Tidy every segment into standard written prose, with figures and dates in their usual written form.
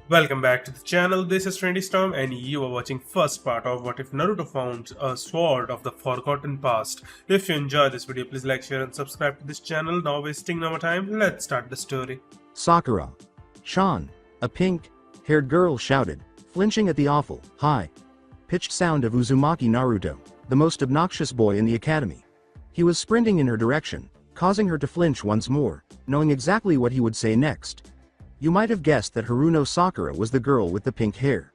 Welcome back to the channel. This is Trendy Storm, and you are watching first part of What If Naruto Found a Sword of the Forgotten Past. If you enjoy this video, please like, share and subscribe to this channel. Now wasting no more time, let's start the story. Sakura. Sean, a pink-haired girl shouted, flinching at the awful, high-pitched sound of Uzumaki Naruto, the most obnoxious boy in the academy. He was sprinting in her direction, causing her to flinch once more, knowing exactly what he would say next. You might have guessed that Haruno Sakura was the girl with the pink hair.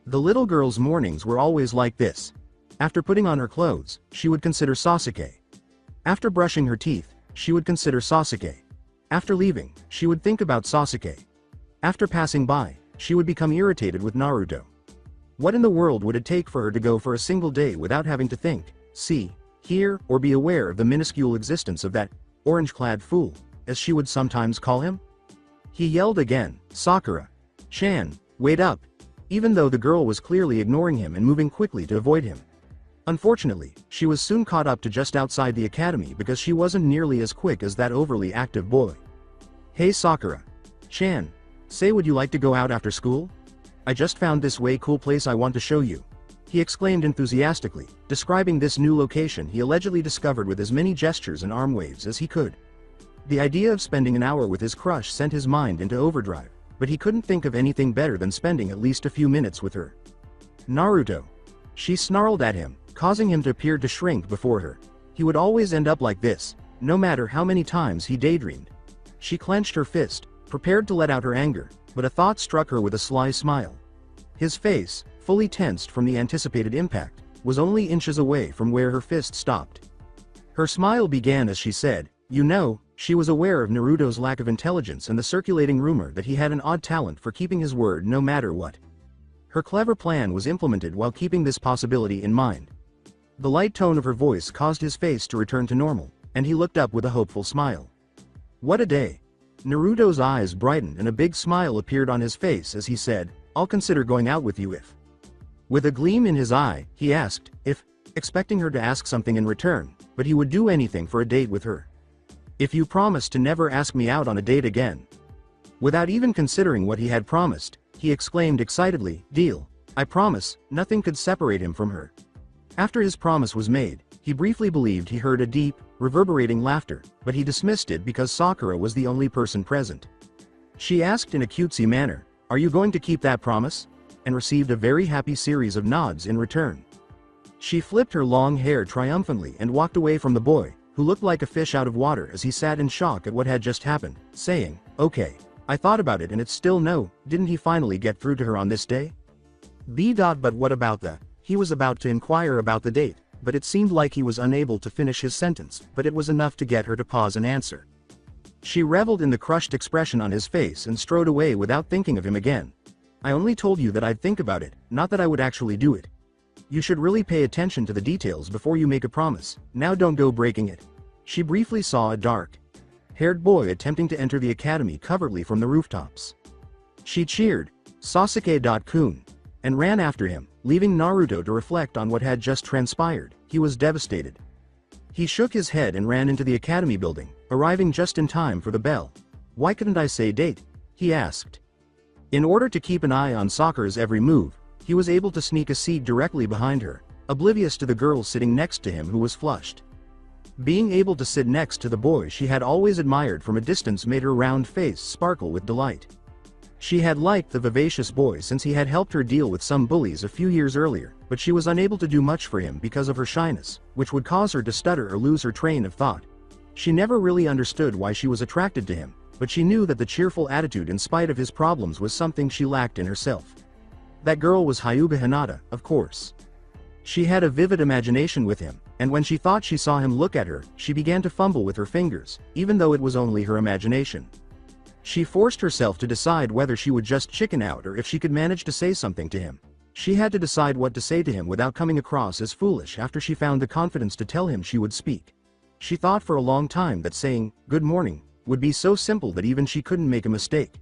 The little girl's mornings were always like this. After putting on her clothes, she would consider Sasuke. After brushing her teeth, she would consider Sasuke. After leaving, she would think about Sasuke. After passing by, she would become irritated with Naruto. What in the world would it take for her to go for a single day without having to think, see, hear, or be aware of the minuscule existence of that orange-clad fool, as she would sometimes call him? He yelled again, Sakura-chan, wait up, even though the girl was clearly ignoring him and moving quickly to avoid him. Unfortunately, she was soon caught up to just outside the academy because she wasn't nearly as quick as that overly active boy. Hey Sakura-chan, say, would you like to go out after school? I just found this way cool place I want to show you. He exclaimed enthusiastically, describing this new location he allegedly discovered with as many gestures and arm waves as he could. The idea of spending an hour with his crush sent his mind into overdrive, but he couldn't think of anything better than spending at least a few minutes with her. Naruto. She snarled at him, causing him to appear to shrink before her. He would always end up like this, no matter how many times he daydreamed. She clenched her fist, prepared to let out her anger, but a thought struck her with a sly smile. His face, fully tensed from the anticipated impact, was only inches away from where her fist stopped. Her smile began as she said, you know, she was aware of Naruto's lack of intelligence and the circulating rumor that he had an odd talent for keeping his word no matter what. Her clever plan was implemented while keeping this possibility in mind. The light tone of her voice caused his face to return to normal, and he looked up with a hopeful smile. What a day! Naruto's eyes brightened and a big smile appeared on his face as he said, I'll consider going out with you if. With a gleam in his eye, he asked, if, expecting her to ask something in return, but he would do anything for a date with her. If you promise to never ask me out on a date again. Without even considering what he had promised, he exclaimed excitedly, deal, I promise. Nothing could separate him from her. After his promise was made, he briefly believed he heard a deep, reverberating laughter, but he dismissed it because Sakura was the only person present. She asked in a cutesy manner, are you going to keep that promise? And received a very happy series of nods in return. She flipped her long hair triumphantly and walked away from the boy, who looked like a fish out of water as he sat in shock at what had just happened, saying, okay, I thought about it and it's still no. Didn't he finally get through to her on this day? But what about that? He was about to inquire about the date, but it seemed like he was unable to finish his sentence, but it was enough to get her to pause and answer. She reveled in the crushed expression on his face and strode away without thinking of him again. I only told you that I'd think about it, not that I would actually do it. You should really pay attention to the details before you make a promise. Now don't go breaking it. She briefly saw a dark-haired boy attempting to enter the academy covertly from the rooftops. She cheered, Sasuke-kun, and ran after him, leaving Naruto to reflect on what had just transpired. He was devastated. He shook his head and ran into the academy building, arriving just in time for the bell. Why couldn't I say date? He asked. In order to keep an eye on Sakura's every move, he was able to sneak a seat directly behind her, oblivious to the girl sitting next to him who was flushed. Being able to sit next to the boy she had always admired from a distance made her round face sparkle with delight. She had liked the vivacious boy since he had helped her deal with some bullies a few years earlier, but she was unable to do much for him because of her shyness, which would cause her to stutter or lose her train of thought. She never really understood why she was attracted to him, but she knew that the cheerful attitude in spite of his problems was something she lacked in herself. That girl was Hyuga Hinata, of course. She had a vivid imagination with him, and when she thought she saw him look at her, she began to fumble with her fingers, even though it was only her imagination. She forced herself to decide whether she would just chicken out or if she could manage to say something to him. She had to decide what to say to him without coming across as foolish after she found the confidence to tell him she would speak. She thought for a long time that saying, good morning, would be so simple that even she couldn't make a mistake.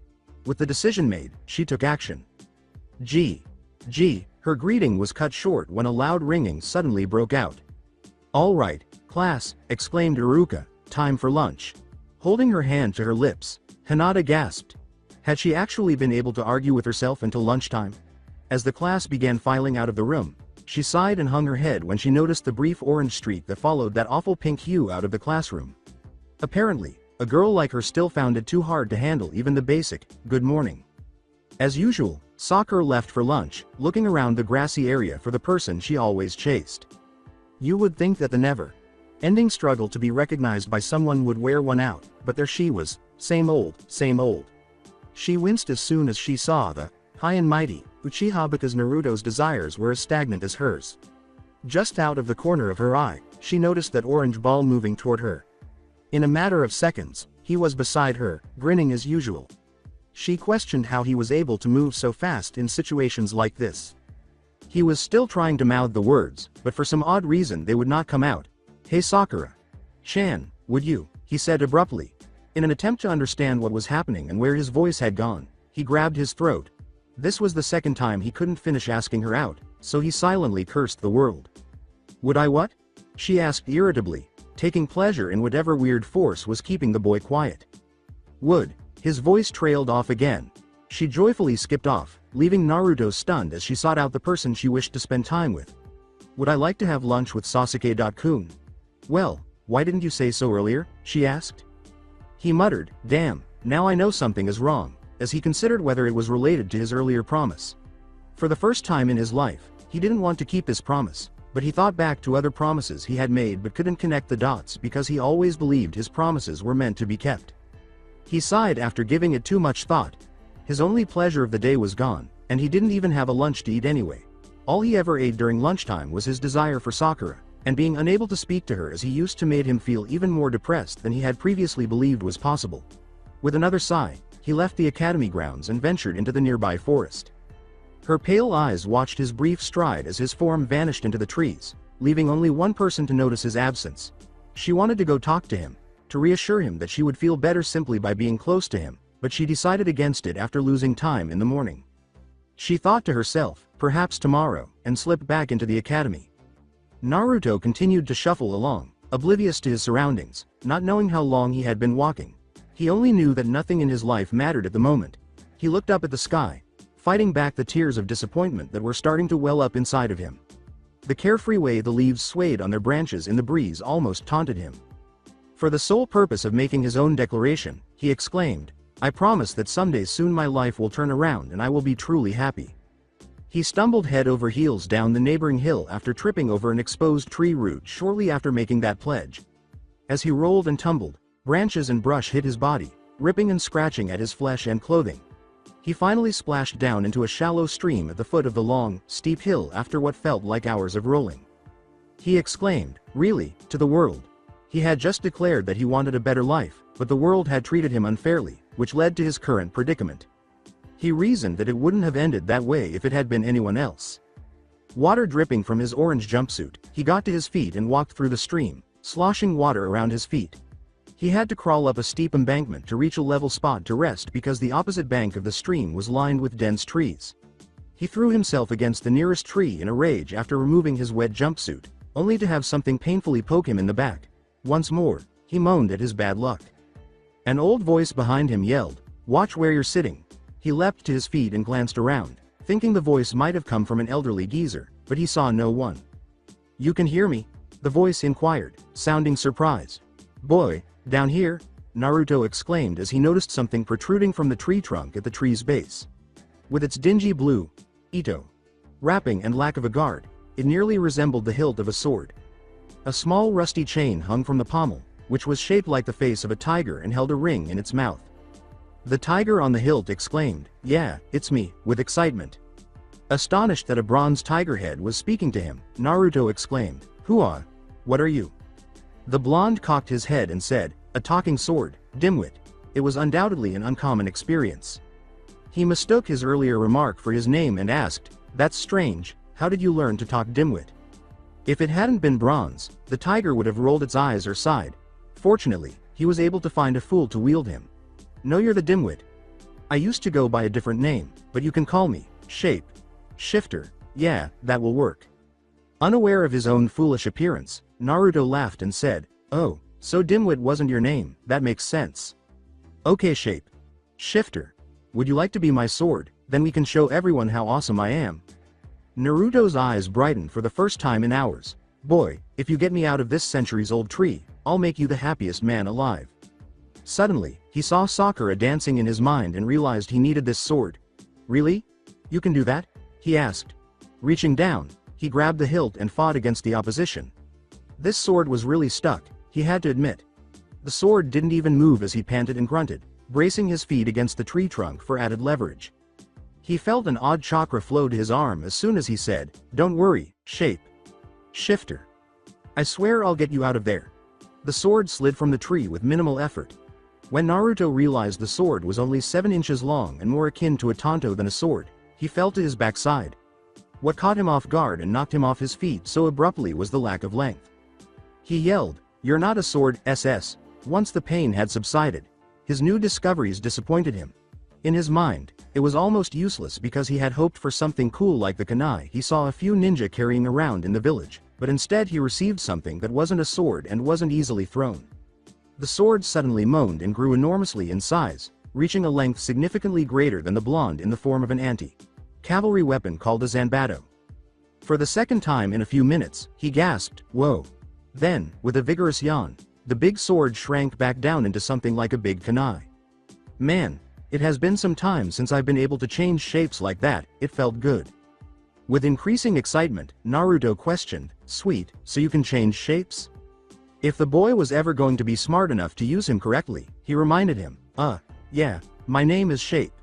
With the decision made, she took action. Gee. Her greeting was cut short when a loud ringing suddenly broke out. All right, class, exclaimed Iruka, time for lunch. Holding her hand to her lips, Hinata gasped. Had she actually been able to argue with herself until lunchtime? As the class began filing out of the room, she sighed and hung her head when she noticed the brief orange streak that followed that awful pink hue out of the classroom. Apparently, a girl like her still found it too hard to handle even the basic, good morning. As usual, Sakura left for lunch, looking around the grassy area for the person she always chased. You would think that the never-ending struggle to be recognized by someone would wear one out, but there she was, same old, same old. She winced as soon as she saw the high and mighty Uchiha because Naruto's desires were as stagnant as hers. Just out of the corner of her eye, she noticed that orange ball moving toward her. In a matter of seconds, he was beside her, grinning as usual. She questioned how he was able to move so fast in situations like this. He was still trying to mouth the words, but for some odd reason they would not come out. "Hey Sakura. Chan, would you?" he said abruptly. In an attempt to understand what was happening and where his voice had gone, he grabbed his throat. This was the second time he couldn't finish asking her out, so he silently cursed the world. "Would I what?" she asked irritably, taking pleasure in whatever weird force was keeping the boy quiet. "Would." His voice trailed off again. She joyfully skipped off, leaving Naruto stunned as she sought out the person she wished to spend time with. "Would I like to have lunch with Sasuke-kun?" "Well, why didn't you say so earlier?" she asked. He muttered, "Damn, now I know something is wrong," as he considered whether it was related to his earlier promise. For the first time in his life, he didn't want to keep his promise, but he thought back to other promises he had made but couldn't connect the dots because he always believed his promises were meant to be kept. He sighed after giving it too much thought. His only pleasure of the day was gone, and he didn't even have a lunch to eat anyway. All he ever ate during lunchtime was his desire for Sakura, and being unable to speak to her as he used to made him feel even more depressed than he had previously believed was possible. With another sigh, he left the academy grounds and ventured into the nearby forest. Her pale eyes watched his brief stride as his form vanished into the trees, leaving only one person to notice his absence. She wanted to go talk to him, to reassure him that she would feel better simply by being close to him, but she decided against it after losing time in the morning. She thought to herself, perhaps tomorrow, and slipped back into the academy. Naruto continued to shuffle along, oblivious to his surroundings, not knowing how long he had been walking. He only knew that nothing in his life mattered at the moment. He looked up at the sky, fighting back the tears of disappointment that were starting to well up inside of him. The carefree way the leaves swayed on their branches in the breeze almost taunted him. For the sole purpose of making his own declaration, he exclaimed, "I promise that someday soon my life will turn around and I will be truly happy." He stumbled head over heels down the neighboring hill after tripping over an exposed tree root shortly after making that pledge. As he rolled and tumbled, branches and brush hit his body, ripping and scratching at his flesh and clothing. He finally splashed down into a shallow stream at the foot of the long, steep hill after what felt like hours of rolling. He exclaimed, "Really, to the world." He had just declared that he wanted a better life, but the world had treated him unfairly, which led to his current predicament. He reasoned that it wouldn't have ended that way if it had been anyone else. Water dripping from his orange jumpsuit, he got to his feet and walked through the stream, sloshing water around his feet. He had to crawl up a steep embankment to reach a level spot to rest because the opposite bank of the stream was lined with dense trees. He threw himself against the nearest tree in a rage after removing his wet jumpsuit, only to have something painfully poke him in the back. Once more, he moaned at his bad luck. An old voice behind him yelled, "Watch where you're sitting." He leapt to his feet and glanced around, thinking the voice might have come from an elderly geezer, but he saw no one. "You can hear me?" the voice inquired, sounding surprised. "Boy, down here?" Naruto exclaimed as he noticed something protruding from the tree trunk at the tree's base. With its dingy blue Ito wrapping and lack of a guard, it nearly resembled the hilt of a sword. A small rusty chain hung from the pommel, which was shaped like the face of a tiger and held a ring in its mouth. The tiger on the hilt exclaimed, "Yeah, it's me," with excitement. Astonished that a bronze tiger head was speaking to him, Naruto exclaimed, "Hua, what are you?" The blonde cocked his head and said, "A talking sword, dimwit." It was undoubtedly an uncommon experience. He mistook his earlier remark for his name and asked, "That's strange, how did you learn to talk dimwit?" If it hadn't been bronze, the tiger would have rolled its eyes or sighed. Fortunately, he was able to find a fool to wield him. "No, you're the dimwit. I used to go by a different name, but you can call me Shape Shifter. Yeah, that will work." Unaware of his own foolish appearance, Naruto laughed and said, "Oh, so dimwit wasn't your name, that makes sense. Okay, Shape Shifter. would you like to be my sword? Then we can show everyone how awesome I am. Naruto's eyes brightened for the first time in hours. Boy, if you get me out of this centuries-old tree, I'll make you the happiest man alive. Suddenly, he saw Sakura dancing in his mind and realized he needed this sword. Really? You can do that? He asked. Reaching down, he grabbed the hilt and fought against the opposition. This sword was really stuck, he had to admit. The sword didn't even move as he panted and grunted, bracing his feet against the tree trunk for added leverage. He felt an odd chakra flow to his arm as soon as he said, "Don't worry, shape. Shifter. I swear I'll get you out of there." The sword slid from the tree with minimal effort. When Naruto realized the sword was only 7 inches long and more akin to a tanto than a sword, he fell to his backside. What caught him off guard and knocked him off his feet so abruptly was the lack of length. He yelled, "You're not a sword, SS." Once the pain had subsided, his new discoveries disappointed him. In his mind, it was almost useless because he had hoped for something cool like the kunai he saw a few ninja carrying around in the village, but instead he received something that wasn't a sword and wasn't easily thrown. The sword suddenly moaned and grew enormously in size, reaching a length significantly greater than the blonde in the form of an anti-cavalry weapon called a zanbato. For the second time in a few minutes, he gasped, "Whoa." Then, with a vigorous yawn, the big sword shrank back down into something like a big kunai. Man, it has been some time since I've been able to change shapes like that, it felt good. With increasing excitement, Naruto questioned, "Sweet, so you can change shapes?" If the boy was ever going to be smart enough to use him correctly, he reminded him, yeah, my name is Shape.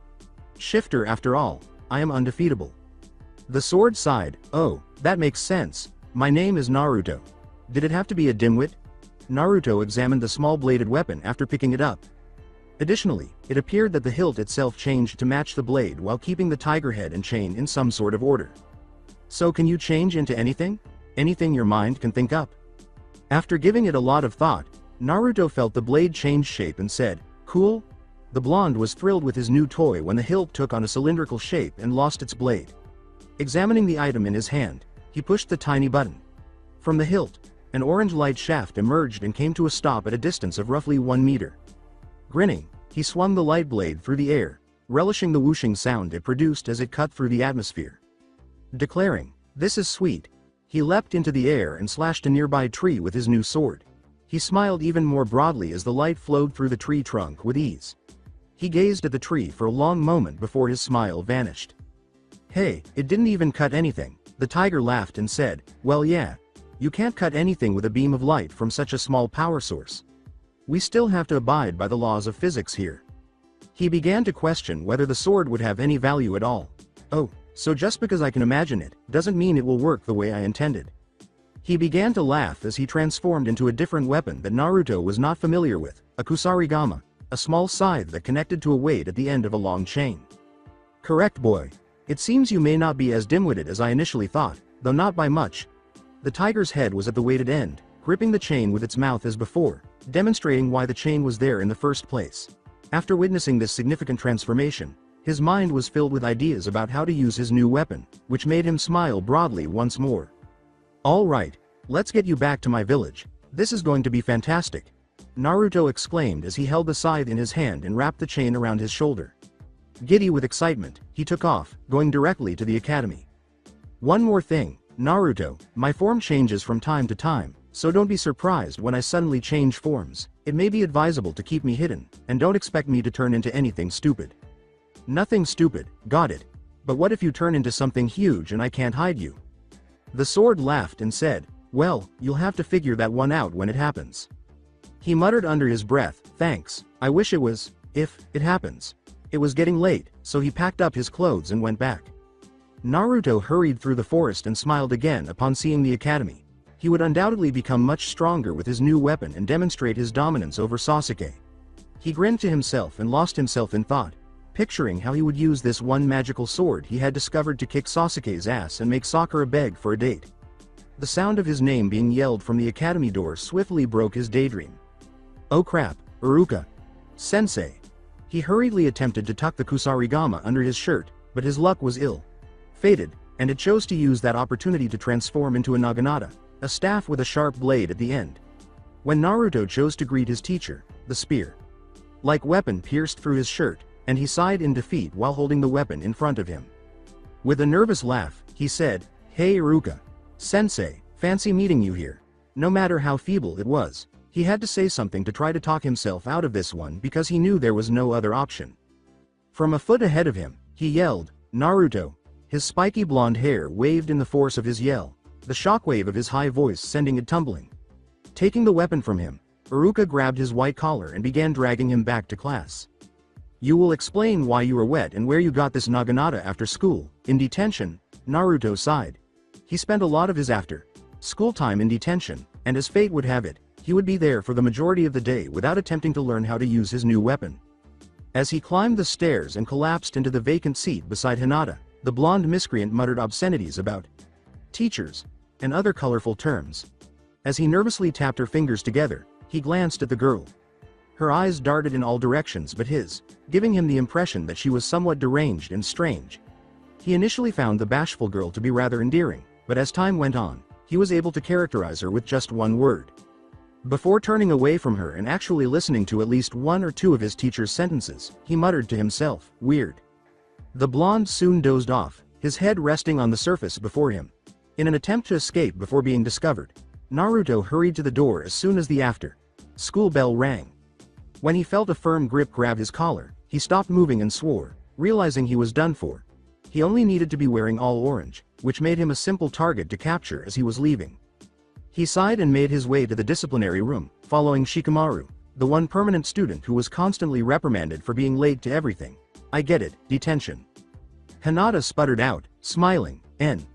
Shifter after all, I am undefeatable." The sword sighed, "Oh, that makes sense, my name is Naruto. Did it have to be a dimwit?" Naruto examined the small-bladed weapon after picking it up. Additionally, it appeared that the hilt itself changed to match the blade while keeping the tiger head and chain in some sort of order. "So can you change into anything? Anything your mind can think up?" After giving it a lot of thought, Naruto felt the blade change shape and said, "Cool?" The blonde was thrilled with his new toy when the hilt took on a cylindrical shape and lost its blade. Examining the item in his hand, he pushed the tiny button. From the hilt, an orange light shaft emerged and came to a stop at a distance of roughly 1 meter. Grinning, he swung the light blade through the air, relishing the whooshing sound it produced as it cut through the atmosphere. Declaring, "This is sweet," he leapt into the air and slashed a nearby tree with his new sword. He smiled even more broadly as the light flowed through the tree trunk with ease. He gazed at the tree for a long moment before his smile vanished. "Hey, it didn't even cut anything," the tiger laughed and said, "Well yeah, you can't cut anything with a beam of light from such a small power source. We still have to abide by the laws of physics here." He began to question whether the sword would have any value at all. "Oh, so just because I can imagine it, doesn't mean it will work the way I intended." He began to laugh as he transformed into a different weapon that Naruto was not familiar with, a kusarigama, a small scythe that connected to a weight at the end of a long chain. "Correct, boy. It seems you may not be as dim-witted as I initially thought, though not by much." The tiger's head was at the weighted end, gripping the chain with its mouth as before, demonstrating why the chain was there in the first place. After witnessing this significant transformation, his mind was filled with ideas about how to use his new weapon, which made him smile broadly once more. "All right, let's get you back to my village. This is going to be fantastic," Naruto exclaimed as he held the scythe in his hand and wrapped the chain around his shoulder. Giddy with excitement, he took off, going directly to the academy. "One more thing, Naruto, my form changes from time to time, so don't be surprised when I suddenly change forms. It may be advisable to keep me hidden, and don't expect me to turn into anything stupid." "Nothing stupid, got it. But what if you turn into something huge and I can't hide you?" The sword laughed and said, "Well, you'll have to figure that one out when it happens." He muttered under his breath, "Thanks, I wish it was, if it happens." It was getting late, so he packed up his clothes and went back. Naruto hurried through the forest and smiled again upon seeing the academy. He would undoubtedly become much stronger with his new weapon and demonstrate his dominance over Sasuke. He grinned to himself and lost himself in thought, picturing how he would use this one magical sword he had discovered to kick Sasuke's ass and make Sakura beg for a date. The sound of his name being yelled from the academy door swiftly broke his daydream. "Oh crap, Iruka. Sensei." He hurriedly attempted to tuck the kusarigama under his shirt, but his luck was ill-fated, and it chose to use that opportunity to transform into a naginata, a staff with a sharp blade at the end. When Naruto chose to greet his teacher, the spear-like weapon pierced through his shirt, and he sighed in defeat while holding the weapon in front of him. With a nervous laugh, he said, "Hey Iruka. Sensei, fancy meeting you here." No matter how feeble it was, he had to say something to try to talk himself out of this one because he knew there was no other option. From a foot ahead of him, he yelled, "Naruto!" His spiky blonde hair waved in the force of his yell, the shockwave of his high voice sending it tumbling. Taking the weapon from him, Iruka grabbed his white collar and began dragging him back to class. "You will explain why you were wet and where you got this naginata after school, in detention," Naruto sighed. He spent a lot of his after-school time in detention, and as fate would have it, he would be there for the majority of the day without attempting to learn how to use his new weapon. As he climbed the stairs and collapsed into the vacant seat beside Hinata, the blonde miscreant muttered obscenities about teachers and other colorful terms. As he nervously tapped her fingers together, he glanced at the girl. Her eyes darted in all directions but his, giving him the impression that she was somewhat deranged and strange. He initially found the bashful girl to be rather endearing, but as time went on, he was able to characterize her with just one word. Before turning away from her and actually listening to at least one or two of his teacher's sentences, he muttered to himself, "Weird." The blonde soon dozed off, his head resting on the surface before him. In an attempt to escape before being discovered, Naruto hurried to the door as soon as the after-school bell rang. When he felt a firm grip grab his collar, he stopped moving and swore, realizing he was done for. He only needed to be wearing all orange, which made him a simple target to capture as he was leaving. He sighed and made his way to the disciplinary room, following Shikamaru, the one permanent student who was constantly reprimanded for being late to everything. "I get it, detention." Hinata sputtered out, smiling, "N.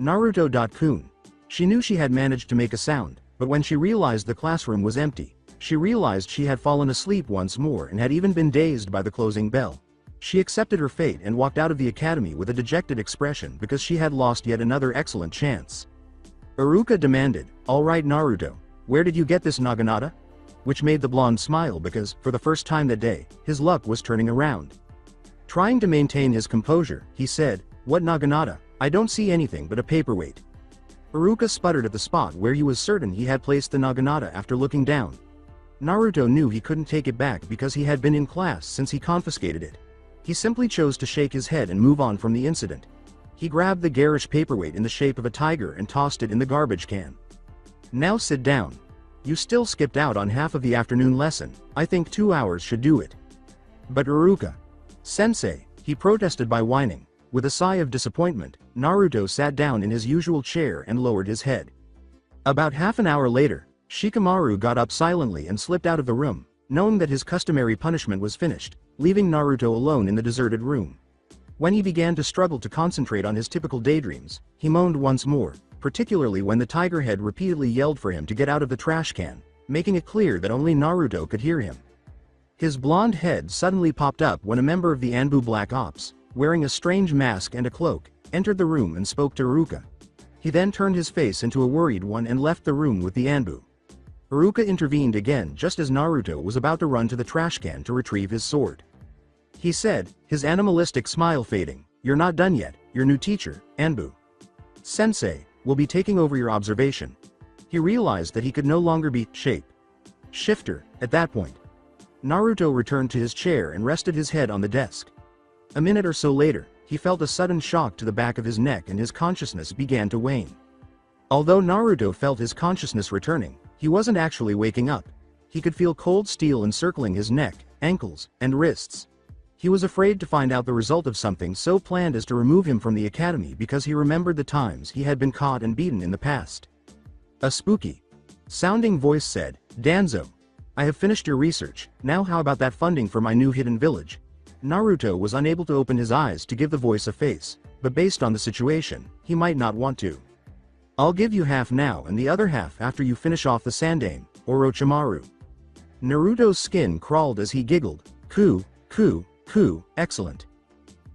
Naruto.kun." She knew she had managed to make a sound, but when she realized the classroom was empty, she realized she had fallen asleep once more and had even been dazed by the closing bell. She accepted her fate and walked out of the academy with a dejected expression because she had lost yet another excellent chance. Iruka demanded, "All right Naruto, where did you get this naginata?" Which made the blonde smile because, for the first time that day, his luck was turning around. Trying to maintain his composure, he said, "What naginata? I don't see anything but a paperweight." Iruka sputtered at the spot where he was certain he had placed the naginata after looking down. Naruto knew he couldn't take it back because he had been in class since he confiscated it. He simply chose to shake his head and move on from the incident. He grabbed the garish paperweight in the shape of a tiger and tossed it in the garbage can. "Now sit down. You still skipped out on half of the afternoon lesson. I think 2 hours should do it." "But Iruka Sensei," he protested by whining. With a sigh of disappointment, Naruto sat down in his usual chair and lowered his head. About half an hour later, Shikamaru got up silently and slipped out of the room, knowing that his customary punishment was finished, leaving Naruto alone in the deserted room. When he began to struggle to concentrate on his typical daydreams, he moaned once more, particularly when the tiger head repeatedly yelled for him to get out of the trash can, making it clear that only Naruto could hear him. His blonde head suddenly popped up when a member of the Anbu Black Ops, wearing a strange mask and a cloak, entered the room and spoke to Iruka. He then turned his face into a worried one and left the room with the Anbu. Iruka intervened again just as Naruto was about to run to the trash can to retrieve his sword. He said, his animalistic smile fading, "You're not done yet, your new teacher, Anbu Sensei, will be taking over your observation." He realized that he could no longer be shape shifter at that point. Naruto returned to his chair and rested his head on the desk. A minute or so later, he felt a sudden shock to the back of his neck and his consciousness began to wane. Although Naruto felt his consciousness returning, he wasn't actually waking up. He could feel cold steel encircling his neck, ankles, and wrists. He was afraid to find out the result of something so planned as to remove him from the academy because he remembered the times he had been caught and beaten in the past. A spooky sounding voice said, "Danzo, I have finished your research, now how about that funding for my new hidden village?" Naruto was unable to open his eyes to give the voice a face, but based on the situation, he might not want to. "I'll give you half now and the other half after you finish off the Sandaime, Orochimaru." Naruto's skin crawled as he giggled, "Ku, excellent."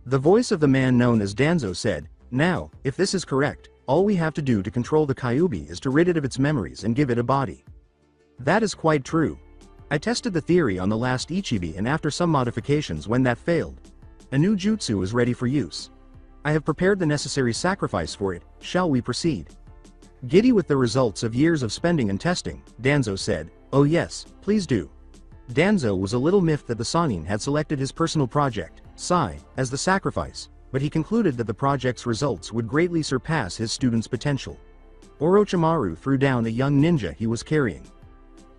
The voice of the man known as Danzo said, "Now, if this is correct, all we have to do to control the Kyuubi is to rid it of its memories and give it a body." "That is quite true. I tested the theory on the last Ichibi and after some modifications when that failed. A new jutsu is ready for use. I have prepared the necessary sacrifice for it, shall we proceed?" Giddy with the results of years of spending and testing, Danzo said, "Oh yes, please do." Danzo was a little miffed that the Sannin had selected his personal project, Sai, as the sacrifice, but he concluded that the project's results would greatly surpass his student's potential. Orochimaru threw down a young ninja he was carrying.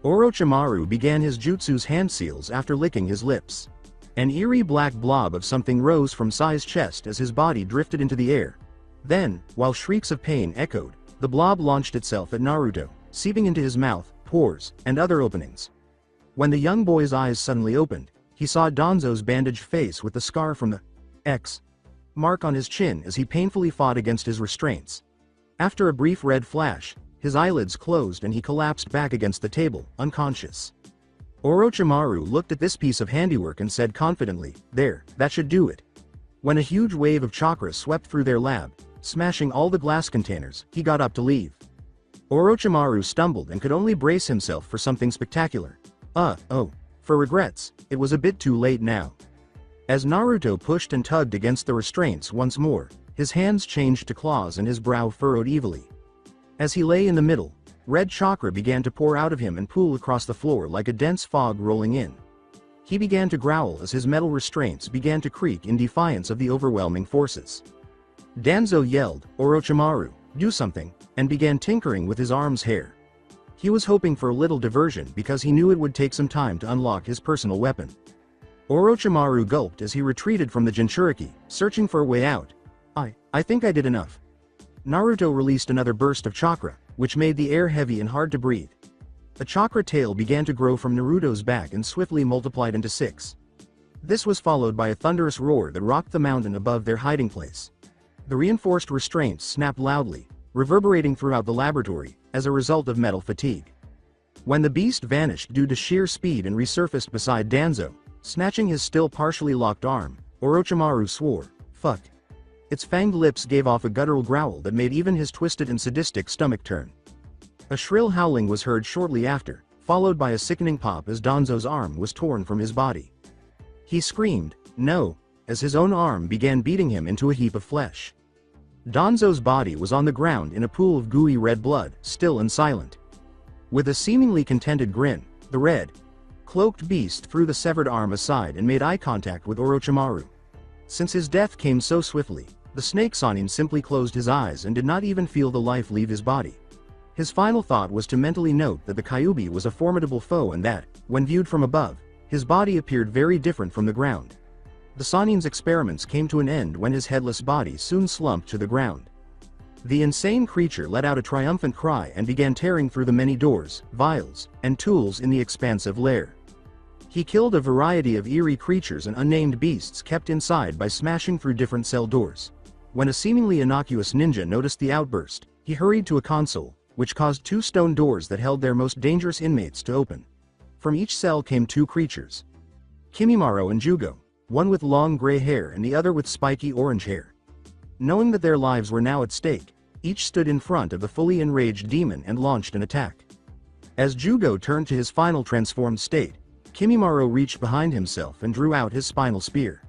Orochimaru began his jutsu's hand seals after licking his lips. An eerie black blob of something rose from Sai's chest as his body drifted into the air. Then, while shrieks of pain echoed, the blob launched itself at Naruto, seeping into his mouth, pores, and other openings. When the young boy's eyes suddenly opened, he saw Danzo's bandaged face with the scar from the X mark on his chin as he painfully fought against his restraints. After a brief red flash, his eyelids closed and he collapsed back against the table, unconscious. Orochimaru looked at this piece of handiwork and said confidently, "There, that should do it." When a huge wave of chakra swept through their lab, smashing all the glass containers, he got up to leave. Orochimaru stumbled and could only brace himself for something spectacular. For regrets, it was a bit too late now. As Naruto pushed and tugged against the restraints once more, his hands changed to claws and his brow furrowed evilly. As he lay in the middle, red chakra began to pour out of him and pool across the floor like a dense fog rolling in. He began to growl as his metal restraints began to creak in defiance of the overwhelming forces. Danzo yelled, "Orochimaru, do something," and began tinkering with his arm's hair. He was hoping for a little diversion because he knew it would take some time to unlock his personal weapon. Orochimaru gulped as he retreated from the Jinchuriki, searching for a way out. I think I did enough." Naruto released another burst of chakra, which made the air heavy and hard to breathe. A chakra tail began to grow from Naruto's back and swiftly multiplied into 6. This was followed by a thunderous roar that rocked the mountain above their hiding place. The reinforced restraints snapped loudly, reverberating throughout the laboratory, as a result of metal fatigue. When the beast vanished due to sheer speed and resurfaced beside Danzo, snatching his still partially locked arm, Orochimaru swore, "Fuck." Its fanged lips gave off a guttural growl that made even his twisted and sadistic stomach turn. A shrill howling was heard shortly after, followed by a sickening pop as Danzo's arm was torn from his body. He screamed, "No," as his own arm began beating him into a heap of flesh. Danzo's body was on the ground in a pool of gooey red blood, still and silent. With a seemingly contented grin, the red-cloaked beast threw the severed arm aside and made eye contact with Orochimaru. Since his death came so swiftly, the snake Sannin simply closed his eyes and did not even feel the life leave his body. His final thought was to mentally note that the Kyuubi was a formidable foe and that, when viewed from above, his body appeared very different from the ground. The Sannin's experiments came to an end when his headless body soon slumped to the ground. The insane creature let out a triumphant cry and began tearing through the many doors, vials, and tools in the expansive lair. He killed a variety of eerie creatures and unnamed beasts kept inside by smashing through different cell doors. When a seemingly innocuous ninja noticed the outburst, he hurried to a console, which caused 2 stone doors that held their most dangerous inmates to open. From each cell came 2 creatures. Kimimaro and Jugo, one with long gray hair and the other with spiky orange hair. Knowing that their lives were now at stake, each stood in front of the fully enraged demon and launched an attack. As Jugo turned to his final transformed state, Kimimaro reached behind himself and drew out his spinal spear.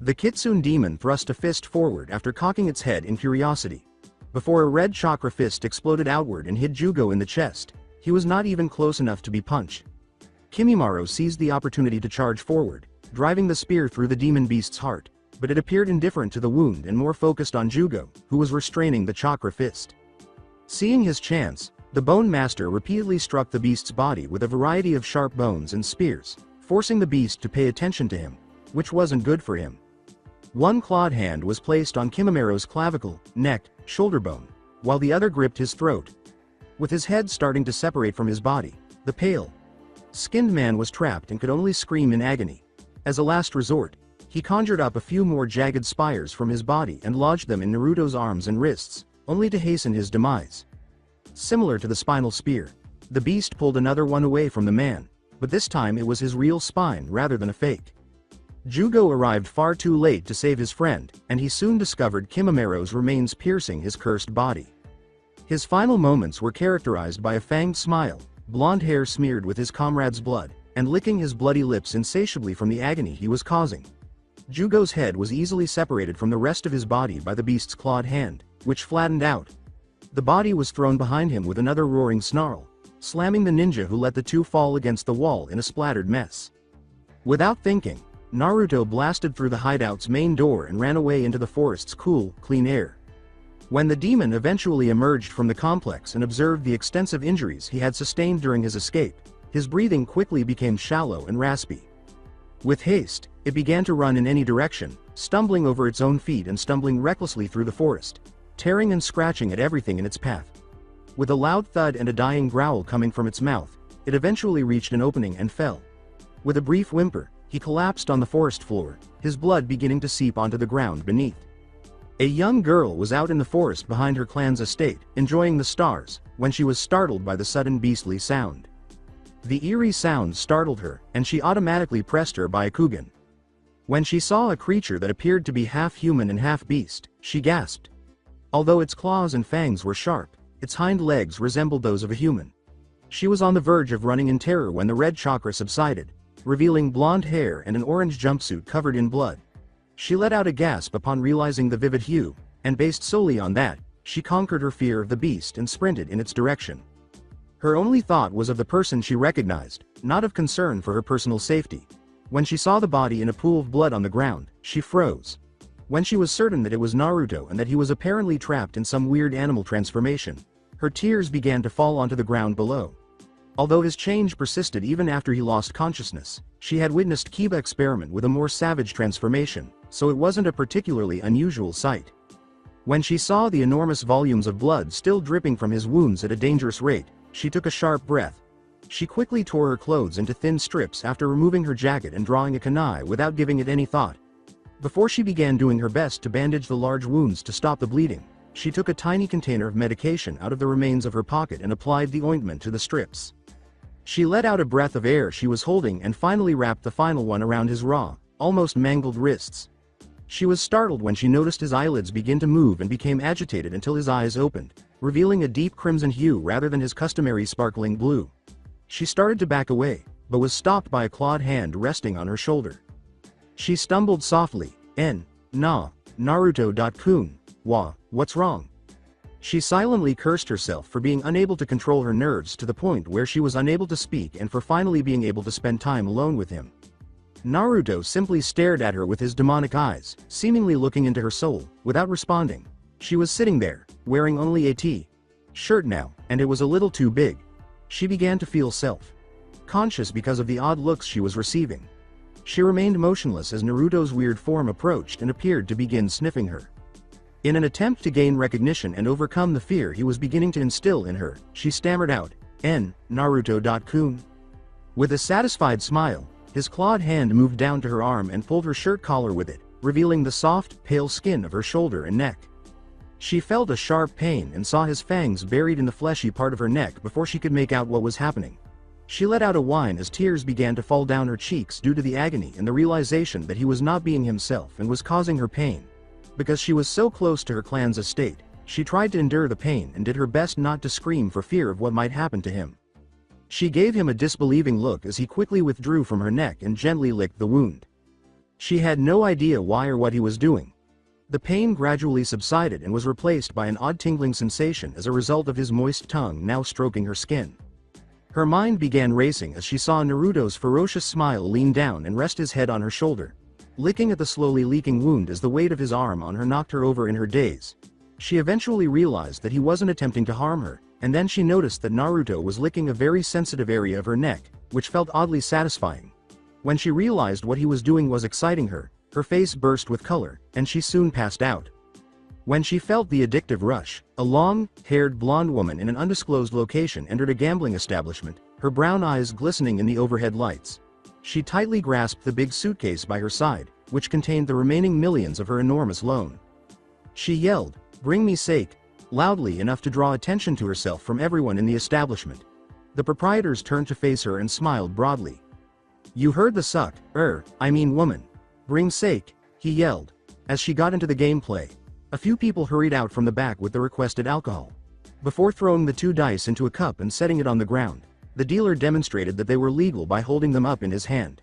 The Kitsune demon thrust a fist forward after cocking its head in curiosity. Before a red chakra fist exploded outward and hit Jugo in the chest, he was not even close enough to be punched. Kimimaro seized the opportunity to charge forward, driving the spear through the demon beast's heart, but it appeared indifferent to the wound and more focused on Jugo, who was restraining the chakra fist. Seeing his chance, the Bone Master repeatedly struck the beast's body with a variety of sharp bones and spears, forcing the beast to pay attention to him, which wasn't good for him. One clawed hand was placed on Kimimaro's clavicle, neck, shoulder bone, while the other gripped his throat. With his head starting to separate from his body, the pale-skinned man was trapped and could only scream in agony. As a last resort, he conjured up a few more jagged spires from his body and lodged them in Naruto's arms and wrists, only to hasten his demise. Similar to the spinal spear, the beast pulled another one away from the man, but this time it was his real spine rather than a fake. Jugo arrived far too late to save his friend, and he soon discovered Kimimaro's remains piercing his cursed body. His final moments were characterized by a fanged smile, blonde hair smeared with his comrade's blood, and licking his bloody lips insatiably from the agony he was causing. Jugo's head was easily separated from the rest of his body by the beast's clawed hand, which flattened out. The body was thrown behind him with another roaring snarl. slamming the ninja who let the two fall against the wall in a splattered mess. Without thinking, Naruto blasted through the hideout's main door and ran away into the forest's cool, clean air. When the demon eventually emerged from the complex and observed the extensive injuries he had sustained during his escape, his breathing quickly became shallow and raspy. With haste, it began to run in any direction, stumbling over its own feet and stumbling recklessly through the forest, tearing and scratching at everything in its path. With a loud thud and a dying growl coming from its mouth, it eventually reached an opening and fell. With a brief whimper, he collapsed on the forest floor, his blood beginning to seep onto the ground beneath. A young girl was out in the forest behind her clan's estate, enjoying the stars, when she was startled by the sudden beastly sound. The eerie sound startled her, and she automatically pressed her Byakugan. When she saw a creature that appeared to be half human and half beast, she gasped. Although its claws and fangs were sharp, its hind legs resembled those of a human. She was on the verge of running in terror when the red chakra subsided, revealing blonde hair and an orange jumpsuit covered in blood. She let out a gasp upon realizing the vivid hue, and based solely on that, she conquered her fear of the beast and sprinted in its direction. Her only thought was of the person she recognized, not of concern for her personal safety. When she saw the body in a pool of blood on the ground, she froze. When she was certain that it was Naruto and that he was apparently trapped in some weird animal transformation, her tears began to fall onto the ground below. Although his change persisted even after he lost consciousness, she had witnessed Kiba experiment with a more savage transformation, so it wasn't a particularly unusual sight. When she saw the enormous volumes of blood still dripping from his wounds at a dangerous rate, she took a sharp breath. She quickly tore her clothes into thin strips after removing her jacket and drawing a kunai without giving it any thought. Before she began doing her best to bandage the large wounds to stop the bleeding, she took a tiny container of medication out of the remains of her pocket and applied the ointment to the strips. She let out a breath of air she was holding and finally wrapped the final one around his raw, almost mangled wrists. She was startled when she noticed his eyelids begin to move and became agitated until his eyes opened, revealing a deep crimson hue rather than his customary sparkling blue. She started to back away, but was stopped by a clawed hand resting on her shoulder. She stumbled softly, Naruto-kun, what's wrong? She silently cursed herself for being unable to control her nerves to the point where she was unable to speak and for finally being able to spend time alone with him. Naruto simply stared at her with his demonic eyes, seemingly looking into her soul, without responding. She was sitting there, wearing only a t-shirt now, and it was a little too big. She began to feel self-conscious because of the odd looks she was receiving. She remained motionless as Naruto's weird form approached and appeared to begin sniffing her. In an attempt to gain recognition and overcome the fear he was beginning to instill in her, she stammered out, Naruto-kun. With a satisfied smile, his clawed hand moved down to her arm and pulled her shirt collar with it, revealing the soft, pale skin of her shoulder and neck. She felt a sharp pain and saw his fangs buried in the fleshy part of her neck before she could make out what was happening. She let out a whine as tears began to fall down her cheeks due to the agony and the realization that he was not being himself and was causing her pain. Because she was so close to her clan's estate, she tried to endure the pain and did her best not to scream for fear of what might happen to him. She gave him a disbelieving look as he quickly withdrew from her neck and gently licked the wound. She had no idea why or what he was doing. The pain gradually subsided and was replaced by an odd tingling sensation as a result of his moist tongue now stroking her skin. Her mind began racing as she saw Naruto's ferocious smile lean down and rest his head on her shoulder, licking at the slowly leaking wound as the weight of his arm on her knocked her over in her daze. She eventually realized that he wasn't attempting to harm her, and then she noticed that Naruto was licking a very sensitive area of her neck, which felt oddly satisfying. When she realized what he was doing was exciting her, her face burst with color, and she soon passed out. When she felt the addictive rush, a long-haired blonde woman in an undisclosed location entered a gambling establishment, her brown eyes glistening in the overhead lights. She tightly grasped the big suitcase by her side, which contained the remaining millions of her enormous loan. She yelled, "Bring me sake," loudly enough to draw attention to herself from everyone in the establishment. The proprietors turned to face her and smiled broadly. "You heard the woman. Bring sake," he yelled. As she got into the gameplay, a few people hurried out from the back with the requested alcohol. Before throwing the 2 dice into a cup and setting it on the ground, the dealer demonstrated that they were legal by holding them up in his hand.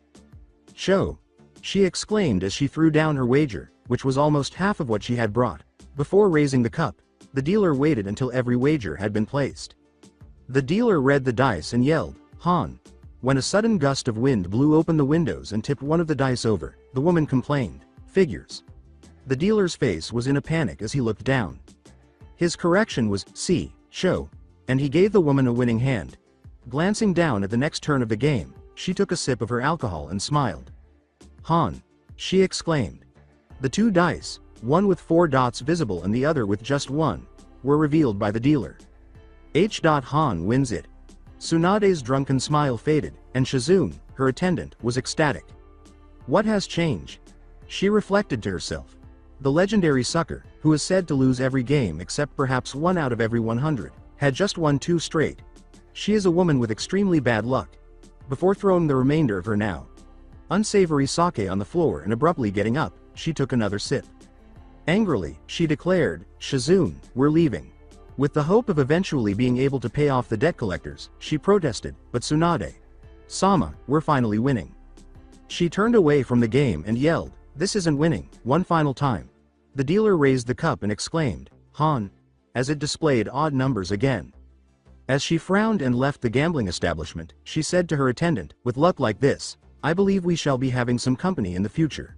"Show!" she exclaimed as she threw down her wager, which was almost half of what she had brought. Before raising the cup, the dealer waited until every wager had been placed. The dealer read the dice and yelled, "Han!" When a sudden gust of wind blew open the windows and tipped one of the dice over, the woman complained, "Figures." The dealer's face was in a panic as he looked down. His correction was, "See, show," and he gave the woman a winning hand. Glancing down at the next turn of the game, she took a sip of her alcohol and smiled. "Han!" she exclaimed. The two dice, one with 4 dots visible and the other with just one, were revealed by the dealer. Han wins it. Tsunade's drunken smile faded, and Shizune, her attendant, was ecstatic. What has changed? She reflected to herself. The legendary sucker, who is said to lose every game except perhaps 1 out of every 100, had just won 2 straight. She is a woman with extremely bad luck. Before throwing the remainder of her now unsavory sake on the floor and abruptly getting up, she took another sip. Angrily, she declared, "Shizune, we're leaving." With the hope of eventually being able to pay off the debt collectors, she protested, "But Tsunade-sama, we're finally winning." She turned away from the game and yelled, "This isn't winning," one final time. The dealer raised the cup and exclaimed, "Han," as it displayed odd numbers again. As she frowned and left the gambling establishment, she said to her attendant, "With luck like this, I believe we shall be having some company in the future."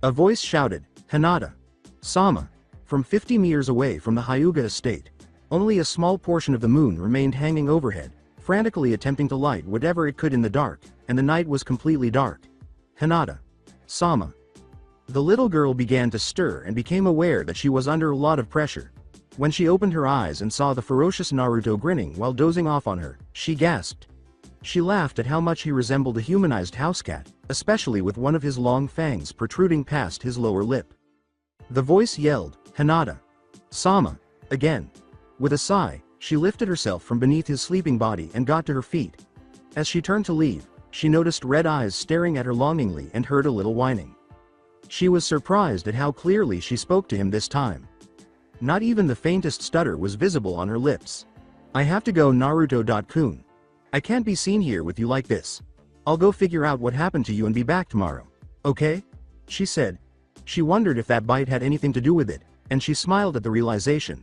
A voice shouted, "Hanada-sama," from 50 meters away from the Hyuga estate. Only a small portion of the moon remained hanging overhead, frantically attempting to light whatever it could in the dark, and the night was completely dark. "Hanada-sama." The little girl began to stir and became aware that she was under a lot of pressure. When she opened her eyes and saw the ferocious Naruto grinning while dozing off on her, she gasped. She laughed at how much he resembled a humanized house cat, especially with one of his long fangs protruding past his lower lip. The voice yelled, "Hanada-sama," again. With a sigh, she lifted herself from beneath his sleeping body and got to her feet. As she turned to leave, she noticed red eyes staring at her longingly and heard a little whining. She was surprised at how clearly she spoke to him this time. Not even the faintest stutter was visible on her lips. "I have to go, Naruto-kun. I can't be seen here with you like this. I'll go figure out what happened to you and be back tomorrow. Okay?" she said. She wondered if that bite had anything to do with it, and she smiled at the realization.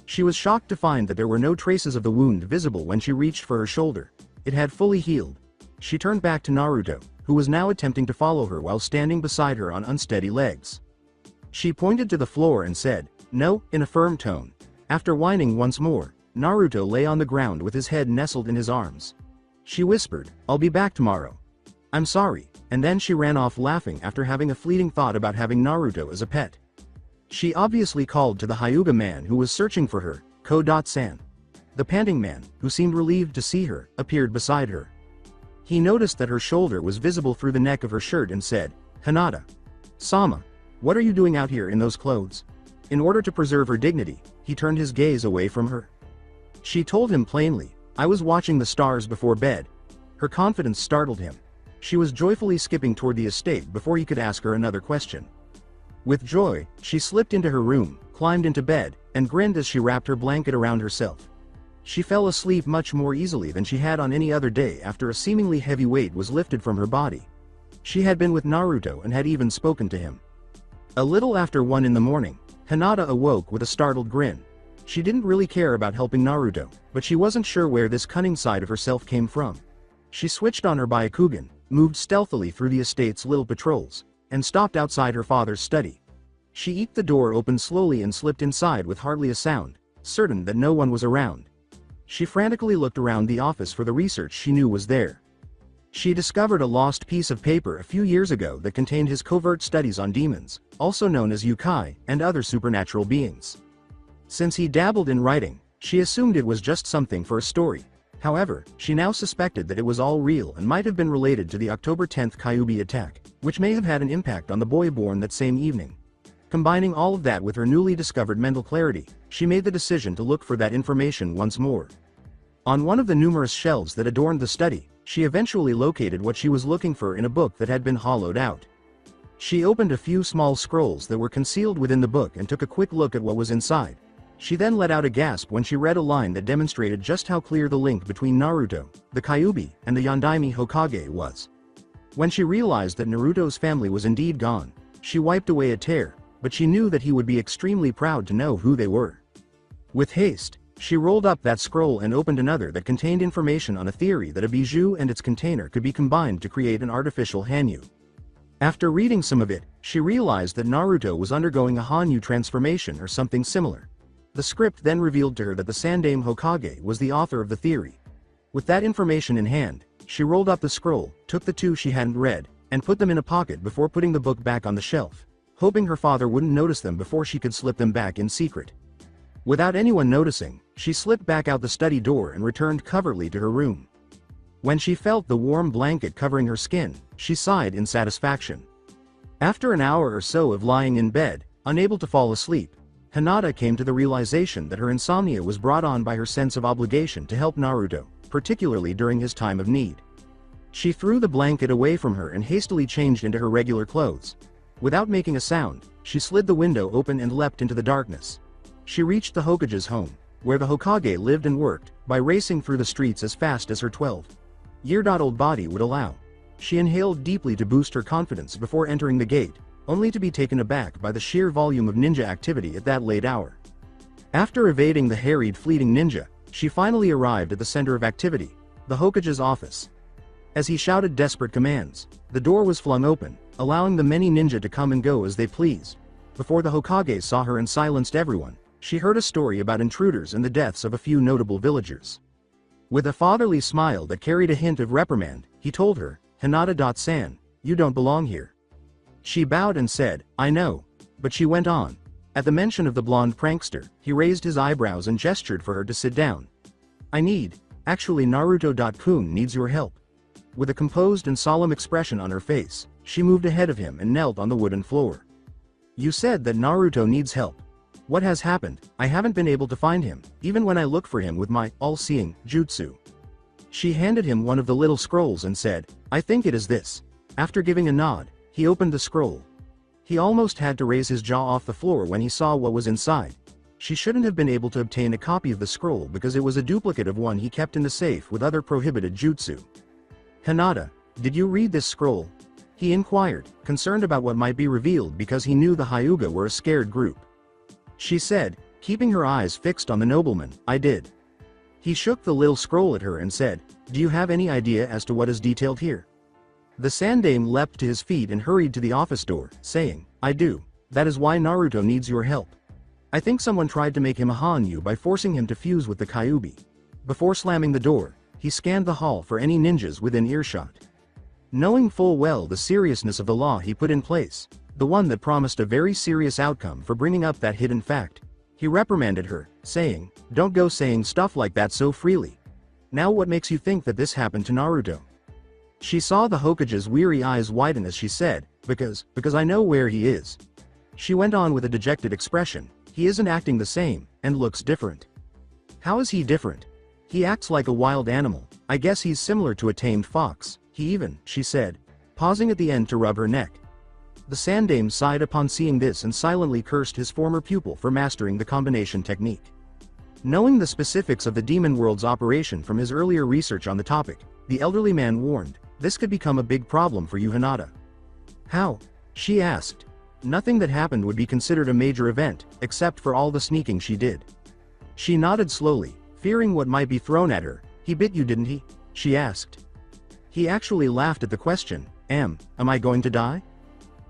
She was shocked to find that there were no traces of the wound visible when she reached for her shoulder. It had fully healed. She turned back to Naruto, who was now attempting to follow her while standing beside her on unsteady legs. She pointed to the floor and said, "No," in a firm tone. After whining once more, Naruto lay on the ground with his head nestled in his arms. She whispered, "I'll be back tomorrow. I'm sorry," and then she ran off laughing after having a fleeting thought about having Naruto as a pet. She obviously called to the Hyuga man who was searching for her, Ko-san. The panting man, who seemed relieved to see her, appeared beside her. He noticed that her shoulder was visible through the neck of her shirt and said, "Hanada-sama, what are you doing out here in those clothes?" In order to preserve her dignity, he turned his gaze away from her. She told him plainly, "I was watching the stars before bed." Her confidence startled him. She was joyfully skipping toward the estate before he could ask her another question. With joy, she slipped into her room, climbed into bed, and grinned as she wrapped her blanket around herself. She fell asleep much more easily than she had on any other day after a seemingly heavy weight was lifted from her body. She had been with Naruto and had even spoken to him. A little after 1 in the morning, Hinata awoke with a startled grin. She didn't really care about helping Naruto, but she wasn't sure where this cunning side of herself came from. She switched on her Byakugan, moved stealthily through the estate's little patrols, and stopped outside her father's study. She eeked the door open slowly and slipped inside with hardly a sound, certain that no one was around. She frantically looked around the office for the research she knew was there. She discovered a lost piece of paper a few years ago that contained his covert studies on demons, also known as yokai, and other supernatural beings. Since he dabbled in writing, she assumed it was just something for a story. However, she now suspected that it was all real and might have been related to the October 10th Kyuubi attack, which may have had an impact on the boy born that same evening. Combining all of that with her newly discovered mental clarity, she made the decision to look for that information once more. On one of the numerous shelves that adorned the study, she eventually located what she was looking for in a book that had been hollowed out. She opened a few small scrolls that were concealed within the book and took a quick look at what was inside. She then let out a gasp when she read a line that demonstrated just how clear the link between Naruto, the Kyuubi, and the Yondaime Hokage was. When she realized that Naruto's family was indeed gone, she wiped away a tear, but she knew that he would be extremely proud to know who they were. With haste, She rolled up that scroll and opened another that contained information on a theory that a bijou and its container could be combined to create an artificial Hanyu. After reading some of it, she realized that Naruto was undergoing a Hanyu transformation or something similar. The script then revealed to her that the Sandaime Hokage was the author of the theory. With that information in hand, she rolled up the scroll, took the two she hadn't read, and put them in a pocket before putting the book back on the shelf, hoping her father wouldn't notice them before she could slip them back in secret. Without anyone noticing, she slipped back out the study door and returned covertly to her room. When she felt the warm blanket covering her skin, she sighed in satisfaction. After an hour or so of lying in bed, unable to fall asleep, Hinata came to the realization that her insomnia was brought on by her sense of obligation to help Naruto, particularly during his time of need. She threw the blanket away from her and hastily changed into her regular clothes. Without making a sound, she slid the window open and leapt into the darkness. She reached the Hokage's home, where the Hokage lived and worked, by racing through the streets as fast as her 12-year-old body would allow. She inhaled deeply to boost her confidence before entering the gate, only to be taken aback by the sheer volume of ninja activity at that late hour. After evading the harried fleeting ninja, she finally arrived at the center of activity, the Hokage's office. As he shouted desperate commands, the door was flung open, allowing the many ninja to come and go as they pleased. Before the Hokage saw her and silenced everyone, she heard a story about intruders and the deaths of a few notable villagers. With a fatherly smile that carried a hint of reprimand, he told her, "Hinata-san, you don't belong here." She bowed and said, "I know." But she went on. At the mention of the blonde prankster, he raised his eyebrows and gestured for her to sit down. Actually Naruto-kun needs your help." With a composed and solemn expression on her face, she moved ahead of him and knelt on the wooden floor. "You said that Naruto needs help. What has happened? I haven't been able to find him, even when I look for him with my all-seeing jutsu." She handed him one of the little scrolls and said, "I think it is this." After giving a nod, he opened the scroll. He almost had to raise his jaw off the floor when he saw what was inside. She shouldn't have been able to obtain a copy of the scroll because it was a duplicate of one he kept in the safe with other prohibited jutsu. "Hinata, did you read this scroll?" he inquired, concerned about what might be revealed because he knew the Hyuga were a scared group. She said, keeping her eyes fixed on the nobleman, "I did." He shook the little scroll at her and said, "Do you have any idea as to what is detailed here?" The Sandaime leapt to his feet and hurried to the office door, saying, "I do. That is why Naruto needs your help. I think someone tried to make him a Hanyu by forcing him to fuse with the Kyuubi." Before slamming the door, he scanned the hall for any ninjas within earshot. Knowing full well the seriousness of the law he put in place, the one that promised a very serious outcome for bringing up that hidden fact, he reprimanded her, saying, "Don't go saying stuff like that so freely. Now what makes you think that this happened to Naruto?" She saw the Hokage's weary eyes widen as she said, because I know where he is." She went on with a dejected expression, "He isn't acting the same, and looks different." "How is he different?" "He acts like a wild animal. I guess he's similar to a tamed fox. He even," she said, pausing at the end to rub her neck. The Sandaime sighed upon seeing this and silently cursed his former pupil for mastering the combination technique. Knowing the specifics of the Demon World's operation from his earlier research on the topic, the elderly man warned, "This could become a big problem for you, Hinata." "How?" she asked. Nothing that happened would be considered a major event, except for all the sneaking she did. She nodded slowly, fearing what might be thrown at her. "He bit you, didn't he?" she asked. He actually laughed at the question. Am I going to die?"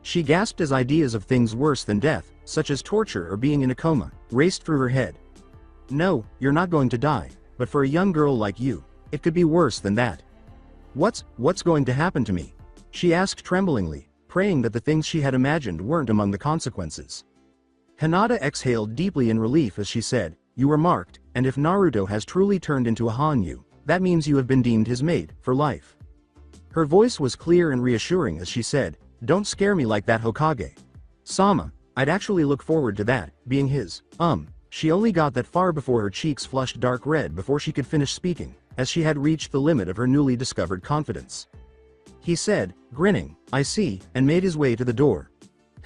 She gasped as ideas of things worse than death, such as torture or being in a coma, raced through her head. "No, you're not going to die, but for a young girl like you, it could be worse than that." What's going to happen to me?" she asked tremblingly, praying that the things she had imagined weren't among the consequences. Hinata exhaled deeply in relief as she said, "You were marked, and if Naruto has truly turned into a Hanyu, that means you have been deemed his mate, for life." Her voice was clear and reassuring as she said, "Don't scare me like that, Hokage. Sama, I'd actually look forward to that, being his." She only got that far before her cheeks flushed dark red before she could finish speaking, as she had reached the limit of her newly discovered confidence. He said, grinning, "I see," and made his way to the door.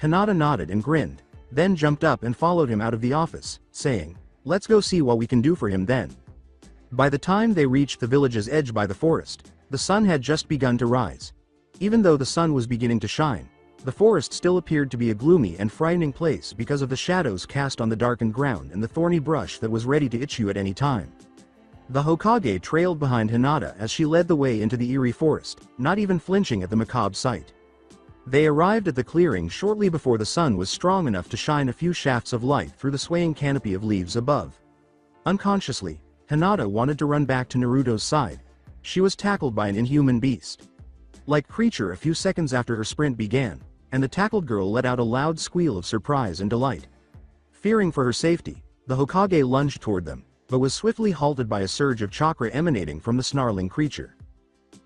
Hinata nodded and grinned, then jumped up and followed him out of the office, saying, "Let's go see what we can do for him then." By the time they reached the village's edge by the forest, the sun had just begun to rise. Even though the sun was beginning to shine, The forest still appeared to be a gloomy and frightening place because of the shadows cast on the darkened ground and the thorny brush that was ready to itch you at any time. The Hokage trailed behind Hinata as she led the way into the eerie forest, not even flinching at the macabre sight. They arrived at the clearing shortly before the sun was strong enough to shine a few shafts of light through the swaying canopy of leaves above. Unconsciously, Hinata wanted to run back to Naruto's side. She was tackled by an inhuman beast. Like creature a few seconds after her sprint began, and the tackled girl let out a loud squeal of surprise and delight. Fearing for her safety, the Hokage lunged toward them, but was swiftly halted by a surge of chakra emanating from the snarling creature.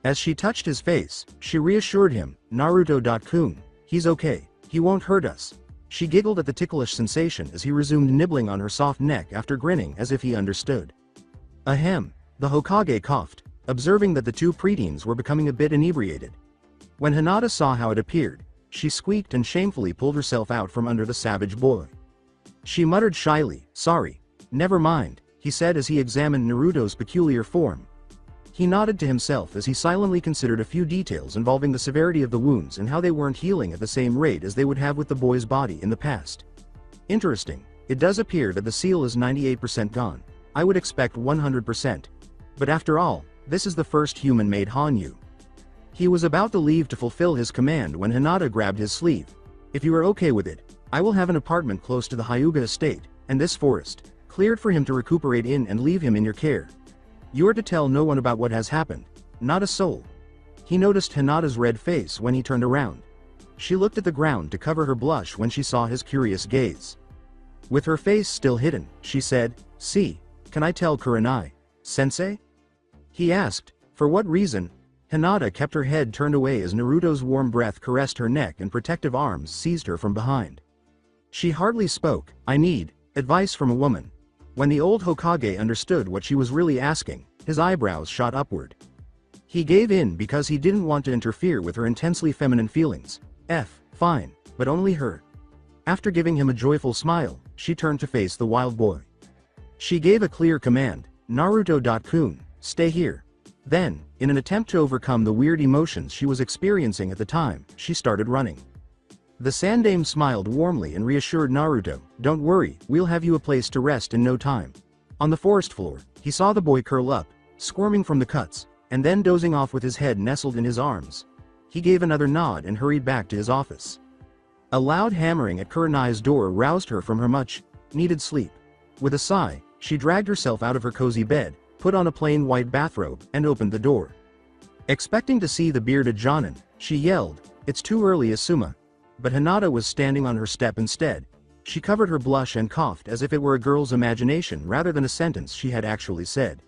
As she touched his face, she reassured him, Naruto-kun, he's okay, he won't hurt us. She giggled at the ticklish sensation as he resumed nibbling on her soft neck after grinning as if he understood. Ahem, the Hokage coughed, observing that the two preteens were becoming a bit inebriated. When Hinata saw how it appeared, she squeaked and shamefully pulled herself out from under the savage boy. She muttered shyly, sorry. Never mind, he said as he examined Naruto's peculiar form. He nodded to himself as he silently considered a few details involving the severity of the wounds and how they weren't healing at the same rate as they would have with the boy's body in the past. Interesting, it does appear that the seal is 98% gone. I would expect 100%. But after all, this is the first human-made Hanyu. He was about to leave to fulfill his command when Hinata grabbed his sleeve. If you are okay with it, I will have an apartment close to the Hyuga estate, and this forest, cleared for him to recuperate in and leave him in your care. You are to tell no one about what has happened, not a soul. He noticed Hinata's red face when he turned around. She looked at the ground to cover her blush when she saw his curious gaze. With her face still hidden, she said, see, can I tell Kurenai, sensei? He asked, for what reason? Hinata kept her head turned away as Naruto's warm breath caressed her neck and protective arms seized her from behind. She hardly spoke. I need advice from a woman. When the old Hokage understood what she was really asking, his eyebrows shot upward. He gave in because he didn't want to interfere with her intensely feminine feelings. Fine, but only her. After giving him a joyful smile, she turned to face the wild boy. She gave a clear command, Naruto-kun, stay here. Then, in an attempt to overcome the weird emotions she was experiencing at the time, she started running. The Sandaime smiled warmly and reassured Naruto, don't worry, we'll have you a place to rest in no time. On the forest floor, he saw the boy curl up, squirming from the cuts, and then dozing off with his head nestled in his arms. He gave another nod and hurried back to his office. A loud hammering at Kurenai's door roused her from her much-needed sleep. With a sigh, she dragged herself out of her cozy bed, put on a plain white bathrobe, and opened the door. Expecting to see the bearded Jonin, she yelled, it's too early, Asuma. But Hinata was standing on her step instead. She covered her blush and coughed as if it were a girl's imagination rather than a sentence she had actually said.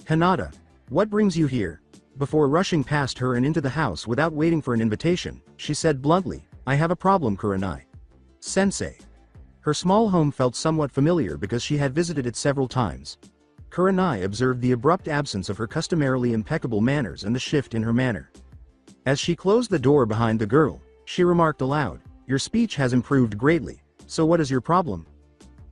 Hinata, what brings you here? Before rushing past her and into the house without waiting for an invitation, she said bluntly, I have a problem, Kurenai. Sensei. Her small home felt somewhat familiar because she had visited it several times. Kurenai observed the abrupt absence of her customarily impeccable manners and the shift in her manner. As she closed the door behind the girl, she remarked aloud, your speech has improved greatly, so what is your problem?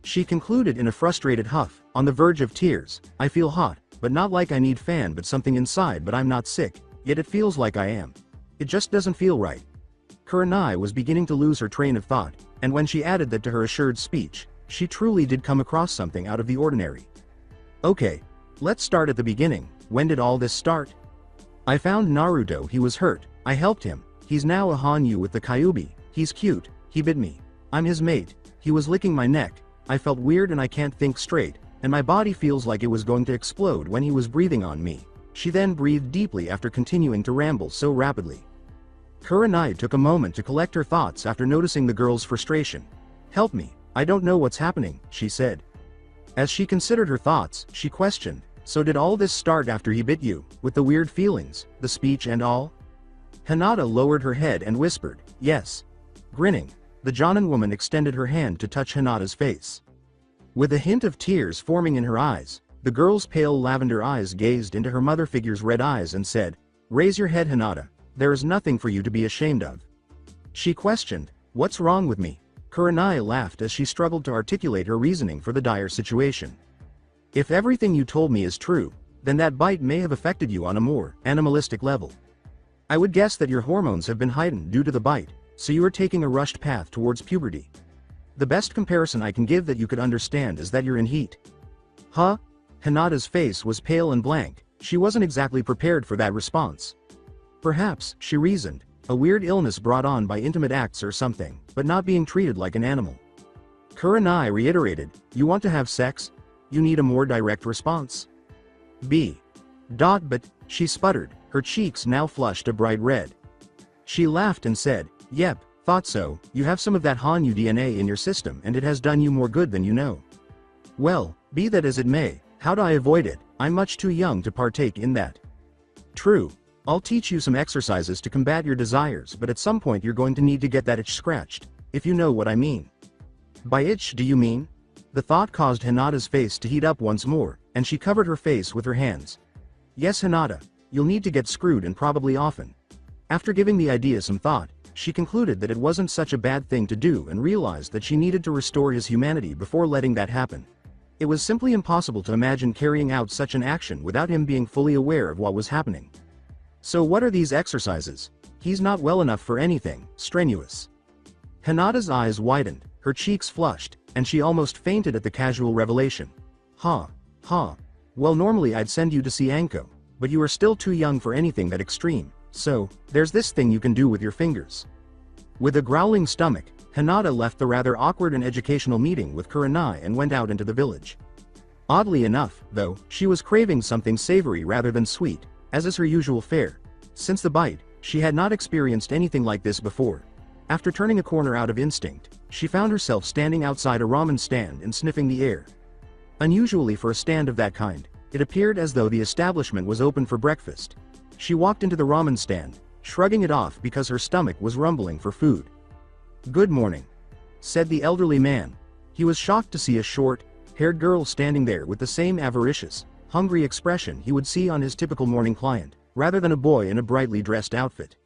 She concluded in a frustrated huff, on the verge of tears, I feel hot, but not like I need fan but something inside but I'm not sick, yet it feels like I am. It just doesn't feel right. Kurenai was beginning to lose her train of thought, and when she added that to her assured speech, she truly did come across something out of the ordinary. Okay, let's start at the beginning. When did all this start? I found Naruto, he was hurt, I helped him, he's now a Hanyu with the Kyuubi, he's cute, he bit me. I'm his mate, he was licking my neck, I felt weird and I can't think straight, and my body feels like it was going to explode when he was breathing on me. She then breathed deeply after continuing to ramble so rapidly. Kurenai took a moment to collect her thoughts after noticing the girl's frustration. Help me, I don't know what's happening, she said. As she considered her thoughts, she questioned, so did all this start after he bit you, with the weird feelings, the speech and all? Hinata lowered her head and whispered, yes. Grinning, the Jonin woman extended her hand to touch Hinata's face. With a hint of tears forming in her eyes, the girl's pale lavender eyes gazed into her mother figure's red eyes and said, raise your head, Hinata, there is nothing for you to be ashamed of. She questioned, what's wrong with me? Kurenai laughed as she struggled to articulate her reasoning for the dire situation. If everything you told me is true, then that bite may have affected you on a more animalistic level. I would guess that your hormones have been heightened due to the bite, so you are taking a rushed path towards puberty. The best comparison I can give that you could understand is that you're in heat. Huh? Hinata's face was pale and blank. She wasn't exactly prepared for that response. Perhaps, she reasoned, a weird illness brought on by intimate acts or something, but not being treated like an animal. Kurenai reiterated, you want to have sex? You need a more direct response. But, she sputtered, her cheeks now flushed a bright red. She laughed and said, yep, thought so, you have some of that Hanyu DNA in your system and it has done you more good than you know. Well, be that as it may, how do I avoid it? I'm much too young to partake in that. True. I'll teach you some exercises to combat your desires, but at some point you're going to need to get that itch scratched, if you know what I mean. By itch do you mean? The thought caused Hinata's face to heat up once more, and she covered her face with her hands. Yes, Hinata, you'll need to get screwed and probably often. After giving the idea some thought, she concluded that it wasn't such a bad thing to do and realized that she needed to restore his humanity before letting that happen. It was simply impossible to imagine carrying out such an action without him being fully aware of what was happening. So what are these exercises? He's not well enough for anything strenuous. Hinata's eyes widened, her cheeks flushed, and she almost fainted at the casual revelation. Well, normally I'd send you to see Anko, but you are still too young for anything that extreme, so, there's this thing you can do with your fingers. With a growling stomach, Hinata left the rather awkward and educational meeting with Kurenai and went out into the village. Oddly enough, though, she was craving something savory rather than sweet, as is her usual fare. Since the bite, she had not experienced anything like this before. After turning a corner out of instinct, she found herself standing outside a ramen stand and sniffing the air. Unusually for a stand of that kind, it appeared as though the establishment was open for breakfast. She walked into the ramen stand, shrugging it off because her stomach was rumbling for food. Good morning, said the elderly man. He was shocked to see a short-haired girl standing there with the same avaricious, hungry expression he would see on his typical morning client, rather than a boy in a brightly dressed outfit.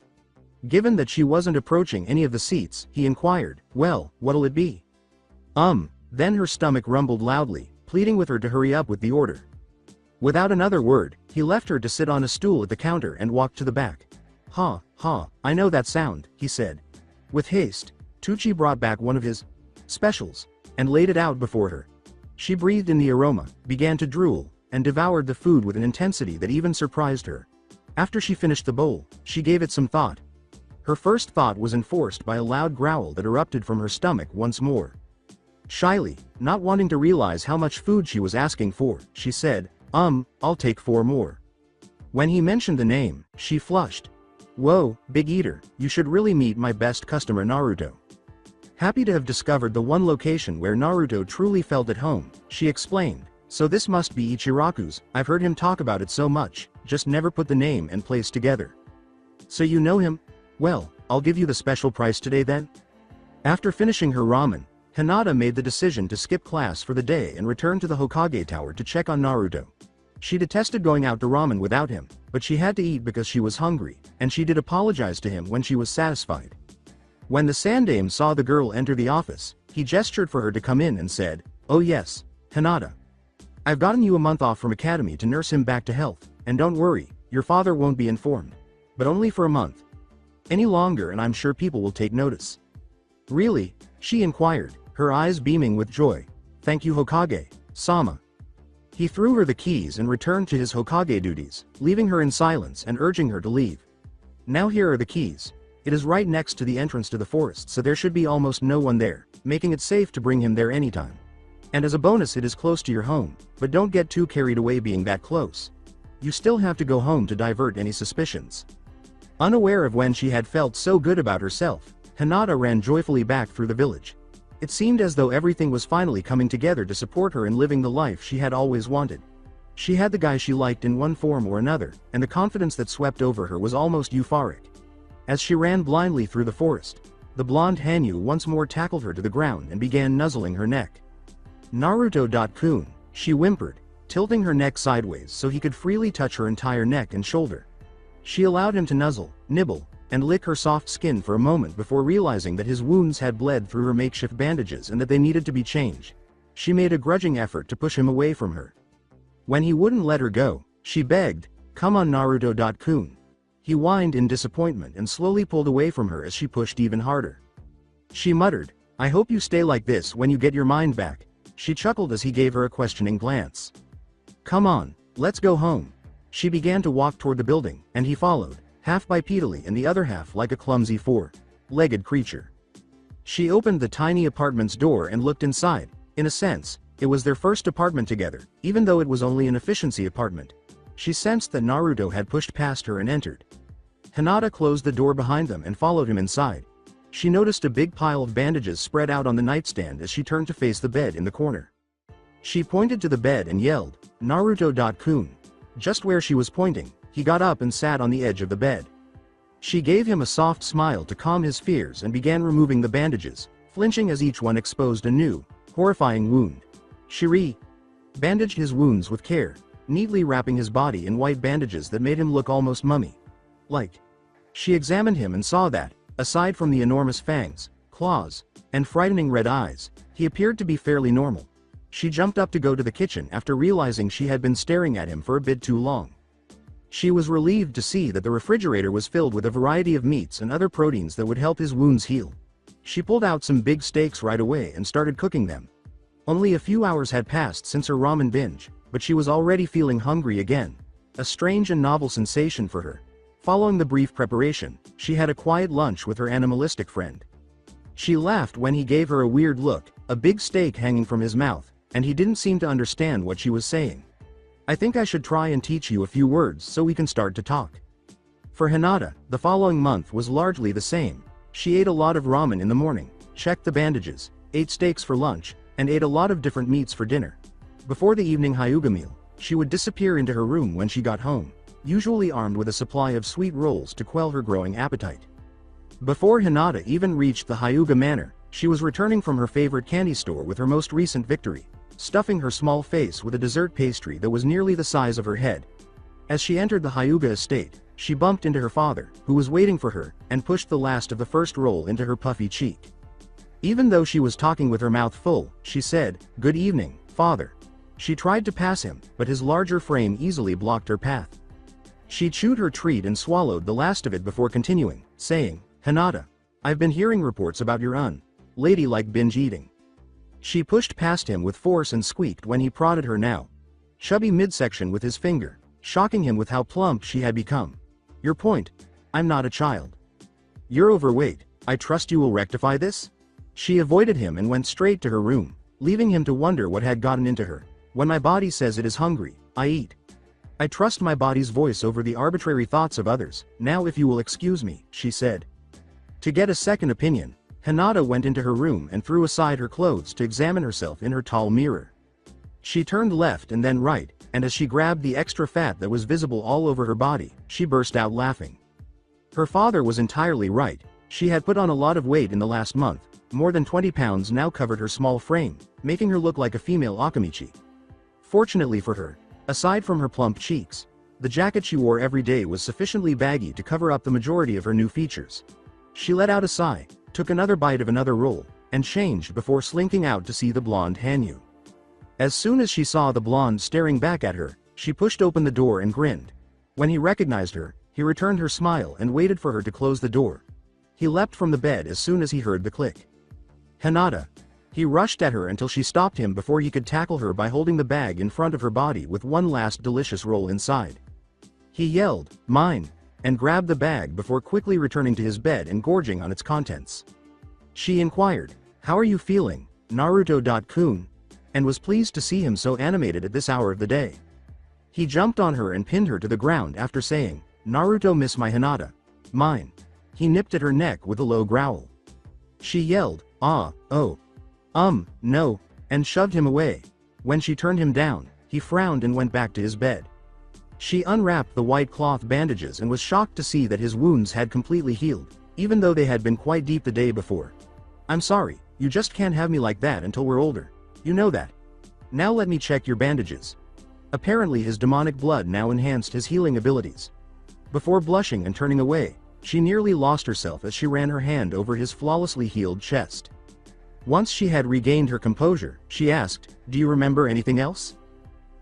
Given that she wasn't approaching any of the seats, he inquired, well, what'll it be? Then her stomach rumbled loudly, pleading with her to hurry up with the order. Without another word, he left her to sit on a stool at the counter and walked to the back. I know that sound, he said. With haste, Tucci brought back one of his specials, and laid it out before her. She breathed in the aroma, began to drool, and devoured the food with an intensity that even surprised her. After she finished the bowl, she gave it some thought. Her first thought was enforced by a loud growl that erupted from her stomach once more. Shyly, not wanting to realize how much food she was asking for, she said, I'll take 4 more. When he mentioned the name, she flushed. Whoa, big eater, you should really meet my best customer Naruto. Happy to have discovered the one location where Naruto truly felt at home, she explained, so this must be Ichiraku's, I've heard him talk about it so much, just never put the name and place together. So you know him? Well, I'll give you the special price today then? After finishing her ramen, Hinata made the decision to skip class for the day and return to the Hokage Tower to check on Naruto. She detested going out to ramen without him, but she had to eat because she was hungry, and she did apologize to him when she was satisfied. When the Sandame saw the girl enter the office, he gestured for her to come in and said, oh yes, Hinata. I've gotten you a month off from academy to nurse him back to health, and don't worry, your father won't be informed. But only for a month. Any longer and I'm sure people will take notice. Really? She inquired, her eyes beaming with joy. Thank you Hokage-sama. He threw her the keys and returned to his Hokage duties, leaving her in silence and urging her to leave. Now here are the keys. It is right next to the entrance to the forest, so there should be almost no one there, making it safe to bring him there anytime. And as a bonus it is close to your home, but don't get too carried away being that close. You still have to go home to divert any suspicions. Unaware of when she had felt so good about herself, Hinata ran joyfully back through the village. It seemed as though everything was finally coming together to support her in living the life she had always wanted. She had the guy she liked in one form or another, and the confidence that swept over her was almost euphoric. As she ran blindly through the forest, the blonde Hanyu once more tackled her to the ground and began nuzzling her neck. Naruto-kun, she whimpered, tilting her neck sideways so he could freely touch her entire neck and shoulder. She allowed him to nuzzle, nibble, and lick her soft skin for a moment before realizing that his wounds had bled through her makeshift bandages and that they needed to be changed. She made a grudging effort to push him away from her. When he wouldn't let her go, she begged, come on Naruto-kun. He whined in disappointment and slowly pulled away from her as she pushed even harder. She muttered, "I hope you stay like this when you get your mind back." She chuckled as he gave her a questioning glance. "Come on, let's go home." She began to walk toward the building, and he followed, half bipedally and the other half like a clumsy four-legged creature. She opened the tiny apartment's door and looked inside. In a sense, it was their first apartment together, even though it was only an efficiency apartment. She sensed that Naruto had pushed past her and entered. Hinata closed the door behind them and followed him inside. She noticed a big pile of bandages spread out on the nightstand as she turned to face the bed in the corner. She pointed to the bed and yelled, "Naruto-kun." Just where she was pointing, he got up and sat on the edge of the bed. She gave him a soft smile to calm his fears and began removing the bandages, flinching as each one exposed a new, horrifying wound. She bandaged his wounds with care, neatly wrapping his body in white bandages that made him look almost mummy-like. She examined him and saw that, aside from the enormous fangs, claws, and frightening red eyes, he appeared to be fairly normal. She jumped up to go to the kitchen after realizing she had been staring at him for a bit too long. She was relieved to see that the refrigerator was filled with a variety of meats and other proteins that would help his wounds heal. She pulled out some big steaks right away and started cooking them. Only a few hours had passed since her ramen binge, but she was already feeling hungry again. A strange and novel sensation for her. Following the brief preparation, she had a quiet lunch with her animalistic friend. She laughed when he gave her a weird look, a big steak hanging from his mouth, and he didn't seem to understand what she was saying. "I think I should try and teach you a few words so we can start to talk." For Hinata, the following month was largely the same. She ate a lot of ramen in the morning, checked the bandages, ate steaks for lunch, and ate a lot of different meats for dinner. Before the evening Hyuga meal, she would disappear into her room when she got home, usually armed with a supply of sweet rolls to quell her growing appetite. Before Hinata even reached the Hyuga manor, she was returning from her favorite candy store with her most recent victory, stuffing her small face with a dessert pastry that was nearly the size of her head. As she entered the Hyuga estate, she bumped into her father, who was waiting for her, and pushed the last of the first roll into her puffy cheek. Even though she was talking with her mouth full, she said, "Good evening, father." She tried to pass him, but his larger frame easily blocked her path. She chewed her treat and swallowed the last of it before continuing, saying, "Hinata, I've been hearing reports about your ladylike binge eating." She pushed past him with force and squeaked when he prodded her now chubby midsection with his finger, shocking him with how plump she had become. "Your point? I'm not a child. You're overweight. I trust you will rectify this?" She avoided him and went straight to her room, leaving him to wonder what had gotten into her. "When my body says it is hungry, I eat. I trust my body's voice over the arbitrary thoughts of others. Now if you will excuse me," she said. To get a second opinion, Hinata went into her room and threw aside her clothes to examine herself in her tall mirror. She turned left and then right, and as she grabbed the extra fat that was visible all over her body, she burst out laughing. Her father was entirely right. She had put on a lot of weight in the last month. More than 20 pounds now covered her small frame, making her look like a female Akamichi. Fortunately for her, aside from her plump cheeks, the jacket she wore every day was sufficiently baggy to cover up the majority of her new features. She let out a sigh, took another bite of another roll, and changed before slinking out to see the blonde Hanyu. As soon as she saw the blonde staring back at her, she pushed open the door and grinned. When he recognized her, he returned her smile and waited for her to close the door. He leapt from the bed as soon as he heard the click. "Hinata." He rushed at her until she stopped him before he could tackle her by holding the bag in front of her body with one last delicious roll inside. He yelled, "Mine," and grabbed the bag before quickly returning to his bed and gorging on its contents. She inquired, "How are you feeling, Naruto-kun?" and was pleased to see him so animated at this hour of the day. He jumped on her and pinned her to the ground after saying, "Naruto miss my Hinata. Mine." He nipped at her neck with a low growl. She yelled, "Ah, oh. No," and shoved him away. When she turned him down, he frowned and went back to his bed. She unwrapped the white cloth bandages and was shocked to see that his wounds had completely healed, even though they had been quite deep the day before. "I'm sorry, you just can't have me like that until we're older. You know that. Now let me check your bandages." Apparently his demonic blood now enhanced his healing abilities. Before blushing and turning away, she nearly lost herself as she ran her hand over his flawlessly healed chest. Once she had regained her composure, she asked, "Do you remember anything else?"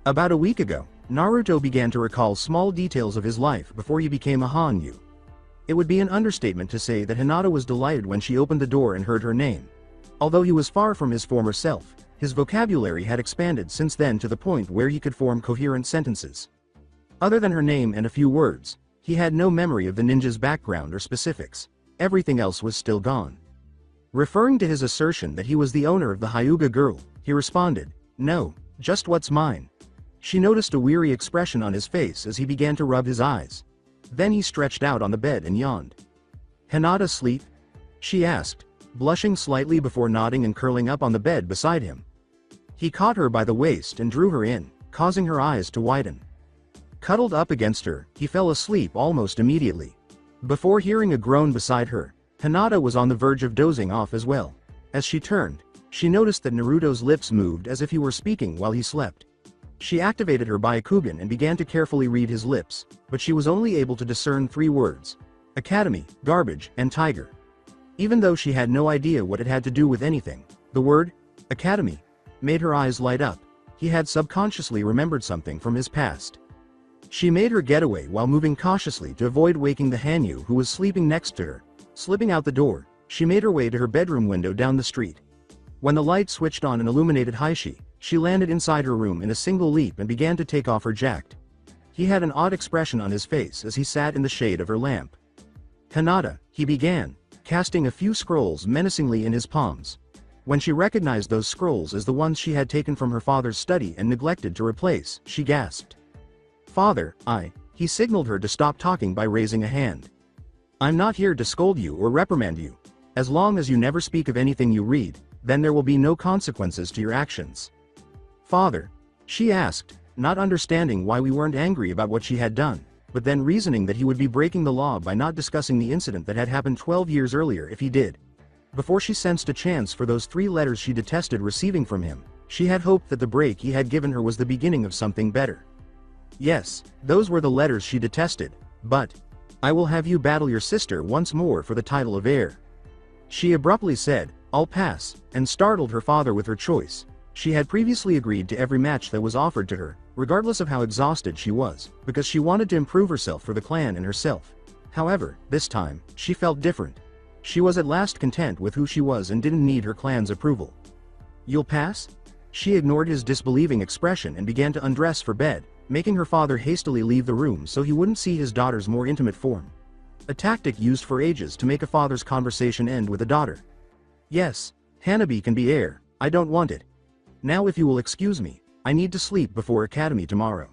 "About a week ago, Naruto began to recall small details of his life before he became a Hanyu. It would be an understatement to say that Hinata was delighted when she opened the door and heard her name. Although he was far from his former self, his vocabulary had expanded since then to the point where he could form coherent sentences. Other than her name and a few words, he had no memory of the ninja's background or specifics. Everything else was still gone. Referring to his assertion that he was the owner of the Hyuga girl, he responded, "No, just what's mine." She noticed a weary expression on his face as he began to rub his eyes. Then he stretched out on the bed and yawned. "Hinata sleep?" she asked, blushing slightly before nodding and curling up on the bed beside him. He caught her by the waist and drew her in, causing her eyes to widen. Cuddled up against her, he fell asleep almost immediately. Before hearing a groan beside her, Hinata was on the verge of dozing off as well. As she turned, she noticed that Naruto's lips moved as if he were speaking while he slept. She activated her Byakugan and began to carefully read his lips, but she was only able to discern 3 words: academy, garbage, and tiger. Even though she had no idea what it had to do with anything, the word, academy, made her eyes light up. He had subconsciously remembered something from his past. She made her getaway while moving cautiously to avoid waking the Hanyu who was sleeping next to her. Slipping out the door, she made her way to her bedroom window down the street. When the light switched on and illuminated Haishi, she landed inside her room in a single leap and began to take off her jacket. He had an odd expression on his face as he sat in the shade of her lamp. "Hinata," he began, casting a few scrolls menacingly in his palms. When she recognized those scrolls as the ones she had taken from her father's study and neglected to replace, she gasped. "Father, he signaled her to stop talking by raising a hand. "I'm not here to scold you or reprimand you. As long as you never speak of anything you read, then there will be no consequences to your actions." "Father," she asked, not understanding why we weren't angry about what she had done, but then reasoning that he would be breaking the law by not discussing the incident that had happened 12 years earlier if he did. Before she sensed a chance for those 3 letters she detested receiving from him, she had hoped that the break he had given her was the beginning of something better. Yes, those were the letters she detested, but, "I will have you battle your sister once more for the title of heir." She abruptly said, "I'll pass," and startled her father with her choice. She had previously agreed to every match that was offered to her, regardless of how exhausted she was, because she wanted to improve herself for the clan and herself. However, this time, she felt different. She was at last content with who she was and didn't need her clan's approval. "You'll pass?" She ignored his disbelieving expression and began to undress for bed, making her father hastily leave the room so he wouldn't see his daughter's more intimate form. A tactic used for ages to make a father's conversation end with a daughter. "Yes, Hanabi can be heir, I don't want it. Now if you will excuse me, I need to sleep before academy tomorrow."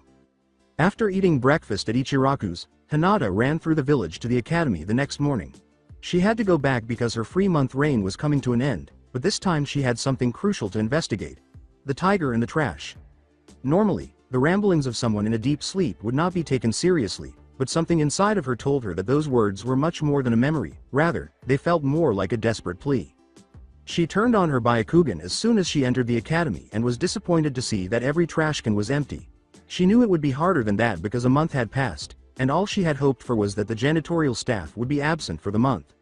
After eating breakfast at Ichiraku's, Hinata ran through the village to the academy the next morning. She had to go back because her 3-month reign was coming to an end, but this time she had something crucial to investigate. The tiger in the trash. Normally, the ramblings of someone in a deep sleep would not be taken seriously, but something inside of her told her that those words were much more than a memory, rather, they felt more like a desperate plea. She turned on her Byakugan as soon as she entered the academy and was disappointed to see that every trash can was empty. She knew it would be harder than that because a month had passed, and all she had hoped for was that the janitorial staff would be absent for the month.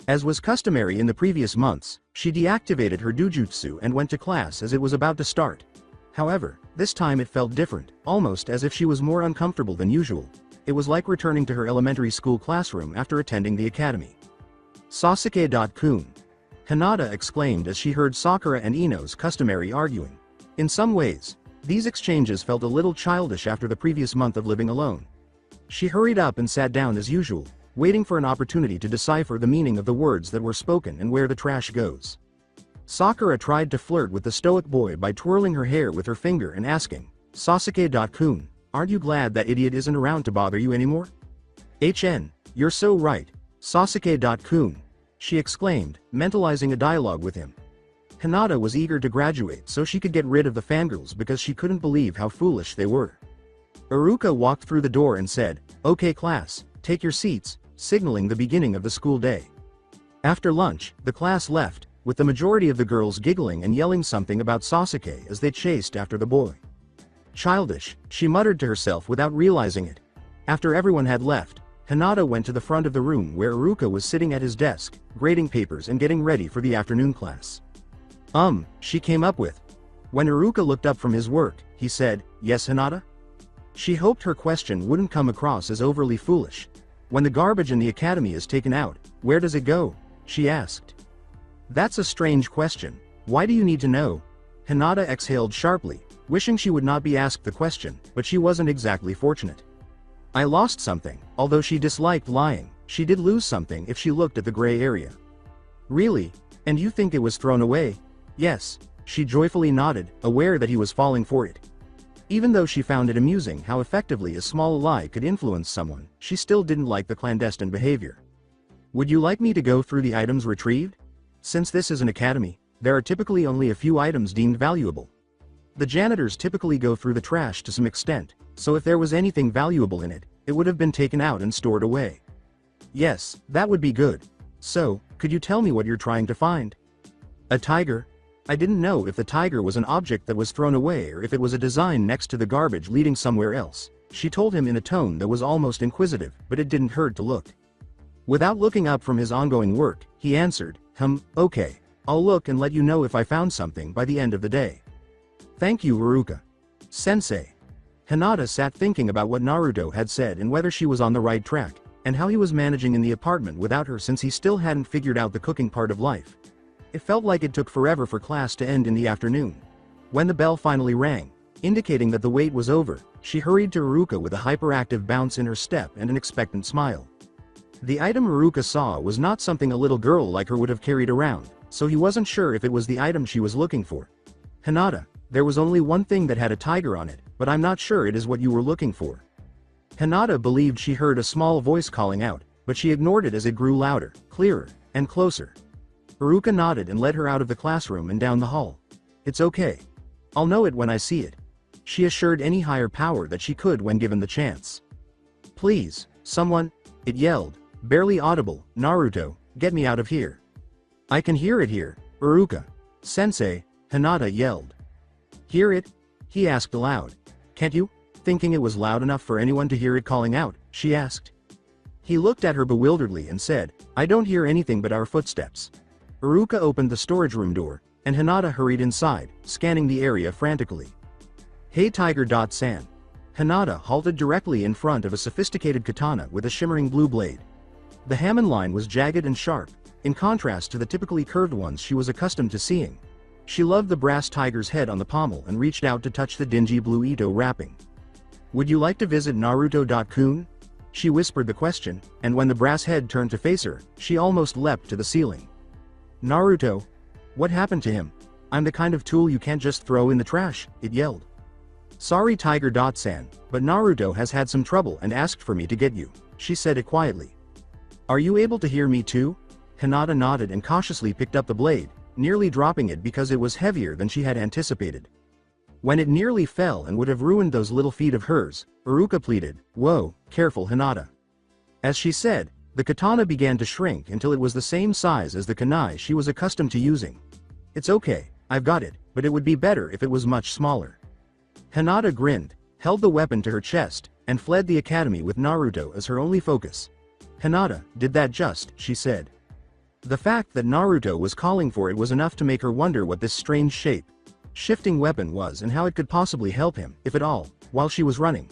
As was customary in the previous months, she deactivated her dujutsu and went to class as it was about to start. However, this time it felt different, almost as if she was more uncomfortable than usual. It was like returning to her elementary school classroom after attending the academy. "Sasuke-kun," Hinata exclaimed as she heard Sakura and Ino's customary arguing. In some ways, these exchanges felt a little childish after the previous month of living alone. She hurried up and sat down as usual, waiting for an opportunity to decipher the meaning of the words that were spoken and where the trash goes. Sakura tried to flirt with the stoic boy by twirling her hair with her finger and asking, "Sasuke-kun, aren't you glad that idiot isn't around to bother you anymore?" You're so right, Sasuke-kun, she exclaimed, mentalizing a dialogue with him. Hinata was eager to graduate so she could get rid of the fangirls because she couldn't believe how foolish they were. Iruka walked through the door and said, "Okay class, take your seats," signaling the beginning of the school day. After lunch, the class left, with the majority of the girls giggling and yelling something about Sasuke as they chased after the boy. "Childish," she muttered to herself without realizing it. After everyone had left, Hinata went to the front of the room where Iruka was sitting at his desk, grading papers and getting ready for the afternoon class. She came up with. When Iruka looked up from his work, he said, "Yes, Hinata?" She hoped her question wouldn't come across as overly foolish. When the garbage in the academy is taken out, where does it go? She asked. That's a strange question. Why do you need to know? Hinata exhaled sharply, wishing she would not be asked the question, but she wasn't exactly fortunate. I lost something. Although she disliked lying, she did lose something if she looked at the gray area. Really? And you think it was thrown away? Yes. She joyfully nodded, aware that he was falling for it. Even though she found it amusing how effectively a small lie could influence someone, she still didn't like the clandestine behavior. Would you like me to go through the items retrieved? Since this is an academy, there are typically only a few items deemed valuable. The janitors typically go through the trash to some extent, so if there was anything valuable in it, it would have been taken out and stored away. Yes, that would be good. So, could you tell me what you're trying to find? A tiger? I didn't know if the tiger was an object that was thrown away or if it was a design next to the garbage leading somewhere else, she told him in a tone that was almost inquisitive, but it didn't hurt to look. Without looking up from his ongoing work, he answered, okay. I'll look and let you know if I found something by the end of the day. Thank you, Haruka. Sensei. Hinata sat thinking about what Naruto had said and whether she was on the right track, and how he was managing in the apartment without her since he still hadn't figured out the cooking part of life. It felt like it took forever for class to end in the afternoon. When the bell finally rang, indicating that the wait was over, she hurried to Haruka with a hyperactive bounce in her step and an expectant smile. The item Haruka saw was not something a little girl like her would have carried around, so he wasn't sure if it was the item she was looking for. Hinata, there was only one thing that had a tiger on it, but I'm not sure it is what you were looking for. Hinata believed she heard a small voice calling out, but she ignored it as it grew louder, clearer, and closer. Haruka nodded and led her out of the classroom and down the hall. It's okay. I'll know it when I see it. She assured any higher power that she could when given the chance. Please, someone, it yelled, barely audible, Naruto, get me out of here. I can hear it here, Haruka. Sensei, Hinata yelled. Hear it? He asked aloud. Can't you? Thinking it was loud enough for anyone to hear it calling out, she asked. He looked at her bewilderedly and said, I don't hear anything but our footsteps. Haruka opened the storage room door, and Hinata hurried inside, scanning the area frantically. Hey Tiger.san. Hinata halted directly in front of a sophisticated katana with a shimmering blue blade. The hamon line was jagged and sharp, in contrast to the typically curved ones she was accustomed to seeing. She loved the brass tiger's head on the pommel and reached out to touch the dingy blue Ito wrapping. Would you like to visit Naruto.kun? She whispered the question, and when the brass head turned to face her, she almost leapt to the ceiling. Naruto? What happened to him? I'm the kind of tool you can't just throw in the trash, it yelled. Sorry Tiger.san, but Naruto has had some trouble and asked for me to get you, she said it quietly. Are you able to hear me too? Hinata nodded and cautiously picked up the blade, nearly dropping it because it was heavier than she had anticipated. When it nearly fell and would have ruined those little feet of hers, Haruka pleaded, Whoa, careful Hinata. As she said, the katana began to shrink until it was the same size as the kunai she was accustomed to using. It's okay, I've got it, but it would be better if it was much smaller. Hinata grinned, held the weapon to her chest, and fled the academy with Naruto as her only focus. Hinata did that just, she said. The fact that Naruto was calling for it was enough to make her wonder what this strange shape, shifting weapon was and how it could possibly help him, if at all, while she was running.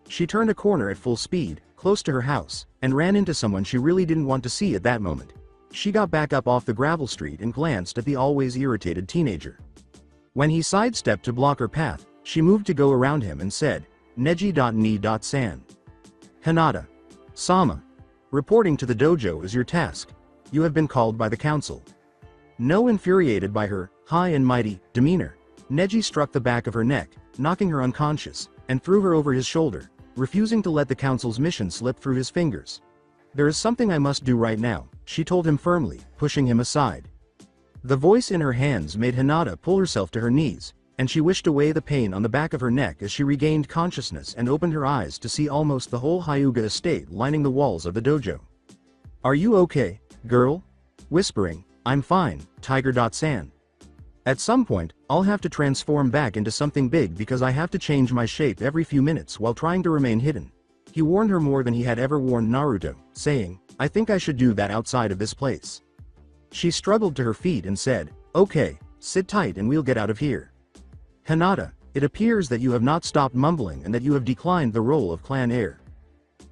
She turned a corner at full speed, close to her house, and ran into someone she really didn't want to see at that moment. She got back up off the gravel street and glanced at the always irritated teenager. When he sidestepped to block her path, she moved to go around him and said, Neji.ni.san. Hinata. Sama. Reporting to the dojo is your task. You have been called by the council. No infuriated by her high and mighty demeanor, Neji struck the back of her neck, knocking her unconscious, and threw her over his shoulder, refusing to let the council's mission slip through his fingers. There is something I must do right now, she told him firmly, pushing him aside. The voice in her hands made Hinata pull herself to her knees, and she wished away the pain on the back of her neck as she regained consciousness and opened her eyes to see almost the whole Hyuga estate lining the walls of the dojo. Are you okay, girl? Whispering, I'm fine, Tiger.san. At some point, I'll have to transform back into something big because I have to change my shape every few minutes while trying to remain hidden. He warned her more than he had ever warned Naruto, saying, I think I should do that outside of this place. She struggled to her feet and said, Okay, sit tight and we'll get out of here. Hinata, It appears that you have not stopped mumbling and that you have declined the role of clan heir.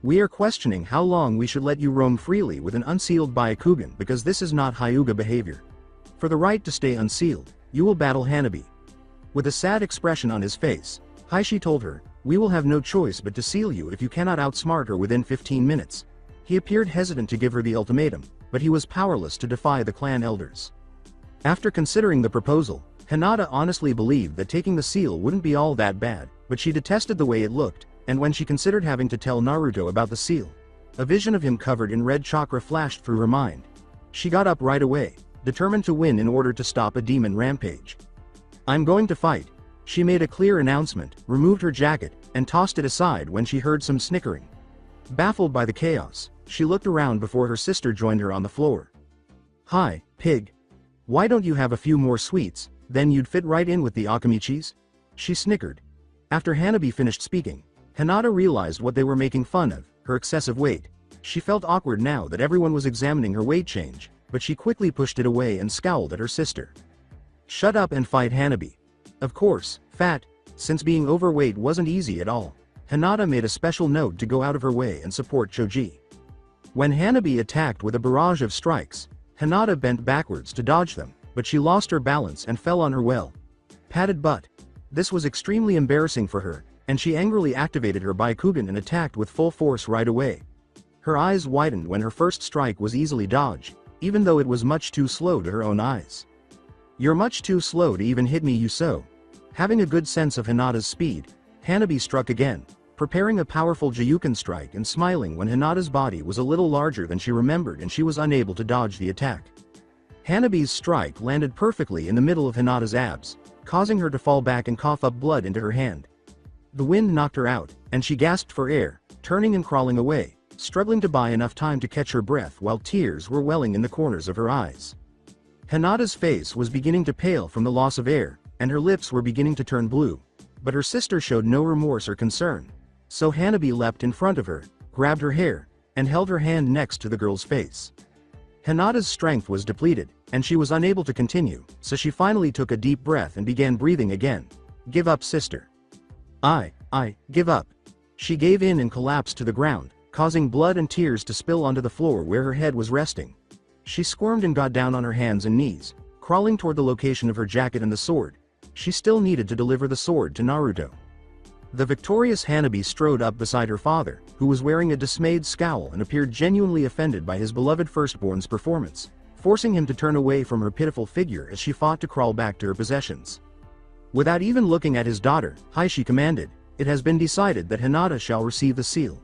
We are questioning how long we should let you roam freely with an unsealed Byakugan because this is not Hyuga behavior. For the right to stay unsealed, you will battle Hanabi. With a sad expression on his face, Heishi told her, we will have no choice but to seal you if you cannot outsmart her within 15 minutes. He appeared hesitant to give her the ultimatum, but he was powerless to defy the clan elders. After considering the proposal, Hinata honestly believed that taking the seal wouldn't be all that bad, but she detested the way it looked, and when she considered having to tell Naruto about the seal, a vision of him covered in red chakra flashed through her mind. She got up right away, determined to win in order to stop a demon rampage. I'm going to fight. She made a clear announcement, removed her jacket, and tossed it aside when she heard some snickering. Baffled by the chaos, she looked around before her sister joined her on the floor. Hi, pig. Why don't you have a few more sweets, then you'd fit right in with the Akamichis? She snickered. After Hanabi finished speaking, Hinata realized what they were making fun of, her excessive weight. She felt awkward now that everyone was examining her weight change, but she quickly pushed it away and scowled at her sister. Shut up and fight Hanabi. Of course, fat, since being overweight wasn't easy at all, Hinata made a special note to go out of her way and support Choji. When Hanabi attacked with a barrage of strikes, Hinata bent backwards to dodge them, but she lost her balance and fell on her padded butt. This was extremely embarrassing for her, and she angrily activated her Byakugan and attacked with full force right away. Her eyes widened when her first strike was easily dodged, even though it was much too slow to her own eyes. You're much too slow to even hit me, you so. Having a good sense of Hinata's speed, Hanabi struck again, preparing a powerful Jiyuken strike and smiling when Hinata's body was a little larger than she remembered and she was unable to dodge the attack. Hanabi's strike landed perfectly in the middle of Hinata's abs, causing her to fall back and cough up blood into her hand. The wind knocked her out, and she gasped for air, turning and crawling away, struggling to buy enough time to catch her breath while tears were welling in the corners of her eyes. Hinata's face was beginning to pale from the loss of air, and her lips were beginning to turn blue, but her sister showed no remorse or concern. So Hanabi leapt in front of her, grabbed her hair, and held her hand next to the girl's face. Hinata's strength was depleted, and she was unable to continue, so she finally took a deep breath and began breathing again. Give up, sister. I give up. She gave in and collapsed to the ground, causing blood and tears to spill onto the floor where her head was resting. She squirmed and got down on her hands and knees, crawling toward the location of her jacket and the sword. She still needed to deliver the sword to Naruto. The victorious Hanabi strode up beside her father, who was wearing a dismayed scowl and appeared genuinely offended by his beloved firstborn's performance, forcing him to turn away from her pitiful figure as she fought to crawl back to her possessions. Without even looking at his daughter, Heishi commanded, "It has been decided that Hinata shall receive the seal."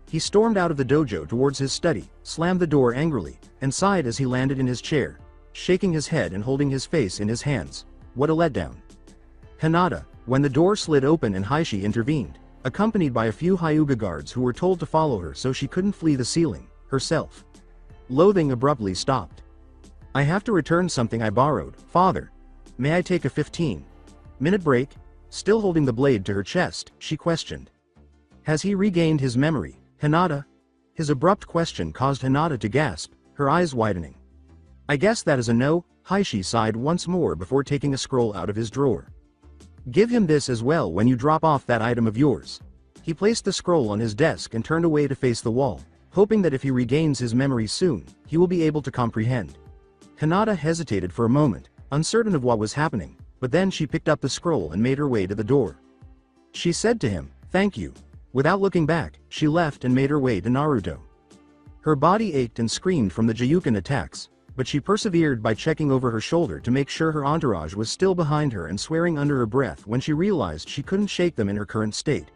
He stormed out of the dojo towards his study, slammed the door angrily, and sighed as he landed in his chair, shaking his head and holding his face in his hands. What a letdown. Hinata, when the door slid open and Heishi intervened, accompanied by a few Hyuga guards who were told to follow her so she couldn't flee the ceiling, herself. Loathing abruptly stopped. I have to return something I borrowed, father. May I take a 15-minute break? Still holding the blade to her chest, she questioned. Has he regained his memory, Hinata? His abrupt question caused Hinata to gasp, her eyes widening. I guess that is a no, Heishi sighed once more before taking a scroll out of his drawer. Give him this as well when you drop off that item of yours. He placed the scroll on his desk and turned away to face the wall, hoping that if he regains his memory soon, he will be able to comprehend. Hinata hesitated for a moment, uncertain of what was happening, but then she picked up the scroll and made her way to the door. She said to him, "Thank you." Without looking back, she left and made her way to Naruto. Her body ached and screamed from the Jiyuken attacks, but she persevered by checking over her shoulder to make sure her entourage was still behind her and swearing under her breath when she realized she couldn't shake them in her current state.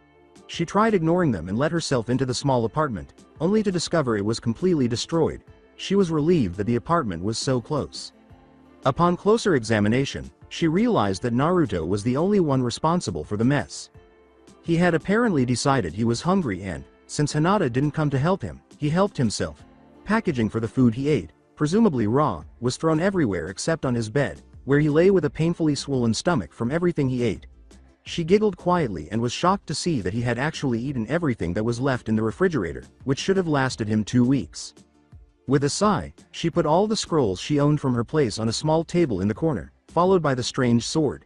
She tried ignoring them and let herself into the small apartment, only to discover it was completely destroyed. She was relieved that the apartment was so close. Upon closer examination, she realized that Naruto was the only one responsible for the mess. He had apparently decided he was hungry and, since Hinata didn't come to help him, he helped himself. Packaging for the food he ate, presumably raw, was thrown everywhere except on his bed, where he lay with a painfully swollen stomach from everything he ate. She giggled quietly and was shocked to see that he had actually eaten everything that was left in the refrigerator, which should have lasted him 2 weeks. With a sigh, she put all the scrolls she owned from her place on a small table in the corner, followed by the strange sword.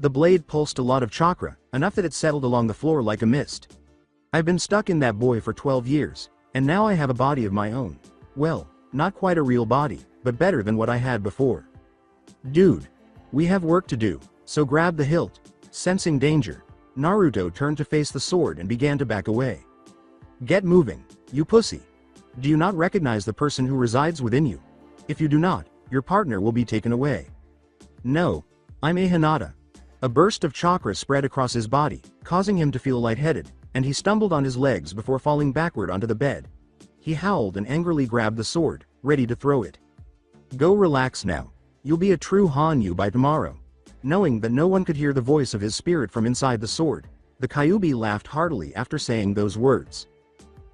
The blade pulsed a lot of chakra, enough that it settled along the floor like a mist. I've been stuck in that boy for 12 years, and now I have a body of my own. Well, not quite a real body, but better than what I had before. Dude. We have work to do, so grab the hilt. Sensing danger, Naruto turned to face the sword and began to back away. Get moving, you pussy. Do you not recognize the person who resides within you? If you do not, your partner will be taken away. No, I'm a Hinata. A burst of chakra spread across his body, causing him to feel lightheaded, and he stumbled on his legs before falling backward onto the bed. He howled and angrily grabbed the sword, ready to throw it. Go relax now. You'll be a true Hanyu by tomorrow. Knowing that no one could hear the voice of his spirit from inside the sword, the Kyuubi laughed heartily after saying those words.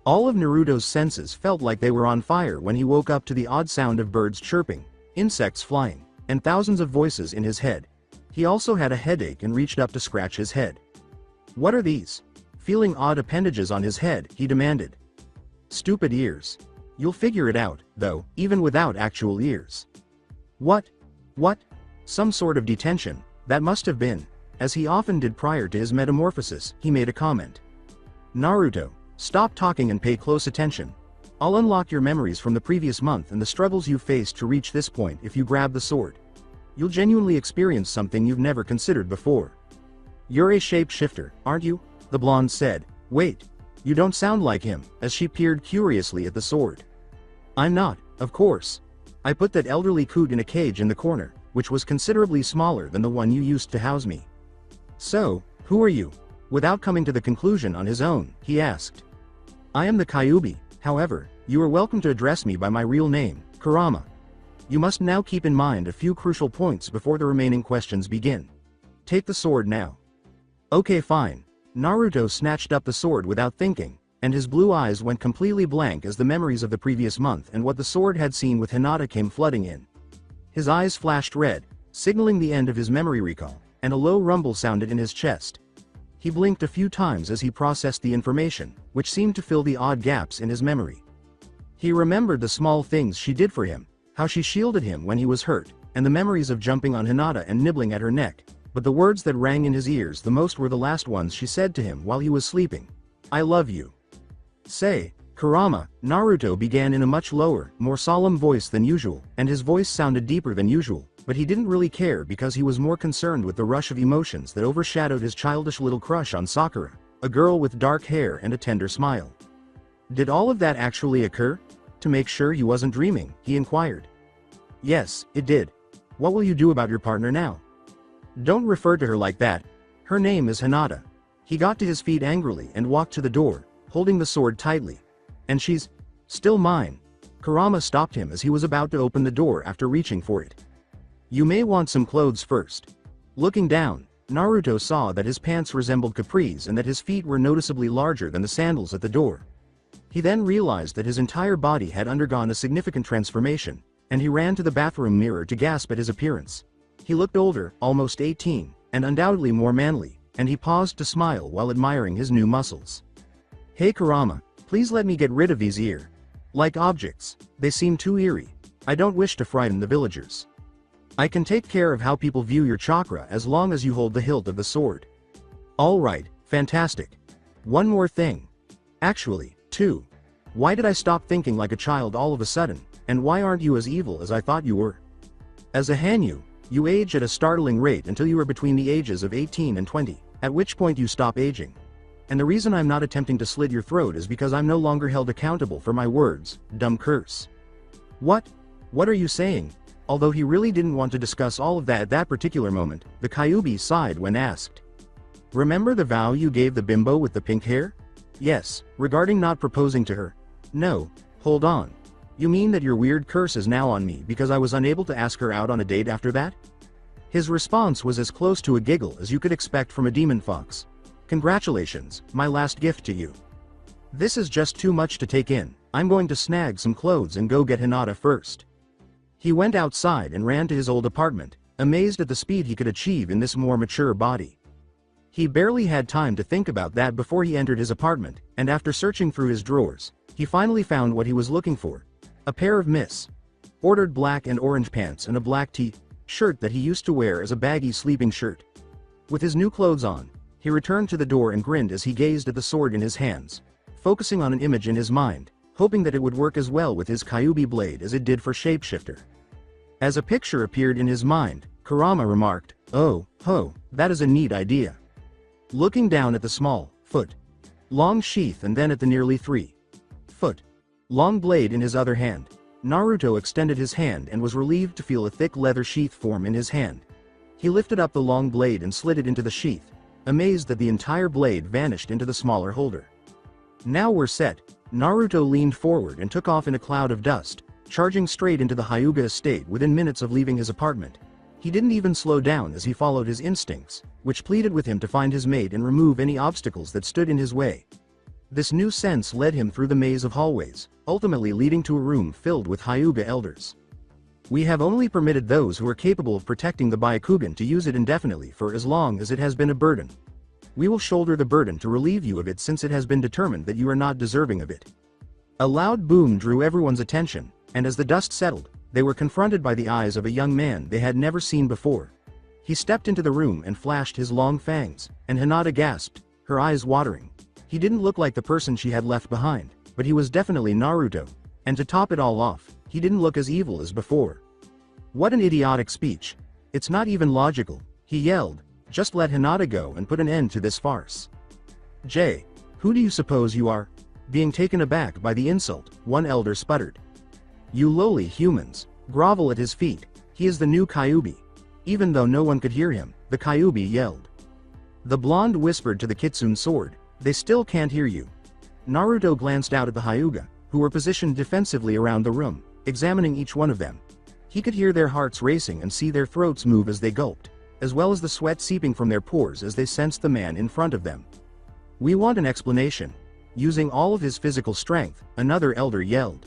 All of Naruto's senses felt like they were on fire when he woke up to the odd sound of birds chirping, insects flying, and thousands of voices in his head. He also had a headache and reached up to scratch his head. What are these? Feeling odd appendages on his head, he demanded. Stupid ears. You'll figure it out, though, even without actual ears. What? What? Some sort of detention, that must have been. As he often did prior to his metamorphosis, he made a comment. Naruto, stop talking and pay close attention. I'll unlock your memories from the previous month and the struggles you faced to reach this point if you grab the sword. You'll genuinely experience something you've never considered before. You're a shapeshifter, aren't you? The blonde said. Wait. You don't sound like him, as she peered curiously at the sword. I'm not, of course. I put that elderly coot in a cage in the corner, which was considerably smaller than the one you used to house me. So, who are you? Without coming to the conclusion on his own, he asked. I am the Kyuubi, however, you are welcome to address me by my real name, Kurama. You must now keep in mind a few crucial points before the remaining questions begin. Take the sword now. Okay, fine. Naruto snatched up the sword without thinking, and his blue eyes went completely blank as the memories of the previous month and what the sword had seen with Hinata came flooding in. His eyes flashed red, signaling the end of his memory recall, and a low rumble sounded in his chest. He blinked a few times as he processed the information, which seemed to fill the odd gaps in his memory. He remembered the small things she did for him, how she shielded him when he was hurt, and the memories of jumping on Hinata and nibbling at her neck, but the words that rang in his ears the most were the last ones she said to him while he was sleeping. I love you. Say, Kurama, Naruto began in a much lower, more solemn voice than usual, and his voice sounded deeper than usual, but he didn't really care because he was more concerned with the rush of emotions that overshadowed his childish little crush on Sakura, a girl with dark hair and a tender smile. Did all of that actually occur? To make sure he wasn't dreaming, he inquired. Yes, it did. What will you do about your partner now? Don't refer to her like that. Her name is Hinata. He got to his feet angrily and walked to the door, holding the sword tightly. And she's Still mine. Kurama stopped him as he was about to open the door after reaching for it. You may want some clothes first. Looking down, Naruto saw that his pants resembled capris and that his feet were noticeably larger than the sandals at the door. He then realized that his entire body had undergone a significant transformation, and he ran to the bathroom mirror to gasp at his appearance. He looked older, almost 18, and undoubtedly more manly, and he paused to smile while admiring his new muscles. Hey Kurama, please let me get rid of these like objects. They seem too eerie. I don't wish to frighten the villagers. I can take care of how people view your chakra as long as you hold the hilt of the sword. Alright, fantastic. One more thing. Actually, two. Why did I stop thinking like a child all of a sudden, and why aren't you as evil as I thought you were? As a Hanyu, you age at a startling rate until you are between the ages of 18 and 20, at which point you stop aging. And the reason I'm not attempting to slit your throat is because I'm no longer held accountable for my words, dumb curse. What? What are you saying? Although he really didn't want to discuss all of that at that particular moment, the Kyuubi sighed when asked. Remember the vow you gave the bimbo with the pink hair? Yes, regarding not proposing to her. No, hold on. You mean that your weird curse is now on me because I was unable to ask her out on a date after that? His response was as close to a giggle as you could expect from a demon fox. Congratulations, my last gift to you. This is just too much to take in. I'm going to snag some clothes and go get Hinata first. He went outside and ran to his old apartment, amazed at the speed he could achieve in this more mature body. He barely had time to think about that before he entered his apartment, and after searching through his drawers, he finally found what he was looking for. A pair of ordered black and orange pants and a black shirt that he used to wear as a baggy sleeping shirt. With his new clothes on, he returned to the door and grinned as he gazed at the sword in his hands, focusing on an image in his mind, hoping that it would work as well with his Kyuubi blade as it did for Shapeshifter. As a picture appeared in his mind, Kurama remarked, "Oh, ho, that is a neat idea." Looking down at the small, long sheath and then at the nearly 3-foot long blade in his other hand, Naruto extended his hand and was relieved to feel a thick leather sheath form in his hand. He lifted up the long blade and slid it into the sheath, amazed that the entire blade vanished into the smaller holder. Now we're set. Naruto leaned forward and took off in a cloud of dust, charging straight into the Hyuga estate within minutes of leaving his apartment. He didn't even slow down as he followed his instincts, which pleaded with him to find his mate and remove any obstacles that stood in his way. This new sense led him through the maze of hallways, ultimately leading to a room filled with Hyuga elders. We have only permitted those who are capable of protecting the Byakugan to use it indefinitely for as long as it has been a burden. We will shoulder the burden to relieve you of it since it has been determined that you are not deserving of it. A loud boom drew everyone's attention, and as the dust settled, they were confronted by the eyes of a young man they had never seen before. He stepped into the room and flashed his long fangs, and Hinata gasped, her eyes watering. He didn't look like the person she had left behind, but he was definitely Naruto, and to top it all off, he didn't look as evil as before. What an idiotic speech. It's not even logical, he yelled. Just let Hinata go and put an end to this farce. Jay, who do you suppose you are? Being taken aback by the insult, one elder sputtered. You lowly humans, grovel at his feet, he is the new Kyuubi. Even though no one could hear him, the Kyuubi yelled. The blonde whispered to the Kitsune sword, they still can't hear you. Naruto glanced out at the Hyuga, who were positioned defensively around the room, examining each one of them. He could hear their hearts racing and see their throats move as they gulped, as well as the sweat seeping from their pores as they sensed the man in front of them. We want an explanation. Using all of his physical strength, another elder yelled.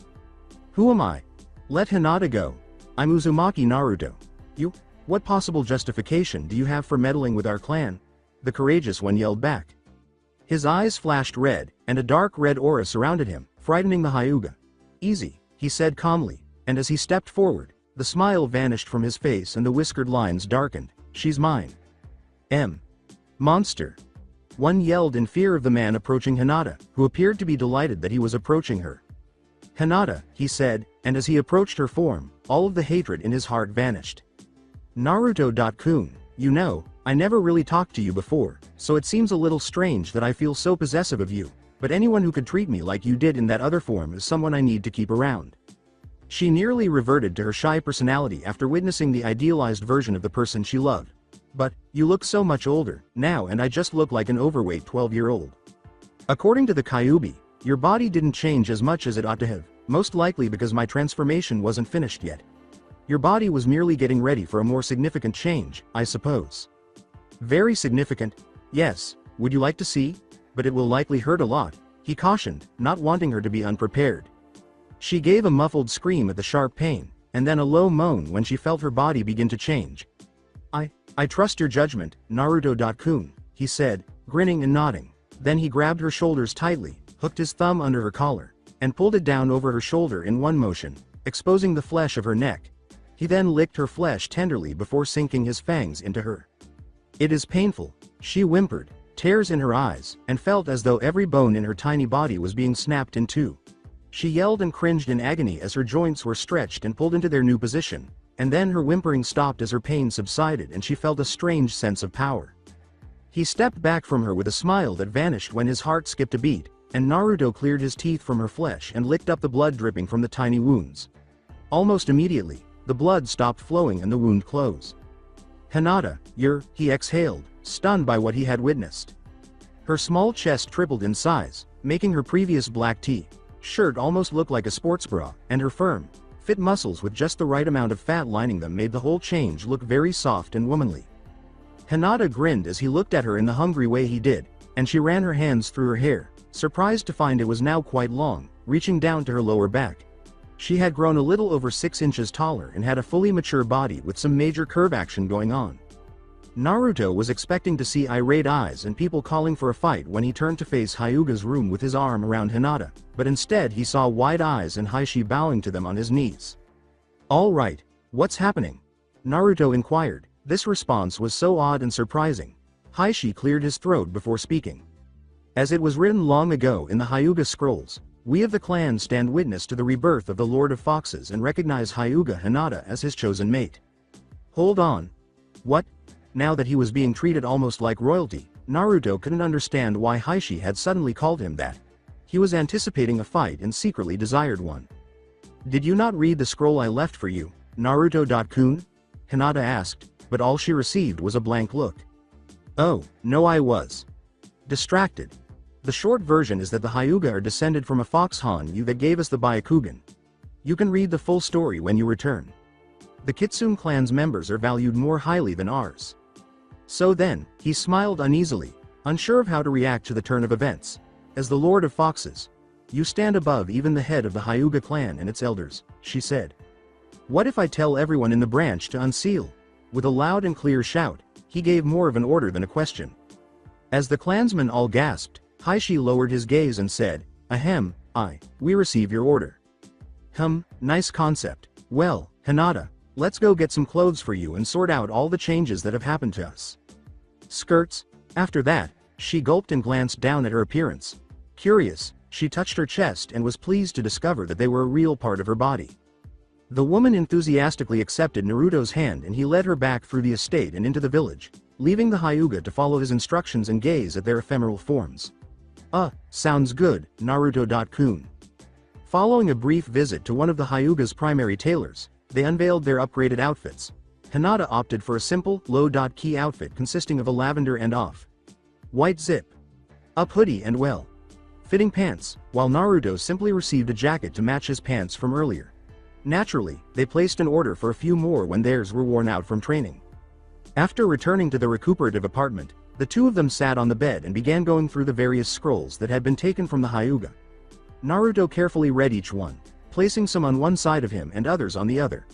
Who am I? Let Hinata go. I'm Uzumaki Naruto. You? What possible justification do you have for meddling with our clan? The courageous one yelled back. His eyes flashed red, and a dark red aura surrounded him, frightening the Hyuga. Easy, he said calmly, and as he stepped forward, the smile vanished from his face and the whiskered lines darkened. She's mine. Monster. One yelled in fear of the man approaching Hinata, who appeared to be delighted that he was approaching her. Hinata, he said, and as he approached her form, all of the hatred in his heart vanished. Naruto-kun, you know, I never really talked to you before, so it seems a little strange that I feel so possessive of you, but anyone who could treat me like you did in that other form is someone I need to keep around. She nearly reverted to her shy personality after witnessing the idealized version of the person she loved. But, you look so much older, now, and I just look like an overweight 12-year-old. According to the Kyuubi, your body didn't change as much as it ought to have, most likely because my transformation wasn't finished yet. Your body was merely getting ready for a more significant change, I suppose. Very significant? Yes, would you like to see? But it will likely hurt a lot, he cautioned, not wanting her to be unprepared. She gave a muffled scream at the sharp pain, and then a low moan when she felt her body begin to change. I trust your judgment, Naruto-kun, he said, grinning and nodding. Then he grabbed her shoulders tightly, hooked his thumb under her collar, and pulled it down over her shoulder in one motion, exposing the flesh of her neck. He then licked her flesh tenderly before sinking his fangs into her. It is painful, she whimpered, tears in her eyes, and felt as though every bone in her tiny body was being snapped in two. She yelled and cringed in agony as her joints were stretched and pulled into their new position, and then her whimpering stopped as her pain subsided and she felt a strange sense of power. He stepped back from her with a smile that vanished when his heart skipped a beat, and Naruto cleared his teeth from her flesh and licked up the blood dripping from the tiny wounds. Almost immediately, the blood stopped flowing and the wound closed. Hinata, he exhaled, stunned by what he had witnessed. Her small chest tripled in size, making her previous black t-shirt almost look like a sports bra, and her firm, fit muscles with just the right amount of fat lining them made the whole change look very soft and womanly. Hinata grinned as he looked at her in the hungry way he did, and she ran her hands through her hair, surprised to find it was now quite long, reaching down to her lower back. She had grown a little over 6 inches taller and had a fully mature body with some major curve action going on. Naruto was expecting to see irate eyes and people calling for a fight when he turned to face Hyuga's room with his arm around Hinata, but instead he saw wide eyes and Hishi bowing to them on his knees. "All right, what's happening?" Naruto inquired. This response was so odd and surprising. Hishi cleared his throat before speaking. As it was written long ago in the Hyuga scrolls, we of the clan stand witness to the rebirth of the Lord of Foxes and recognize Hyuga Hinata as his chosen mate. Hold on. What? Now that he was being treated almost like royalty, Naruto couldn't understand why Hishi had suddenly called him that. He was anticipating a fight and secretly desired one. Did you not read the scroll I left for you, Naruto-kun? Hinata asked, but all she received was a blank look. Oh, no, I was distracted. The short version is that the Hyuga are descended from a fox Han-yu that gave us the Byakugan. You can read the full story when you return. The Kitsune clan's members are valued more highly than ours. So then, he smiled uneasily, unsure of how to react to the turn of events. As the Lord of Foxes, you stand above even the head of the Hyuga clan and its elders, she said. What if I tell everyone in the branch to unseal? With a loud and clear shout, he gave more of an order than a question. As the clansmen all gasped, Hishi lowered his gaze and said, Ahem, we receive your order. Nice concept. Well, Hinata, let's go get some clothes for you and sort out all the changes that have happened to us. Skirts? After that, she gulped and glanced down at her appearance. Curious, she touched her chest and was pleased to discover that they were a real part of her body. The woman enthusiastically accepted Naruto's hand and he led her back through the estate and into the village, leaving the Hyuga to follow his instructions and gaze at their ephemeral forms. Sounds good, Naruto-kun. Following a brief visit to one of the Hyuga's primary tailors, they unveiled their upgraded outfits. Hinata opted for a simple, low-key outfit consisting of a lavender and off-white zip-up hoodie and well-fitting pants, while Naruto simply received a jacket to match his pants from earlier. Naturally, they placed an order for a few more when theirs were worn out from training. After returning to the recuperative apartment, the two of them sat on the bed and began going through the various scrolls that had been taken from the Hyuga. Naruto carefully read each one, placing some on one side of him and others on the other.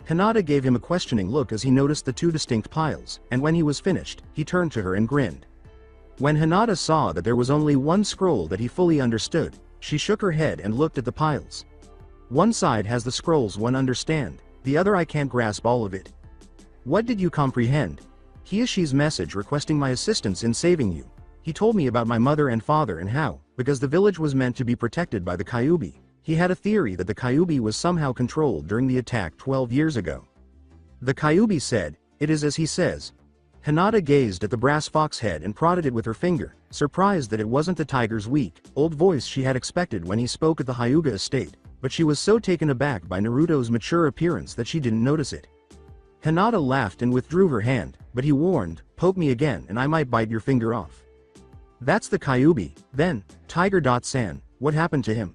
Hinata gave him a questioning look as he noticed the two distinct piles, and when he was finished, he turned to her and grinned. When Hinata saw that there was only one scroll that he fully understood, she shook her head and looked at the piles. One side has the scrolls one understand, the other I can't grasp all of it. What did you comprehend? Hiyoshi's message requesting my assistance in saving you. He told me about my mother and father and how, because the village was meant to be protected by the Kyuubi, he had a theory that the Kyuubi was somehow controlled during the attack 12 years ago. The Kyuubi said, it is as he says. Hinata gazed at the brass fox head and prodded it with her finger, surprised that it wasn't the tiger's weak, old voice she had expected when he spoke at the Hyuga estate, but she was so taken aback by Naruto's mature appearance that she didn't notice it. Hinata laughed and withdrew her hand, but he warned, poke me again and I might bite your finger off. That's the Kyuubi, then, Tiger.san, what happened to him?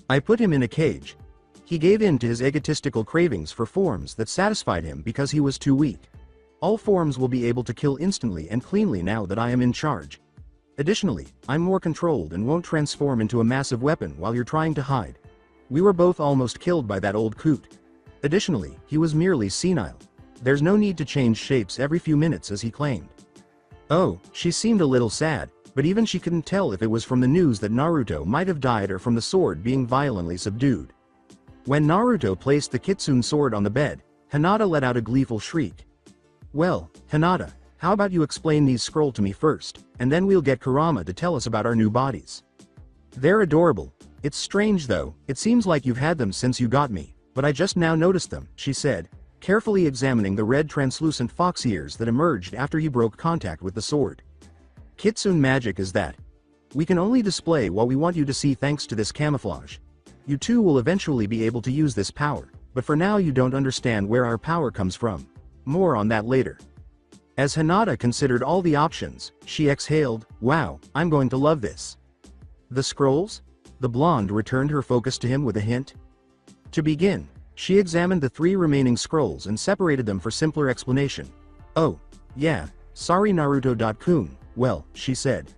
I put him in a cage. He gave in to his egotistical cravings for forms that satisfied him because he was too weak. All forms will be able to kill instantly and cleanly now that I am in charge. Additionally, I'm more controlled and won't transform into a massive weapon while you're trying to hide. We were both almost killed by that old coot. Additionally, he was merely senile. There's no need to change shapes every few minutes as he claimed. Oh, she seemed a little sad, but even she couldn't tell if it was from the news that Naruto might have died or from the sword being violently subdued. When Naruto placed the Kitsune sword on the bed, Hinata let out a gleeful shriek. Well, Hinata, how about you explain these scroll to me first, and then we'll get Kurama to tell us about our new bodies. They're adorable. It's strange though, it seems like you've had them since you got me, but I just now noticed them, she said, carefully examining the red translucent fox ears that emerged after he broke contact with the sword. Kitsune magic is that. We can only display what we want you to see thanks to this camouflage. You too will eventually be able to use this power, but for now you don't understand where our power comes from. More on that later. As Hinata considered all the options, she exhaled, wow, I'm going to love this. The scrolls? The blonde returned her focus to him with a hint. To begin, she examined the 3 remaining scrolls and separated them for simpler explanation. Oh, yeah, sorry Naruto-kun, well, she said.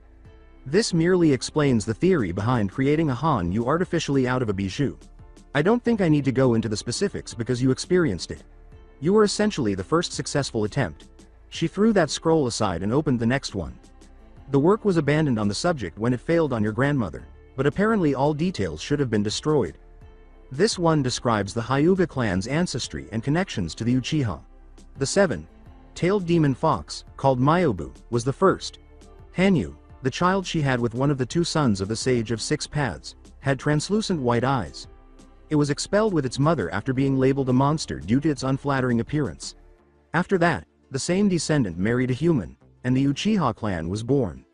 This merely explains the theory behind creating a Hanyu artificially out of a bijou. I don't think I need to go into the specifics because you experienced it. You were essentially the first successful attempt. She threw that scroll aside and opened the next one. The work was abandoned on the subject when it failed on your grandmother, but apparently all details should have been destroyed. This one describes the Hyuga clan's ancestry and connections to the Uchiha. The 7-tailed demon fox, called Myobu, was the first. Hanyu, the child she had with one of the 2 sons of the Sage of 6 Paths, had translucent white eyes. It was expelled with its mother after being labeled a monster due to its unflattering appearance. After that, the same descendant married a human, and the Uchiha clan was born.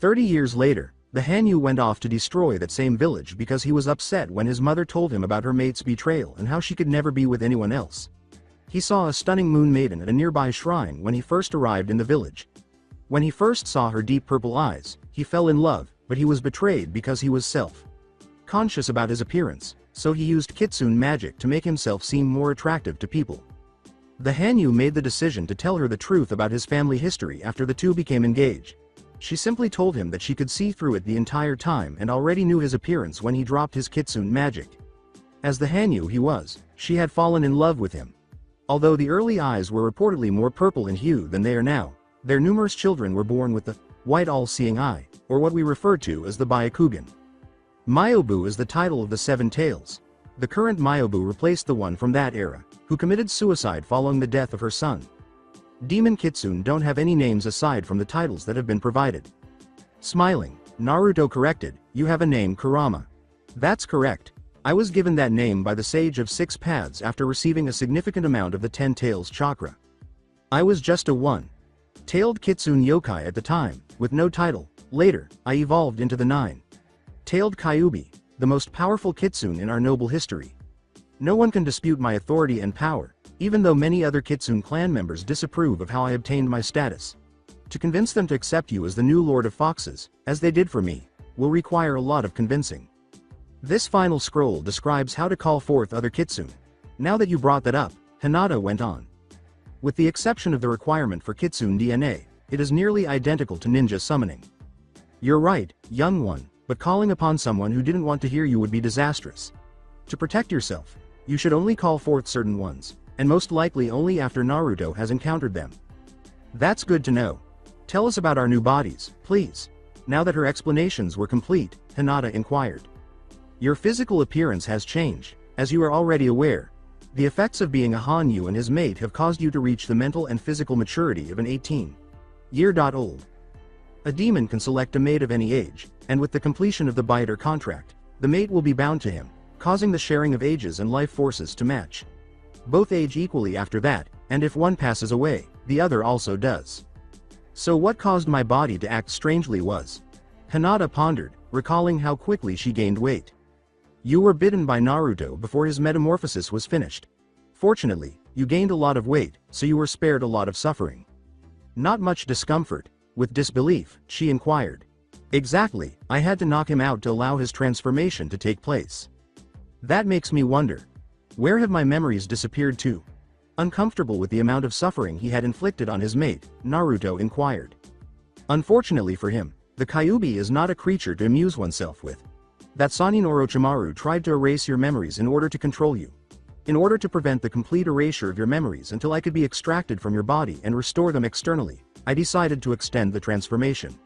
30 years later, the Hanyu went off to destroy that same village because he was upset when his mother told him about her mate's betrayal and how she could never be with anyone else. He saw a stunning moon maiden at a nearby shrine when he first arrived in the village. When he first saw her deep purple eyes, he fell in love, but he was betrayed because he was self-conscious about his appearance, so he used Kitsune magic to make himself seem more attractive to people. The Hanyu made the decision to tell her the truth about his family history after the two became engaged. She simply told him that she could see through it the entire time and already knew his appearance when he dropped his Kitsune magic. As the Hanyu he was, she had fallen in love with him. Although the early eyes were reportedly more purple in hue than they are now, their numerous children were born with the white all-seeing eye, or what we refer to as the Byakugan. Myobu is the title of the 7 tails. The current Myobu replaced the one from that era, who committed suicide following the death of her son. Demon Kitsune don't have any names aside from the titles that have been provided. Smiling, Naruto corrected, you have a name Kurama. That's correct. I was given that name by the Sage of 6 Paths after receiving a significant amount of the 10 tails chakra. I was just a 1-tailed Kitsune yokai at the time, with no title. Later, I evolved into the 9-tailed Kyubi, the most powerful Kitsune in our noble history. No one can dispute my authority and power, even though many other Kitsune clan members disapprove of how I obtained my status. To convince them to accept you as the new Lord of Foxes, as they did for me, will require a lot of convincing. This final scroll describes how to call forth other Kitsune. Now that you brought that up, Hinata went on. With the exception of the requirement for Kitsune DNA, it is nearly identical to ninja summoning. You're right, young one, but calling upon someone who didn't want to hear you would be disastrous. To protect yourself, you should only call forth certain ones, and most likely only after Naruto has encountered them. That's good to know. Tell us about our new bodies, please. Now that her explanations were complete, Hinata inquired. Your physical appearance has changed, as you are already aware. The effects of being a Hanyu and his mate have caused you to reach the mental and physical maturity of an 18-year-old. A demon can select a mate of any age, and with the completion of the biter contract, the mate will be bound to him, causing the sharing of ages and life forces to match. Both age equally after that, and if one passes away, the other also does. So what caused my body to act strangely was? Hinata pondered, recalling how quickly she gained weight. You were bitten by Naruto before his metamorphosis was finished. Fortunately, you gained a lot of weight, so you were spared a lot of suffering. Not much discomfort. With disbelief, she inquired. Exactly, I had to knock him out to allow his transformation to take place. That makes me wonder. Where have my memories disappeared to? Uncomfortable with the amount of suffering he had inflicted on his mate, Naruto inquired. Unfortunately for him, the Kyuubi is not a creature to amuse oneself with. That Sannin Orochimaru tried to erase your memories in order to control you. In order to prevent the complete erasure of your memories until I could be extracted from your body and restore them externally, I decided to extend the transformation.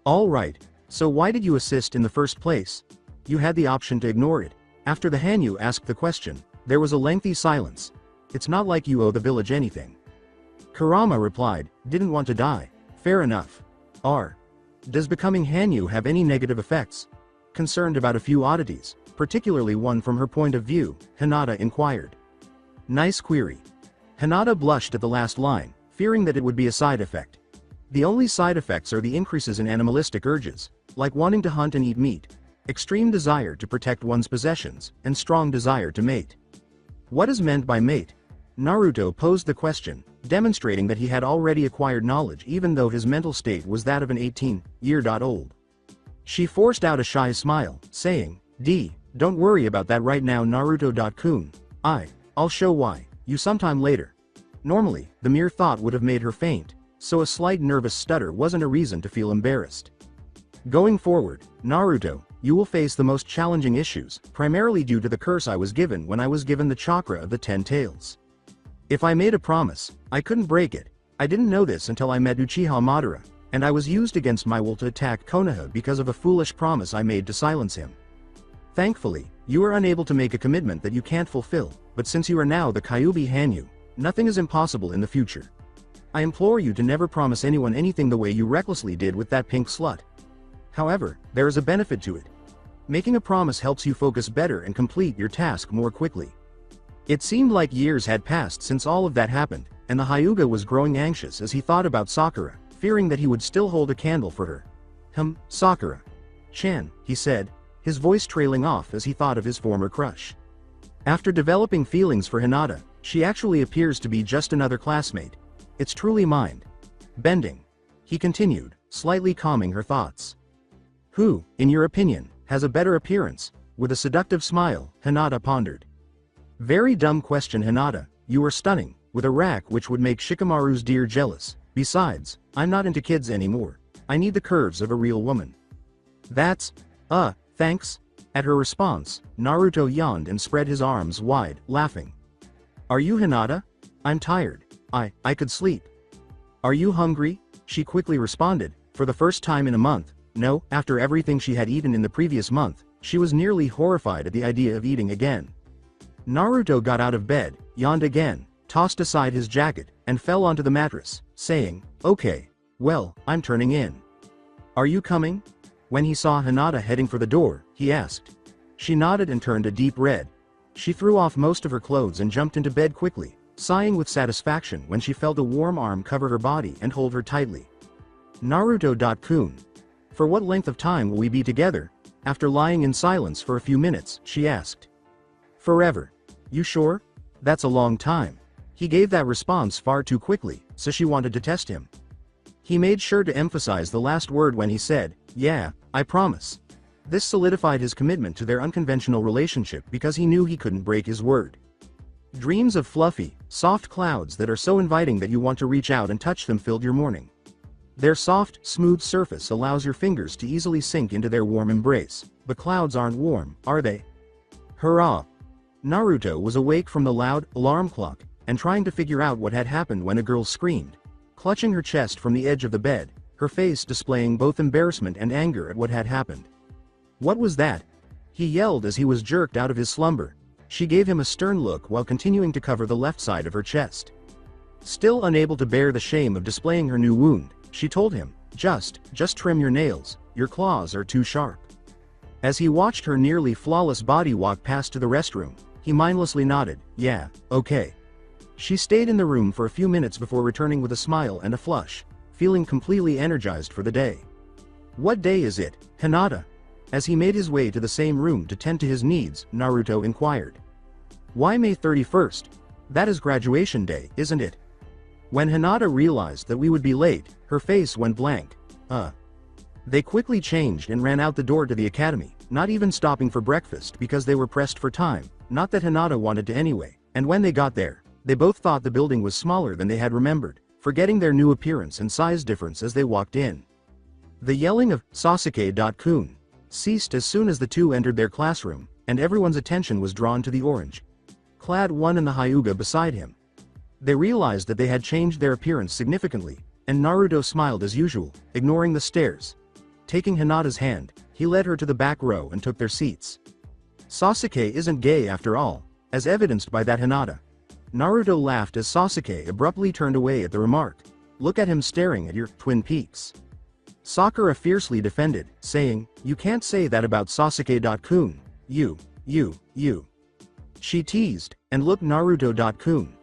Alright, so why did you assist in the first place? You had the option to ignore it. After the Hanyu asked the question, there was a lengthy silence. It's not like you owe the village anything. Kurama replied, didn't want to die. Fair enough. Does becoming Hanyu have any negative effects? Concerned about a few oddities, particularly one from her point of view, Hinata inquired. Nice query. Hinata blushed at the last line, fearing that it would be a side effect. The only side effects are the increases in animalistic urges, like wanting to hunt and eat meat, extreme desire to protect one's possessions, and strong desire to mate. What is meant by mate? Naruto posed the question, demonstrating that he had already acquired knowledge even though his mental state was that of an 18-year-old. She forced out a shy smile, saying, Don't worry about that right now Naruto-kun. I'll show why, you sometime later. Normally, the mere thought would have made her faint, so a slight nervous stutter wasn't a reason to feel embarrassed. Going forward, Naruto, you will face the most challenging issues, primarily due to the curse I was given when I was given the chakra of the 10 tails. If I made a promise, I couldn't break it. I didn't know this until I met Uchiha Madara, and I was used against my will to attack Konoha because of a foolish promise I made to silence him. Thankfully, you are unable to make a commitment that you can't fulfill, but since you are now the Kyuubi Hanyu, nothing is impossible in the future. I implore you to never promise anyone anything the way you recklessly did with that pink slut. However, there is a benefit to it. Making a promise helps you focus better and complete your task more quickly. It seemed like years had passed since all of that happened, and the Hyuga was growing anxious as he thought about Sakura, fearing that he would still hold a candle for her. Sakura-chan, he said, his voice trailing off as he thought of his former crush. After developing feelings for Hinata, she actually appears to be just another classmate. It's truly mind-bending. He continued, slightly calming her thoughts. Who, in your opinion, has a better appearance? With a seductive smile, Hinata pondered. Very dumb question Hinata, you are stunning, with a rack which would make Shikamaru's deer jealous. Besides, I'm not into kids anymore. I need the curves of a real woman. Thanks. At her response, Naruto yawned and spread his arms wide, laughing. Are you Hinata? I'm tired. I could sleep. Are you hungry? She quickly responded, for the first time in a month. No, after everything she had eaten in the previous month, she was nearly horrified at the idea of eating again. Naruto got out of bed, yawned again, tossed aside his jacket, and fell onto the mattress, saying, Okay, well, I'm turning in. Are you coming? When he saw Hinata heading for the door, he asked. She nodded and turned a deep red. She threw off most of her clothes and jumped into bed quickly, sighing with satisfaction when she felt a warm arm cover her body and hold her tightly. Naruto-kun. For what length of time will we be together? After lying in silence for a few minutes, she asked. Forever. You sure? That's a long time. He gave that response far too quickly, so she wanted to test him. He made sure to emphasize the last word when he said, Yeah, I promise. This solidified his commitment to their unconventional relationship because he knew he couldn't break his word. Dreams of fluffy, soft clouds that are so inviting that you want to reach out and touch them filled your morning. Their soft, smooth surface allows your fingers to easily sink into their warm embrace, but clouds aren't warm, are they? Hurrah! Naruto was awake from the loud alarm clock, and trying to figure out what had happened when a girl screamed, clutching her chest from the edge of the bed, her face displaying both embarrassment and anger at what had happened. What was that? He yelled as he was jerked out of his slumber. She gave him a stern look while continuing to cover the left side of her chest. Still unable to bear the shame of displaying her new wound, she told him, Just trim your nails, your claws are too sharp. As he watched her nearly flawless body walk past to the restroom, he mindlessly nodded, Yeah, okay. She stayed in the room for a few minutes before returning with a smile and a flush, feeling completely energized for the day. What day is it, Hinata? As he made his way to the same room to tend to his needs, Naruto inquired. Why May 31st? That is graduation day, isn't it? When Hinata realized that we would be late, her face went blank. They quickly changed and ran out the door to the academy, not even stopping for breakfast because they were pressed for time, not that Hinata wanted to anyway, and when they got there, they both thought the building was smaller than they had remembered, forgetting their new appearance and size difference as they walked in. The yelling of Sasuke-kun ceased as soon as the two entered their classroom, and everyone's attention was drawn to the orange-clad one and the Hyuga beside him. They realized that they had changed their appearance significantly, and Naruto smiled as usual, ignoring the stares. Taking Hinata's hand, he led her to the back row and took their seats. Sasuke isn't gay after all, as evidenced by that Hinata. Naruto laughed as Sasuke abruptly turned away at the remark. Look at him staring at your twin peaks. Sakura fiercely defended, saying, you can't say that about Sasuke-kun. You. She teased, and looked Naruto-kun.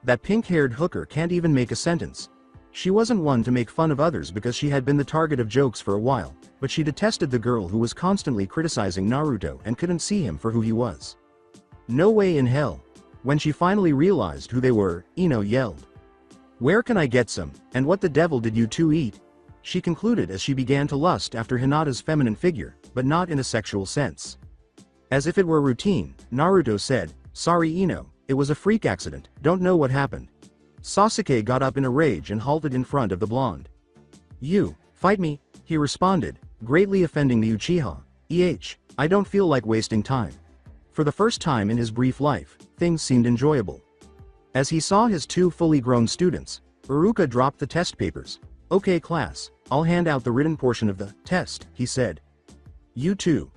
That pink-haired hooker can't even make a sentence. She wasn't one to make fun of others because she had been the target of jokes for a while, but she detested the girl who was constantly criticizing Naruto and couldn't see him for who he was. No way in hell. When she finally realized who they were, Ino yelled. Where can I get some, and what the devil did you two eat? She concluded as she began to lust after Hinata's feminine figure, but not in a sexual sense. As if it were routine, Naruto said, sorry Ino, it was a freak accident, don't know what happened. Sasuke got up in a rage and halted in front of the blonde. You, fight me, he responded, greatly offending the Uchiha. I don't feel like wasting time. For the first time in his brief life, things seemed enjoyable. As he saw his two fully grown students, Iruka dropped the test papers. Okay class, I'll hand out the written portion of the test, he said. You too.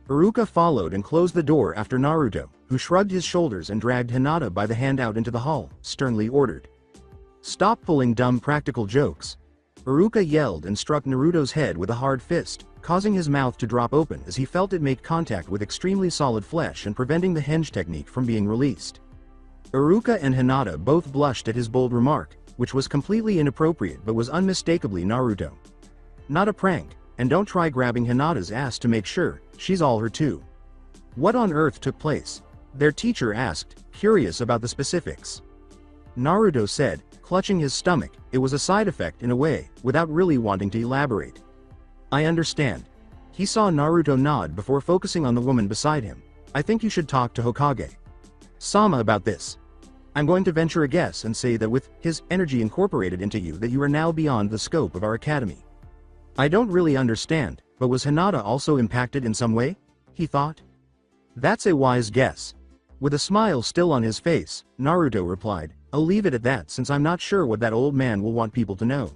Iruka followed and closed the door after Naruto, who shrugged his shoulders and dragged Hinata by the hand out into the hall, sternly ordered. Stop pulling dumb practical jokes. Iruka yelled and struck Naruto's head with a hard fist, causing his mouth to drop open as he felt it make contact with extremely solid flesh and preventing the henge technique from being released. Iruka and Hinata both blushed at his bold remark, which was completely inappropriate but was unmistakably Naruto. Not a prank, and don't try grabbing Hinata's ass to make sure, she's all her too. What on earth took place? Their teacher asked, curious about the specifics. Naruto said, clutching his stomach, it was a side effect in a way, without really wanting to elaborate. I understand. He saw Naruto nod before focusing on the woman beside him. I think you should talk to Hokage Sama about this. I'm going to venture a guess and say that with his energy incorporated into you that you are now beyond the scope of our academy. I don't really understand, but was Hinata also impacted in some way? He thought. That's a wise guess. With a smile still on his face, Naruto replied, I'll leave it at that since I'm not sure what that old man will want people to know.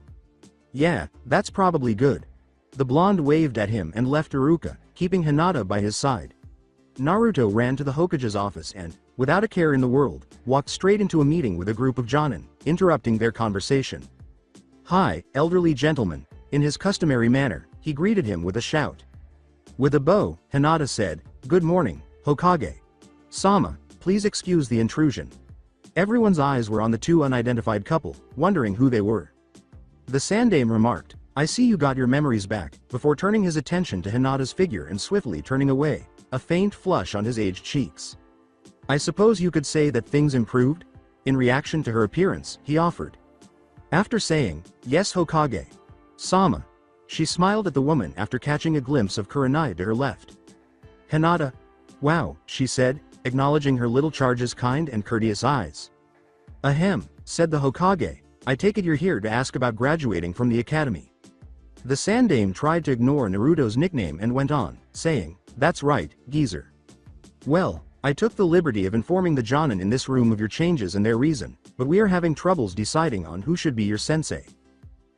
Yeah, that's probably good. The blonde waved at him and left Iruka, keeping Hinata by his side. Naruto ran to the Hokage's office and, without a care in the world, walked straight into a meeting with a group of jonin, interrupting their conversation. Hi, elderly gentleman, in his customary manner, he greeted him with a shout. With a bow, Hinata said, Good morning, Hokage Sama, please excuse the intrusion. Everyone's eyes were on the two unidentified couple, wondering who they were. The Sandaime remarked, I see you got your memories back, before turning his attention to Hinata's figure and swiftly turning away, a faint flush on his aged cheeks. I suppose you could say that things improved? In reaction to her appearance, he offered. After saying, Yes Hokage Sama, she smiled at the woman after catching a glimpse of Kurenai to her left. Hinata, wow, she said, acknowledging her little charge's kind and courteous eyes. Ahem, said the Hokage, I take it you're here to ask about graduating from the academy. The Sandaime tried to ignore Naruto's nickname and went on, saying, That's right, geezer. Well, I took the liberty of informing the jonin in this room of your changes and their reason, but we are having troubles deciding on who should be your sensei.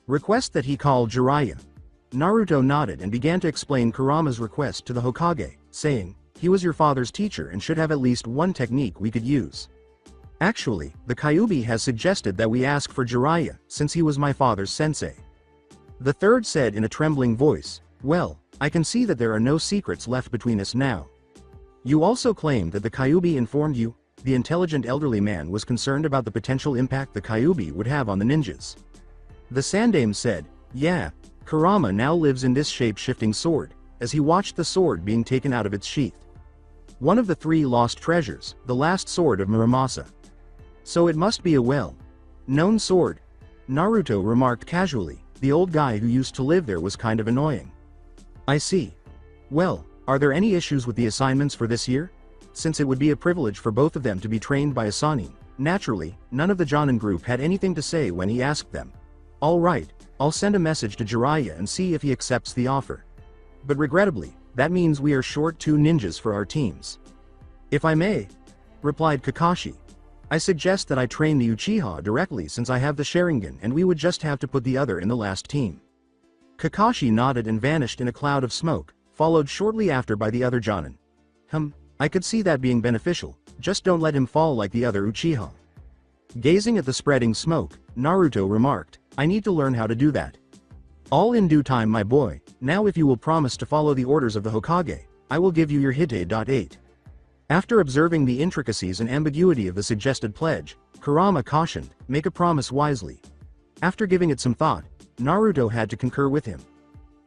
Request that he call Jiraiya. Naruto nodded and began to explain Kurama's request to the Hokage, saying, He was your father's teacher and should have at least one technique we could use. Actually, the Kyuubi has suggested that we ask for Jiraiya, since he was my father's sensei. The third said in a trembling voice, Well, I can see that there are no secrets left between us now. You also claimed that the Kyuubi informed you. The intelligent elderly man was concerned about the potential impact the Kyuubi would have on the ninjas. The Sandaime said, Yeah, Kurama now lives in this shape-shifting sword, as he watched the sword being taken out of its sheath. One of the three lost treasures, the last sword of Muramasa. So it must be a well-known sword. Naruto remarked casually, the old guy who used to live there was kind of annoying. I see. Well, are there any issues with the assignments for this year? Since it would be a privilege for both of them to be trained by a Sanin. Naturally, none of the Jonin group had anything to say when he asked them. All right, I'll send a message to Jiraiya and see if he accepts the offer. But regrettably, that means we are short 2 ninjas for our teams. If I may, replied Kakashi. I suggest that I train the Uchiha directly since I have the Sharingan and we would just have to put the other in the last team. Kakashi nodded and vanished in a cloud of smoke, followed shortly after by the other Jonin. I could see that being beneficial, just don't let him fall like the other Uchiha. Gazing at the spreading smoke, Naruto remarked, I need to learn how to do that. All in due time my boy, now if you will promise to follow the orders of the Hokage, I will give you your Hite.8. After observing the intricacies and ambiguity of the suggested pledge, Kurama cautioned, make a promise wisely. After giving it some thought, Naruto had to concur with him.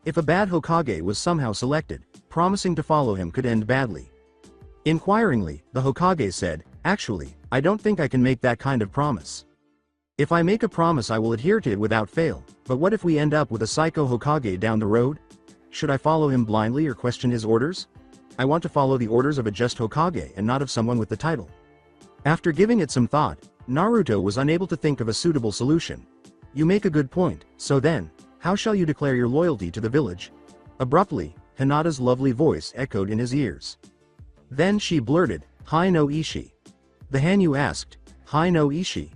If a bad Hokage was somehow selected, promising to follow him could end badly. Inquiringly, the Hokage said, actually, I don't think I can make that kind of promise. If I make a promise I will adhere to it without fail, but what if we end up with a psycho Hokage down the road? Should I follow him blindly or question his orders? I want to follow the orders of a just Hokage and not of someone with the title. After giving it some thought, Naruto was unable to think of a suitable solution. You make a good point, so then, how shall you declare your loyalty to the village? Abruptly, Hinata's lovely voice echoed in his ears. Then she blurted, Hai no Ishi. The Hanyu asked, Hai no Ishi?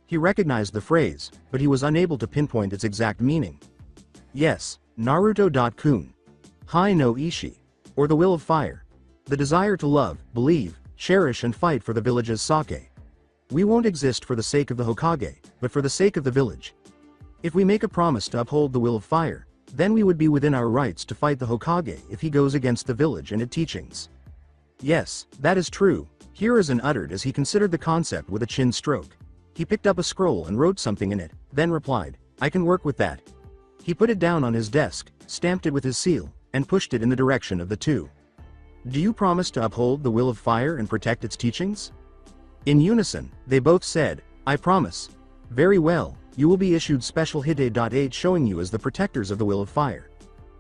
He recognized the phrase, but he was unable to pinpoint its exact meaning. Yes, Naruto.kun. Hai no Ishi. Or the will of fire. The desire to love, believe, cherish and fight for the village's sake. We won't exist for the sake of the Hokage, but for the sake of the village. If we make a promise to uphold the will of fire, then we would be within our rights to fight the Hokage if he goes against the village and its teachings. Yes, that is true, Hiruzen uttered as he considered the concept with a chin stroke. He picked up a scroll and wrote something in it, then replied, I can work with that. He put it down on his desk, stamped it with his seal, and pushed it in the direction of the two. Do you promise to uphold the will of fire and protect its teachings? In unison, they both said, I promise. Very well, you will be issued special Hite.8 showing you as the protectors of the will of fire.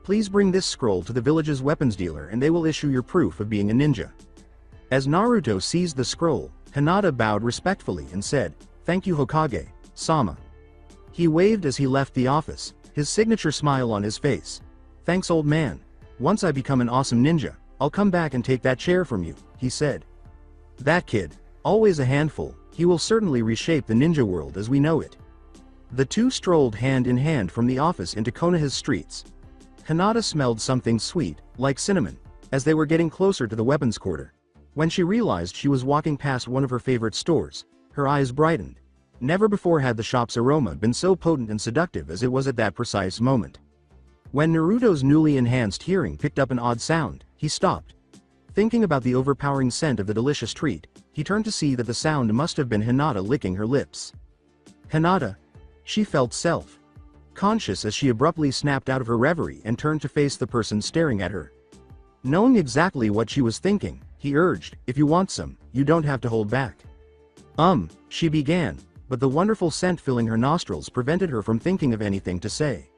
Please bring this scroll to the village's weapons dealer and they will issue your proof of being a ninja. As Naruto seized the scroll, Hinata bowed respectfully and said, Thank you Hokage, Sama. He waved as he left the office, his signature smile on his face. Thanks old man. Once I become an awesome ninja, I'll come back and take that chair from you, he said. That kid, always a handful, he will certainly reshape the ninja world as we know it. The two strolled hand in hand from the office into Konoha's streets. Hinata smelled something sweet, like cinnamon, as they were getting closer to the weapons quarter. When she realized she was walking past one of her favorite stores, her eyes brightened. Never before had the shop's aroma been so potent and seductive as it was at that precise moment. When Naruto's newly enhanced hearing picked up an odd sound, he stopped. Thinking about the overpowering scent of the delicious treat, he turned to see that the sound must have been Hinata licking her lips. Hinata. She felt self-conscious as she abruptly snapped out of her reverie and turned to face the person staring at her. Knowing exactly what she was thinking, he urged, if you want some, you don't have to hold back. She began, but the wonderful scent filling her nostrils prevented her from thinking of anything to say.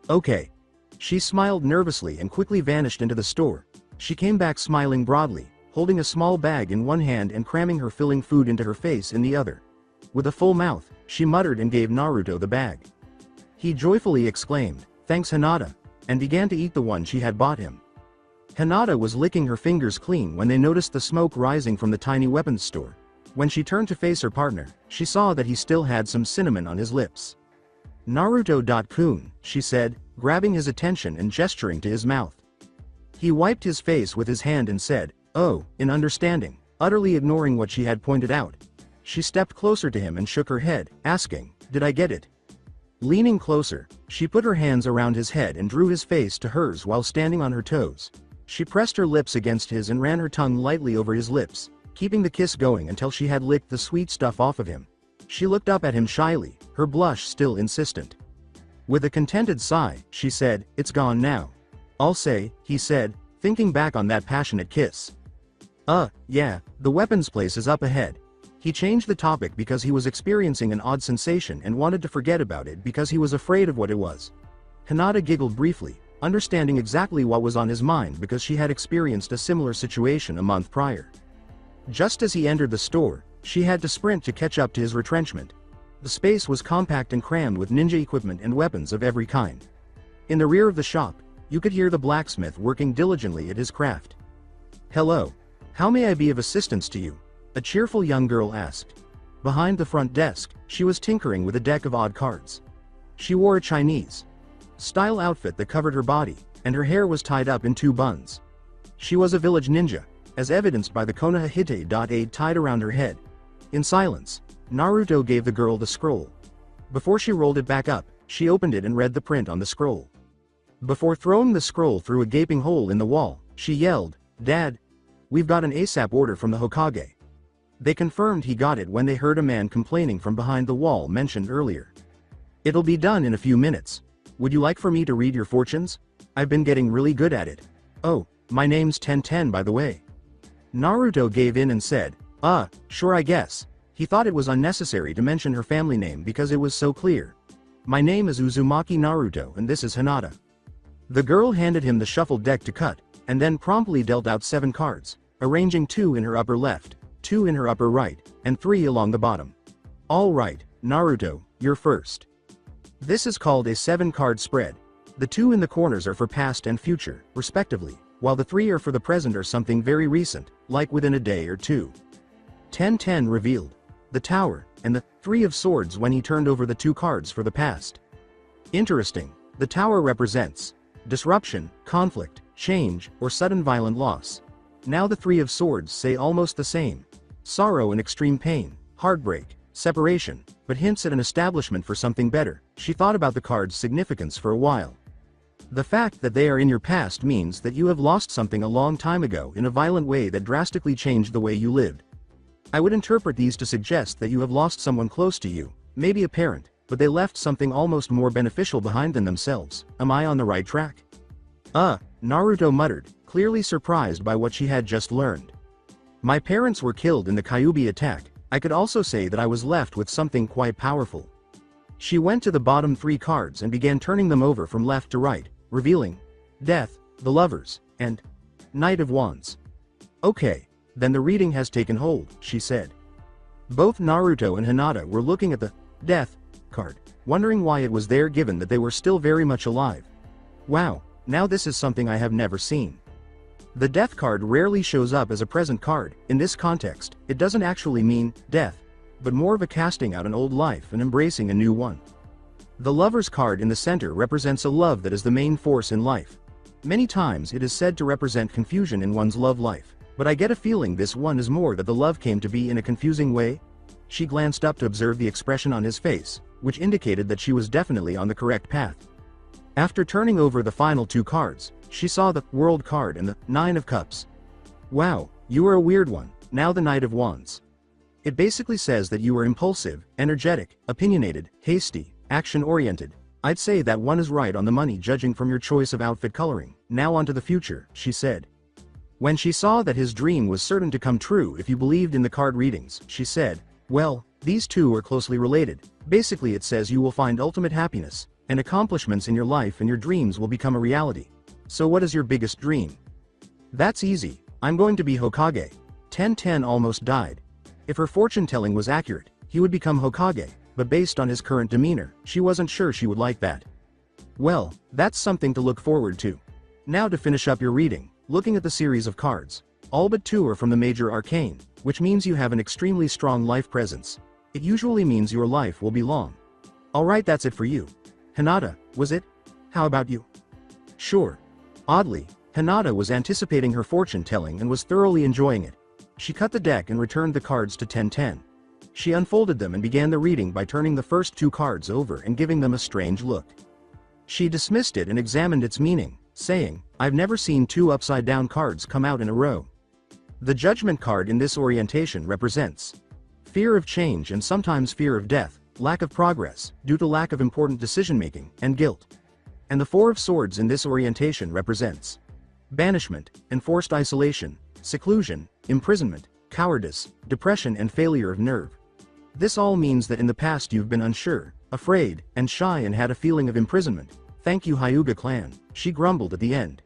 Okay. She smiled nervously and quickly vanished into the store. She came back smiling broadly, holding a small bag in one hand and cramming her filling food into her face in the other. With a full mouth, she muttered and gave Naruto the bag. He joyfully exclaimed, Thanks Hinata, and began to eat the one she had bought him. Hinata was licking her fingers clean when they noticed the smoke rising from the tiny weapons store. When she turned to face her partner, she saw that he still had some cinnamon on his lips. Naruto.kun, she said, grabbing his attention and gesturing to his mouth. He wiped his face with his hand and said, Oh, in understanding, utterly ignoring what she had pointed out. She stepped closer to him and shook her head, asking, Did I get it? Leaning closer, she put her hands around his head and drew his face to hers while standing on her toes. She pressed her lips against his and ran her tongue lightly over his lips, keeping the kiss going until she had licked the sweet stuff off of him. She looked up at him shyly, her blush still insistent. With a contented sigh, she said, It's gone now. I'll say, he said, thinking back on that passionate kiss. Yeah, the weapons place is up ahead. He changed the topic because he was experiencing an odd sensation and wanted to forget about it because he was afraid of what it was. Hinata giggled briefly, understanding exactly what was on his mind because she had experienced a similar situation a month prior. Just as he entered the store, she had to sprint to catch up to his retrenchment. The space was compact and crammed with ninja equipment and weapons of every kind. In the rear of the shop, you could hear the blacksmith working diligently at his craft. "Hello. How may I be of assistance to you?" a cheerful young girl asked. Behind the front desk, she was tinkering with a deck of odd cards. She wore a Chinese style outfit that covered her body, and her hair was tied up in 2 buns. She was a village ninja, as evidenced by the Konoha Hite.8 tied around her head. In silence, Naruto gave the girl the scroll. Before she rolled it back up, she opened it and read the print on the scroll. Before throwing the scroll through a gaping hole in the wall, she yelled, "Dad! We've got an ASAP order from the Hokage." They confirmed he got it when they heard a man complaining from behind the wall mentioned earlier. "It'll be done in a few minutes. Would you like for me to read your fortunes? I've been getting really good at it. Oh, my name's 1010 by the way." Naruto gave in and said, Sure I guess." He thought it was unnecessary to mention her family name because it was so clear. "My name is Uzumaki Naruto and this is Hinata." The girl handed him the shuffled deck to cut, and then promptly dealt out 7 cards, arranging 2 in her upper left, 2 in her upper right, and 3 along the bottom. "All right, Naruto, you're first. This is called a 7-card spread. The 2 in the corners are for past and future, respectively, while the 3 are for the present or something very recent, like within a day or 2. 1010 revealed the Tower, and the 3 of Swords when he turned over the 2 cards for the past. Interesting, the Tower represents disruption, conflict, change, or sudden violent loss. Now the 3 of Swords say almost the same. Sorrow and extreme pain, heartbreak, separation, but hints at an establishment for something better. She thought about the card's significance for a while. The fact that they are in your past means that you have lost something a long time ago in a violent way that drastically changed the way you lived. I would interpret these to suggest that you have lost someone close to you, maybe a parent, but they left something almost more beneficial behind than themselves. Am I on the right track? Naruto muttered, clearly surprised by what she had just learned. My parents were killed in the Kyuubi attack. I could also say that I was left with something quite powerful. She went to the bottom 3 cards and began turning them over from left to right, revealing Death, the Lovers, and Knight of Wands. Okay, then the reading has taken hold, she said. Both Naruto and Hinata were looking at the Death card, wondering why it was there given that they were still very much alive. Wow, now this is something I have never seen. The Death card rarely shows up as a present card. In this context, it doesn't actually mean death, but more of a casting out an old life and embracing a new one. The Lover's card in the center represents a love that is the main force in life. Many times it is said to represent confusion in one's love life, but I get a feeling this one is more that the love came to be in a confusing way. She glanced up to observe the expression on his face, which indicated that she was definitely on the correct path. After turning over the final 2 cards, she saw the World card and the 9 of Cups. Wow, you are a weird one. Now the Knight of Wands. It basically says that you are impulsive, energetic, opinionated, hasty, action-oriented. I'd say that one is right on the money judging from your choice of outfit coloring. Now on to the future, she said. When she saw that his dream was certain to come true if you believed in the card readings, she said, well, these 2 are closely related. Basically it says you will find ultimate happiness and accomplishments in your life and your dreams will become a reality. So what is your biggest dream? That's easy. I'm going to be Hokage. 1010 almost died. If her fortune telling was accurate, he would become Hokage, but based on his current demeanor, she wasn't sure she would like that. Well, that's something to look forward to. Now to finish up your reading, looking at the series of cards. All but 2 are from the major arcane, which means you have an extremely strong life presence. It usually means your life will be long. Alright, that's it for you. Hinata, was it? How about you? Sure. Oddly, Hinata was anticipating her fortune telling and was thoroughly enjoying it. She cut the deck and returned the cards to 1010. She unfolded them and began the reading by turning the first 2 cards over and giving them a strange look. She dismissed it and examined its meaning, saying, I've never seen 2 upside-down cards come out in a row. The Judgment card in this orientation represents fear of change and sometimes fear of death, lack of progress, due to lack of important decision-making, and guilt. And the 4 of Swords in this orientation represents banishment, enforced isolation, seclusion, imprisonment, cowardice, depression and failure of nerve. This all means that in the past you've been unsure, afraid, and shy and had a feeling of imprisonment, Thank you Hyuga clan, she grumbled at the end.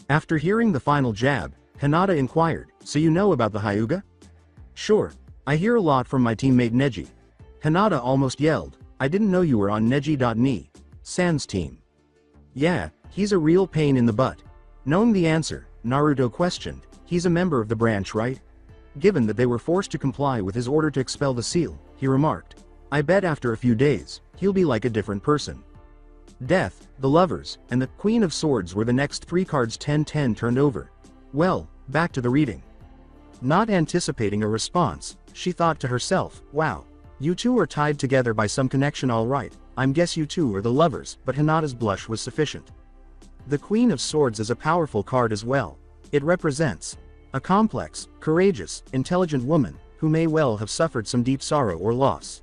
After hearing the final jab, Hinata inquired, so you know about the Hyuga? Sure. I hear a lot from my teammate Neji. Hinata almost yelled, I didn't know you were on Neji.ni. Sans team. Yeah, he's a real pain in the butt. Knowing the answer, Naruto questioned, he's a member of the branch right? Given that they were forced to comply with his order to expel the seal, he remarked. I bet after a few days, he'll be like a different person. Death, the lovers, and the Queen of Swords were the next 3 cards 10-10 turned over. Well, back to the reading. Not anticipating a response, she thought to herself, wow, you two are tied together by some connection alright, I'm guess you two are the lovers, but Hinata's blush was sufficient. The Queen of Swords is a powerful card as well. It represents a complex, courageous, intelligent woman, who may well have suffered some deep sorrow or loss.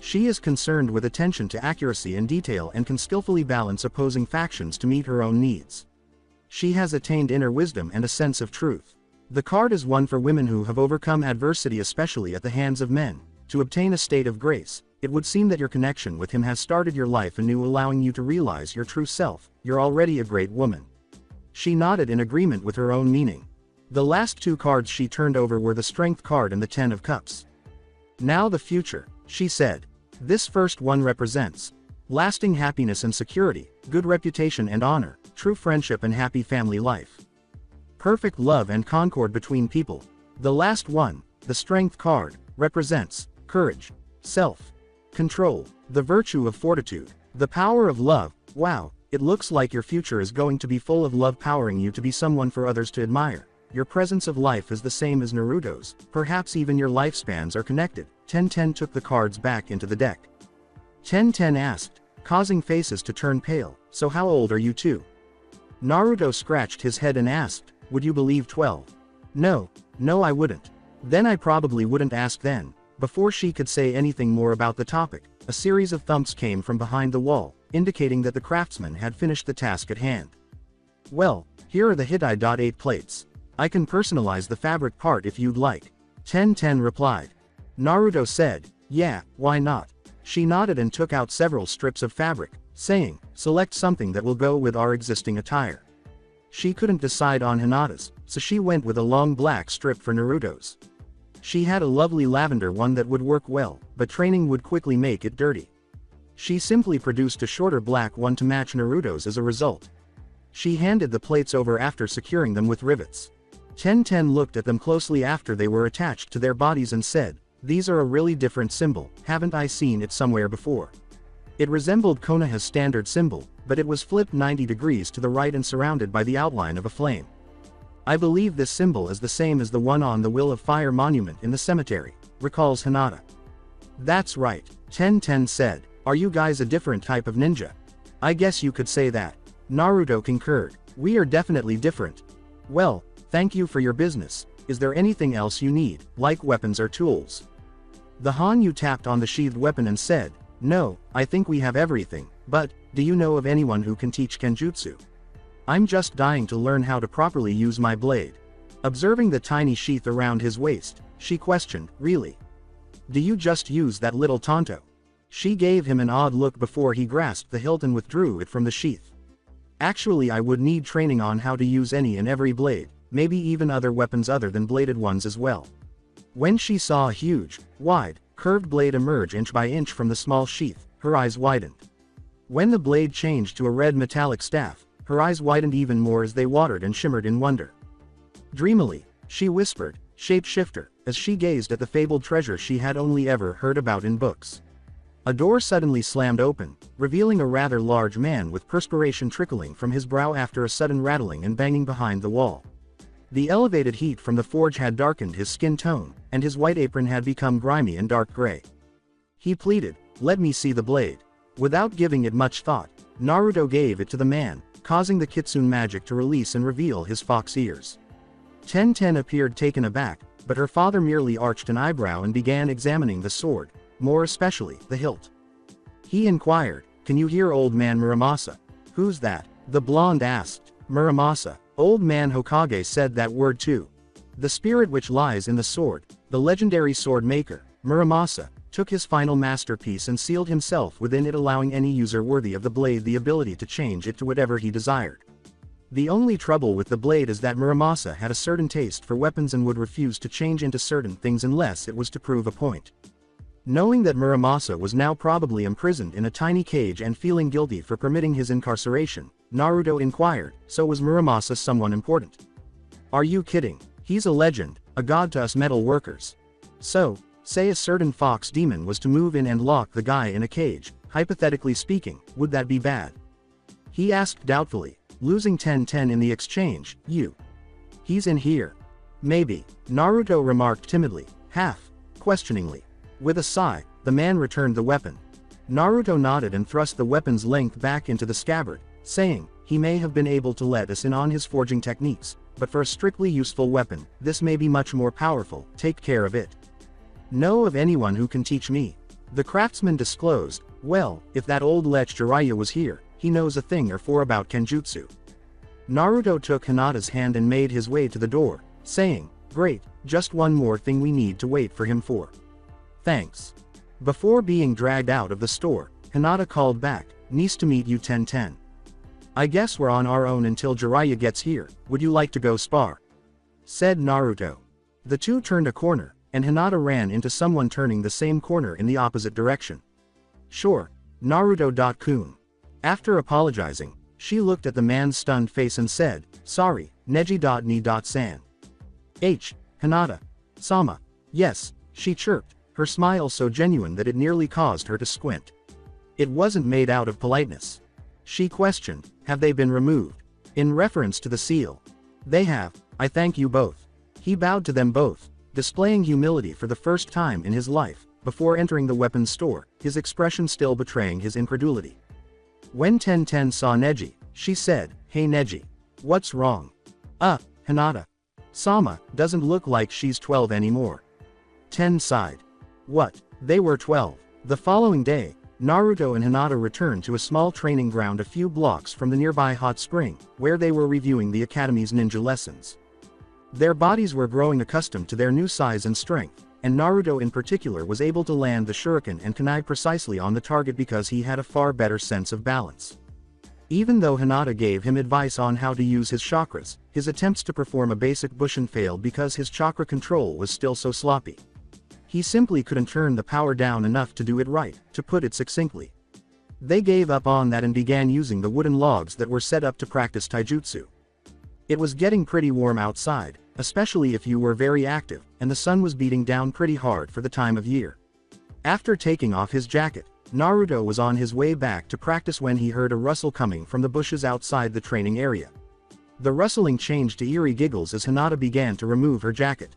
She is concerned with attention to accuracy and detail and can skillfully balance opposing factions to meet her own needs. She has attained inner wisdom and a sense of truth. The card is one for women who have overcome adversity especially at the hands of men, to obtain a state of grace. It would seem that your connection with him has started your life anew, allowing you to realize your true self. You're already a great woman. She nodded in agreement with her own meaning. The last 2 cards she turned over were the Strength card and the 10 of Cups. Now the future, she said. This first one represents lasting happiness and security, good reputation and honor, true friendship and happy family life. Perfect love and concord between people. The last one, the Strength card, represents courage, self-control, the virtue of fortitude, the power of love. Wow, it looks like your future is going to be full of love, powering you to be someone for others to admire. Your presence of life is the same as Naruto's, perhaps even your lifespans are connected. 10-10 took the cards back into the deck. 10-10 asked, causing faces to turn pale, so how old are you two? Naruto scratched his head and asked, would you believe 12? No I wouldn't. Then I probably wouldn't ask then. Before she could say anything more about the topic, a series of thumps came from behind the wall, indicating that the craftsman had finished the task at hand. Well, here are the Hitai.8 plates. I can personalize the fabric part if you'd like. 10-10 replied. Naruto said, yeah, why not? She nodded and took out several strips of fabric, saying, select something that will go with our existing attire. She couldn't decide on Hinata's, so she went with a long black strip for Naruto's. She had a lovely lavender one that would work well, but training would quickly make it dirty. She simply produced a shorter black one to match Naruto's as a result. She handed the plates over after securing them with rivets. 10-10 looked at them closely after they were attached to their bodies and said, these are a really different symbol, haven't I seen it somewhere before? It resembled Konoha's standard symbol, but it was flipped 90 degrees to the right and surrounded by the outline of a flame. I believe this symbol is the same as the one on the Will of Fire monument in the cemetery, recalls Hinata. That's right, 10-10 said, are you guys a different type of ninja? I guess you could say that. Naruto concurred, we are definitely different. Well, thank you for your business. Is there anything else you need, like weapons or tools? The Hanyu tapped on the sheathed weapon and said, no, I think we have everything, but, do you know of anyone who can teach Kenjutsu? I'm just dying to learn how to properly use my blade. Observing the tiny sheath around his waist, she questioned, really? Do you just use that little tanto? She gave him an odd look before he grasped the hilt and withdrew it from the sheath. Actually, I would need training on how to use any and every blade. Maybe even other weapons other than bladed ones as well. When she saw a huge, wide, curved blade emerge inch by inch from the small sheath, her eyes widened. When the blade changed to a red metallic staff, her eyes widened even more as they watered and shimmered in wonder. Dreamily, she whispered, shapeshifter, as she gazed at the fabled treasure she had only ever heard about in books. A door suddenly slammed open, revealing a rather large man with perspiration trickling from his brow after a sudden rattling and banging behind the wall. The elevated heat from the forge had darkened his skin tone, and his white apron had become grimy and dark gray. He pleaded, let me see the blade. Without giving it much thought, Naruto gave it to the man, causing the kitsune magic to release and reveal his fox ears. 10-10 appeared taken aback, but her father merely arched an eyebrow and began examining the sword, more especially the hilt. He inquired, can you hear old man Muramasa? Who's that? The blonde asked. Muramasa. Old man Hokage said that word too. The spirit which lies in the sword, the legendary sword maker, Muramasa, took his final masterpiece and sealed himself within it, allowing any user worthy of the blade the ability to change it to whatever he desired. The only trouble with the blade is that Muramasa had a certain taste for weapons and would refuse to change into certain things unless it was to prove a point. Knowing that Muramasa was now probably imprisoned in a tiny cage and feeling guilty for permitting his incarceration, Naruto inquired, "So was Muramasa someone important?" "Are you kidding? He's a legend, a god to us metal workers. So, say a certain fox demon was to move in and lock the guy in a cage, hypothetically speaking, would that be bad?" He asked doubtfully, losing 10-10 in the exchange. He's in here. Maybe, Naruto remarked timidly, half questioningly. With a sigh, the man returned the weapon. Naruto nodded and thrust the weapon's length back into the scabbard, saying, "He may have been able to let us in on his forging techniques, but for a strictly useful weapon, this may be much more powerful. Take care of it." "Know of anyone who can teach me?" The craftsman disclosed. "Well, if that old lech Jiraiya was here, he knows a thing or four about Kenjutsu." Naruto took Hinata's hand and made his way to the door, saying, "Great, just one more thing we need to wait for him for." "Thanks." Before being dragged out of the store, Hinata called back, "Nice to meet you 10-10. I guess we're on our own until Jiraiya gets here. Would you like to go spar?" said Naruto. The two turned a corner, and Hinata ran into someone turning the same corner in the opposite direction. "Sure, Naruto-kun." After apologizing, she looked at the man's stunned face and said, "Sorry, Neji.ni.san." Hinata. "Sama." "Yes," she chirped, her smile so genuine that it nearly caused her to squint. It wasn't made out of politeness. She questioned, "Have they been removed?" In reference to the seal. "They have, I thank you both." He bowed to them both, displaying humility for the first time in his life, before entering the weapons store, his expression still betraying his incredulity. When 10-10 saw Neji, she said, "Hey Neji. What's wrong?" Hinata. "Sama doesn't look like she's 12 anymore." 10 sighed. "What? They were 12. The following day, Naruto and Hinata returned to a small training ground a few blocks from the nearby hot spring, where they were reviewing the academy's ninja lessons. Their bodies were growing accustomed to their new size and strength, and Naruto in particular was able to land the shuriken and kunai precisely on the target because he had a far better sense of balance. Even though Hinata gave him advice on how to use his chakras, his attempts to perform a basic bushin failed because his chakra control was still so sloppy. He simply couldn't turn the power down enough to do it right, to put it succinctly. They gave up on that and began using the wooden logs that were set up to practice taijutsu. It was getting pretty warm outside, especially if you were very active, and the sun was beating down pretty hard for the time of year. After taking off his jacket, Naruto was on his way back to practice when he heard a rustle coming from the bushes outside the training area. The rustling changed to eerie giggles as Hinata began to remove her jacket.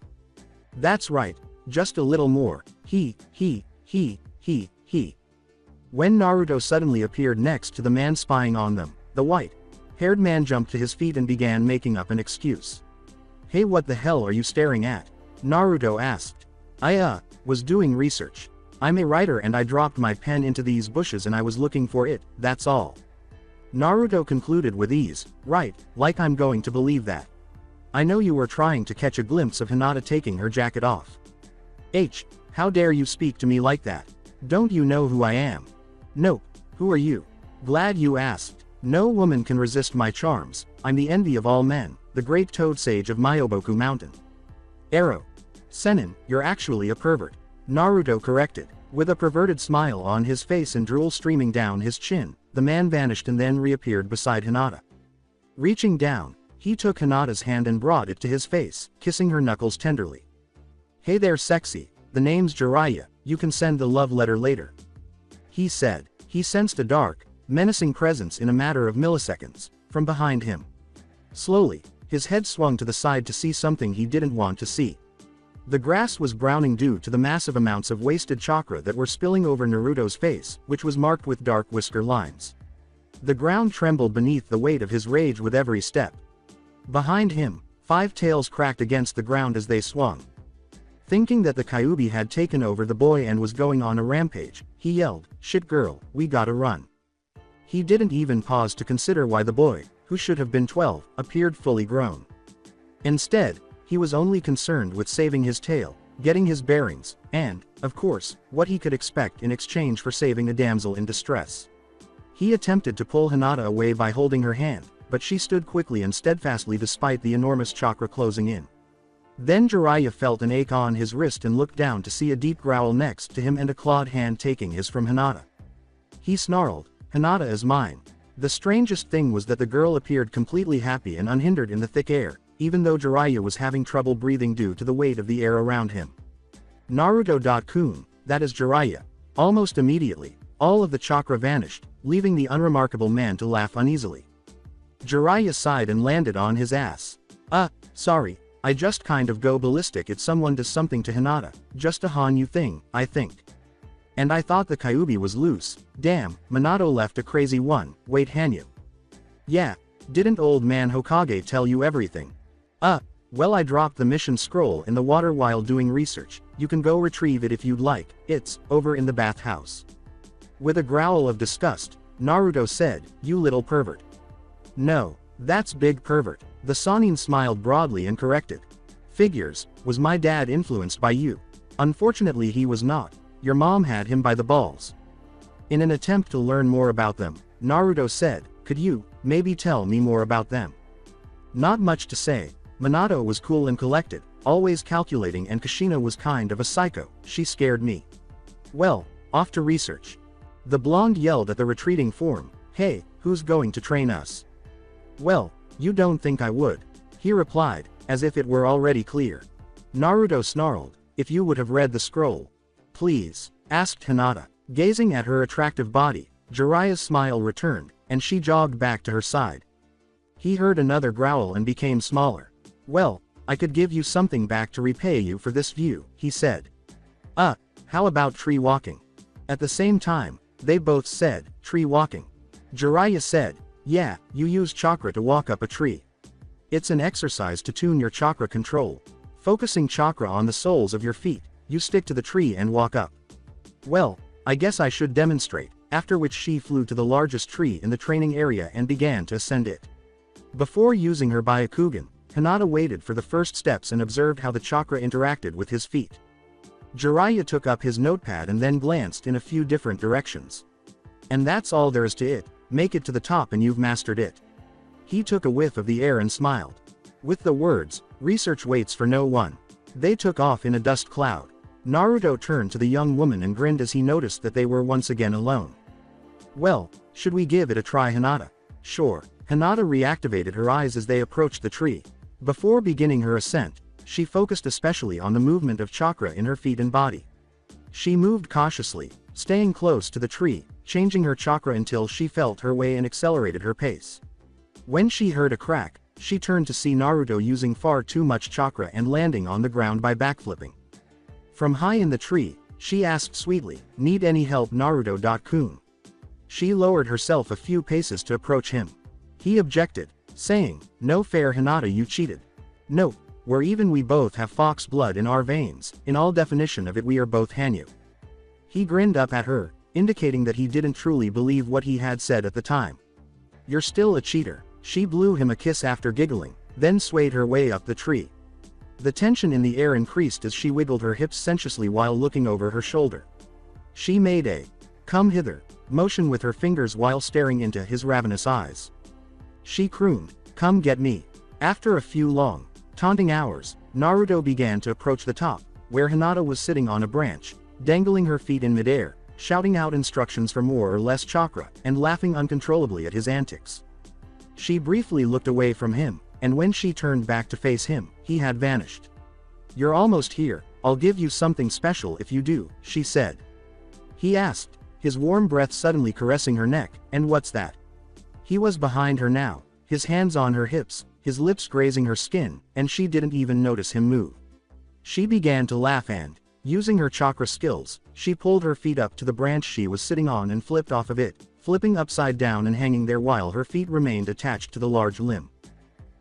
"That's right. Just a little more. He. When Naruto suddenly appeared next to the man spying on them, the white-haired man jumped to his feet and began making up an excuse. "Hey, what the hell are you staring at?" Naruto asked. "I was doing research. I'm a writer and I dropped my pen into these bushes and I was looking for it, that's all." Naruto concluded with ease, "Right, like I'm going to believe that. I know you were trying to catch a glimpse of Hinata taking her jacket off." How dare you speak to me like that? Don't you know who I am?" "Nope, who are you?" "Glad you asked. No woman can resist my charms. I'm the envy of all men, the great toad sage of Myoboku Mountain." "Arrow. Sennin, you're actually a pervert," Naruto corrected. With a perverted smile on his face and drool streaming down his chin, the man vanished and then reappeared beside Hinata. Reaching down, he took Hinata's hand and brought it to his face, kissing her knuckles tenderly. "Hey there sexy, the name's Jiraiya, you can send the love letter later," he said. He sensed a dark, menacing presence in a matter of milliseconds, from behind him. Slowly, his head swung to the side to see something he didn't want to see. The grass was browning due to the massive amounts of wasted chakra that were spilling over Naruto's face, which was marked with dark whisker lines. The ground trembled beneath the weight of his rage with every step. Behind him, 5 tails cracked against the ground as they swung. Thinking that the Kyuubi had taken over the boy and was going on a rampage, he yelled, "Shit girl, we gotta run." He didn't even pause to consider why the boy, who should have been 12, appeared fully grown. Instead, he was only concerned with saving his tail, getting his bearings, and, of course, what he could expect in exchange for saving a damsel in distress. He attempted to pull Hinata away by holding her hand, but she stood quickly and steadfastly despite the enormous chakra closing in. Then Jiraiya felt an ache on his wrist and looked down to see a deep growl next to him and a clawed hand taking his from Hinata. He snarled, "Hinata is mine." The strangest thing was that the girl appeared completely happy and unhindered in the thick air, even though Jiraiya was having trouble breathing due to the weight of the air around him. Naruto.kun, that is Jiraiya. Almost immediately, all of the chakra vanished, leaving the unremarkable man to laugh uneasily. Jiraiya sighed and landed on his ass. Sorry, I just kind of go ballistic if someone does something to Hinata, just a Hanyu thing, I think. And I thought the Kyuubi was loose, damn, Minato left a crazy one, wait Hanyu. Yeah, didn't old man Hokage tell you everything? Well I dropped the mission scroll in the water while doing research, you can go retrieve it if you'd like, it's, over in the bathhouse. With a growl of disgust, Naruto said, "You little pervert." "No, that's big pervert," the Sannin smiled broadly and corrected. "Figures, was my dad influenced by you?" "Unfortunately he was not, your mom had him by the balls." In an attempt to learn more about them, Naruto said, "Could you, maybe tell me more about them?" Not much to say. Minato was cool and collected, always calculating, and Kushina was kind of a psycho, she scared me. Well, off to research. The blonde yelled at the retreating form, "Hey, who's going to train us?" "Well, you don't think I would," he replied, as if it were already clear. Naruto snarled, "If you would have read the scroll." "Please," asked Hinata. Gazing at her attractive body, Jiraiya's smile returned, and she jogged back to her side. He heard another growl and became smaller. "Well, I could give you something back to repay you for this view," he said. How about tree walking?" At the same time, they both said, "Tree walking." Jiraiya said, "Yeah, you use chakra to walk up a tree. It's an exercise to tune your chakra control. Focusing chakra on the soles of your feet, you stick to the tree and walk up." "Well, I guess I should demonstrate," after which she flew to the largest tree in the training area and began to ascend it. Before using her Byakugan, Hinata waited for the first steps and observed how the chakra interacted with his feet. Jiraiya took up his notepad and then glanced in a few different directions. "And that's all there is to it, make it to the top and you've mastered it." He took a whiff of the air and smiled. With the words, "Research waits for no one," they took off in a dust cloud. Naruto turned to the young woman and grinned as he noticed that they were once again alone. "Well, should we give it a try, Hinata?" "Sure." Hinata reactivated her eyes as they approached the tree. Before beginning her ascent, she focused especially on the movement of chakra in her feet and body. She moved cautiously, staying close to the tree, changing her chakra until she felt her way and accelerated her pace. When she heard a crack, she turned to see Naruto using far too much chakra and landing on the ground by backflipping. From high in the tree, she asked sweetly, "Need any help, Naruto?" She lowered herself a few paces to approach him. He objected, saying, "No fair, Hinata, you cheated. Nope, we're even, we both have fox blood in our veins, in all definition of it we are both Hanyu." He grinned up at her, indicating that he didn't truly believe what he had said at the time. "You're still a cheater." She blew him a kiss after giggling, then swayed her way up the tree. The tension in the air increased as she wiggled her hips sensuously while looking over her shoulder. She made a "come hither" motion with her fingers while staring into his ravenous eyes. She crooned, "Come get me." After a few long, taunting hours, Naruto began to approach the top, where Hinata was sitting on a branch, dangling her feet in midair, shouting out instructions for more or less chakra, and laughing uncontrollably at his antics. She briefly looked away from him, and when she turned back to face him, he had vanished. "You're almost here, I'll give you something special if you do," she said. He asked, his warm breath suddenly caressing her neck, "And what's that?" He was behind her now, his hands on her hips, his lips grazing her skin, and she didn't even notice him move. She began to laugh and, using her chakra skills, she pulled her feet up to the branch she was sitting on and flipped off of it, flipping upside down and hanging there while her feet remained attached to the large limb.